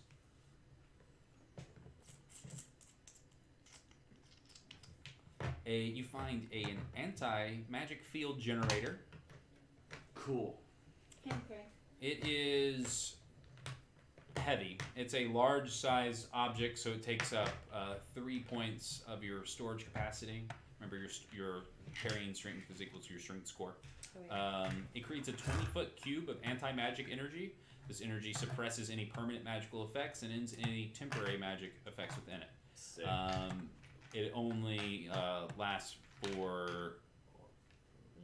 you find an anti-magic field generator. Cool. Okay. It is heavy. It's a large size object, so it takes up 3 points of your storage capacity. Remember, your carrying strength is equal to your strength score. It creates a 20-foot cube of anti-magic energy. This energy suppresses any permanent magical effects and ends any temporary magic effects within it. Sick. It only lasts for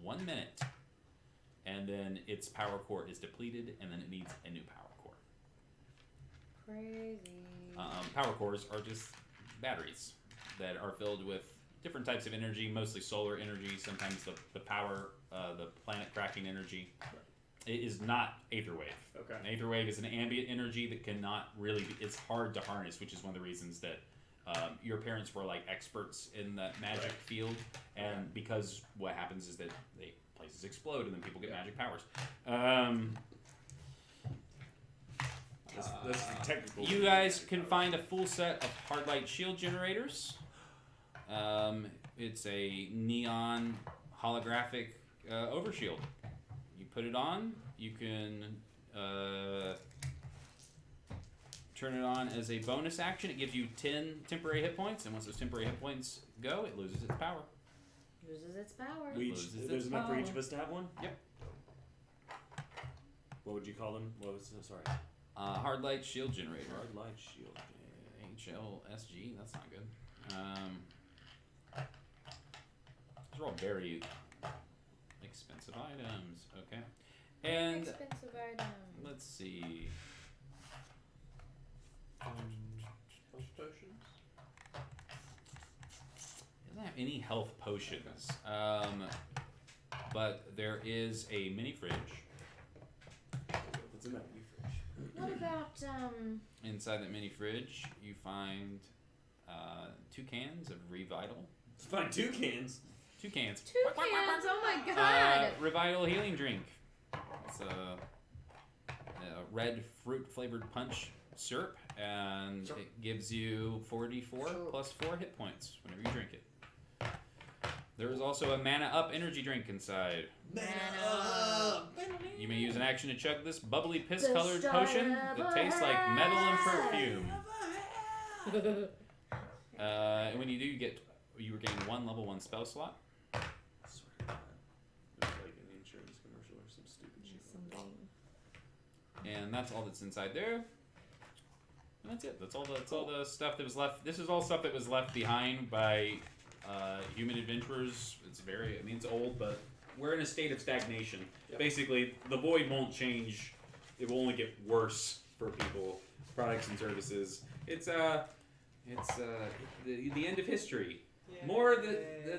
1 minute, and then its power core is depleted, and then it needs a new power core. Crazy. Power cores are just batteries that are filled with different types of energy, mostly solar energy, sometimes the power, the planet cracking energy. It is not Aetherwave. Okay. Aetherwave is an ambient energy that cannot really be, it's hard to harness, which is one of the reasons that your parents were like experts in the magic field, and because what happens is that places explode and then people get magic powers. That's the technical. You guys can find a full set of hard light shield generators. It's a neon holographic overshield. You put it on, you can turn it on as a bonus action. It gives you 10 temporary hit points, and once those temporary hit points go, it loses its power. Loses its power. There's enough for each of us to have one? Yep. What would you call them? Sorry. Hard light shield generator. Hard light shield. HLSG, that's not good. These are all very expensive items. Okay. And Expensive item. let's see. Health potions. Doesn't have any health potions. But there is a mini fridge. What's in that mini fridge? What about Inside that mini fridge, you find 2 cans of Revital. Find 2 cans. 2 cans. 2 cans? Oh my god! Revital healing drink. It's red fruit flavored punch syrup, and it gives you 44 plus 4 hit points whenever you drink it. There is also a mana up energy drink inside. You may use an action to chug this bubbly piss colored potion that tastes like metal and perfume. And when you do, you regain 1 level 1 spell slot. I swear to God. It's like an insurance commercial or some stupid shit. And that's all that's inside there. And that's it. That's all the stuff that was left. This is all stuff that was left behind by human adventurers. It's old, but we're in a state of stagnation. Yep. Basically, the void won't change. It will only get worse for people, products and services. It's the end of history. Yay. More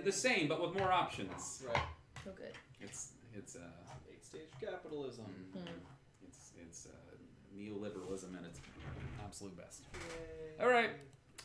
the same, but with more options. Right. Oh, good. It's Late stage capitalism. it's neoliberalism at its absolute best. Yay. All right.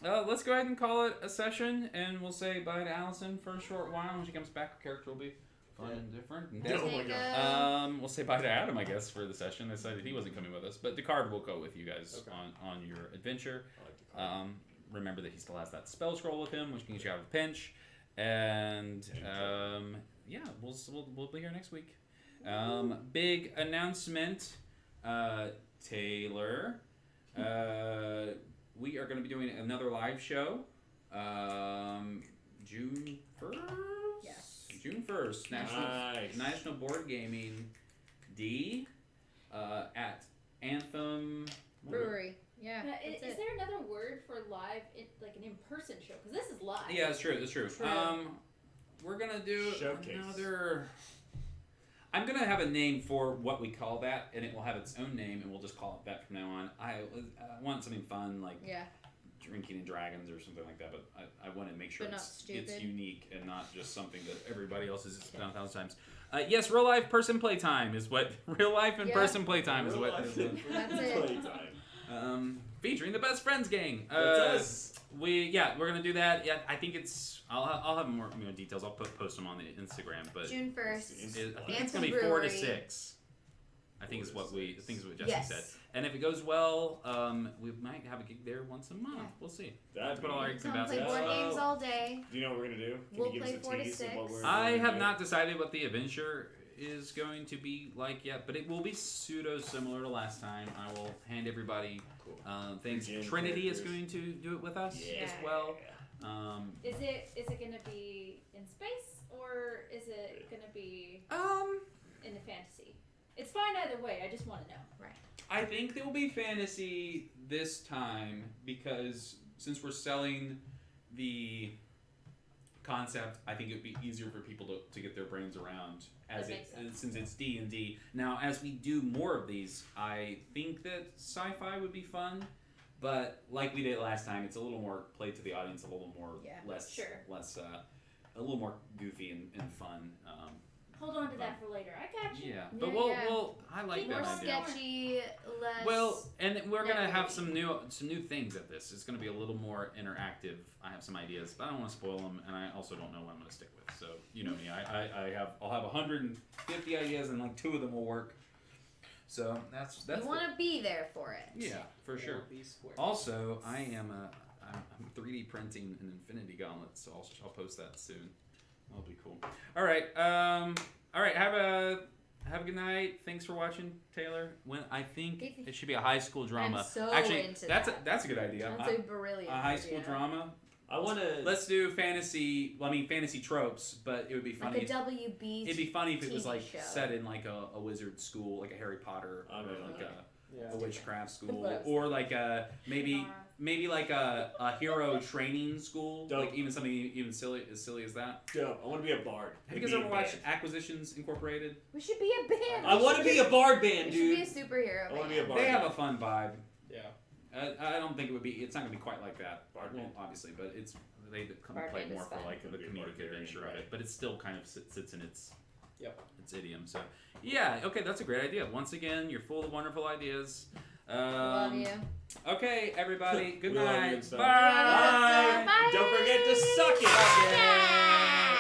Let's go ahead and call it a session, and we'll say bye to Allison for a short while. When she comes back, her character will be fun and different. And Oh my God. we'll say bye to Adam, I guess, for the session. I decided he wasn't coming with us, but Descartes will go with you guys on your adventure. I like to Remember that he still has that spell scroll with him, which can get you out of a pinch. And yeah, we'll be here next week. Big announcement, Taylor. We are going to be doing another live show, June 1st? Yes. June 1st, National Board Gaming D at Anthem Brewery. Yeah. Is there another word for live, like an in-person show? Because this is live. Yeah, that's true. True. We're going to do Showcase. another... I'm going to have a name for what we call that, and it will have its own name, and we'll just call it that from now on. I want something fun, like Drinking and Dragons or something like that, but I want to make sure But not it's stupid. unique and not just something that everybody else has done 1,000 times. Yes, real life person playtime is what... Real life and person playtime is what... That's it. Featuring the Best Friends gang. That's us. We're gonna do that. Yeah, I think it's. I'll have more details. I'll post them on the Instagram. But June 1st. I think it's Anthem gonna be 4 to Brewery. 6. I think is what Jesse Yes. said. And if it goes well, we might have a gig there once a month. Yeah. We'll see. That'd Put all our eggs in Come play baskets. board games all day. Do you know what we're gonna do? Can We'll you give play us 4 a to tease of what 6. we're I gonna have do? not decided what the adventure is going to be like yet, but it will be pseudo similar to last time. I will hand everybody things. Again, Trinity is characters. going to do it with us Yeah. as well. Is it gonna be in space or is it gonna be in the fantasy? It's fine either way. I just want to know. Right. I think there will be fantasy this time because since we're selling the concept, I think it would be easier for people to get their brains around That makes sense. since it's D&D. Now, as we do more of these, I think that sci-fi would be fun, but like we did last time, it's a little more played to the audience, a little more less a little more goofy and fun. Hold on to that for later. I got you. Yeah, but we'll I like More that idea. sketchy, less. Well, and we're gonna have Narrative. some new things at this. It's gonna be a little more interactive. I have some ideas, but I don't want to spoil them, and I also don't know what I'm gonna stick with. So you know me, I'll have 150 ideas, and like 2 of them will work. So that's you want to be there for it. yeah, for sure. Be square. Also, I'm 3D printing an Infinity Gauntlet, so I'll post that soon. That'll be cool. All right. Have a good night. Thanks for watching, Taylor. When I think it should be a high school drama. I'm so Actually, into that's that. that's a good idea. That's a brilliant A high school idea. drama. I want to. Let's do fantasy. Well, I mean fantasy tropes, but it would be funny. Like a WB. It'd be funny if it was TV like show. set in like a wizard school, like a Harry Potter, or like a witchcraft school, best. or like a maybe like a hero training school, Dope. like even something even silly as that. Dope. I want to be a bard. Have you guys ever watched Acquisitions Incorporated? We should be a band. I want to be a bard band, We dude. should be a superhero I want to band. be a bard. They have a fun vibe. Yeah. I don't think it would be. It's not gonna be quite like that. Bard Well, band. obviously, but it's they come Bard play band more is for fun. like the It'd be a bard comedic band, adventure of right. it, but it still kind of sits in its Yep. its idiom. So yeah, okay, that's a great idea. Once again, you're full of wonderful ideas. Love you. Okay, everybody. Good We love you night. and stuff. Bye. Bye. Don't forget to suck it. Yeah.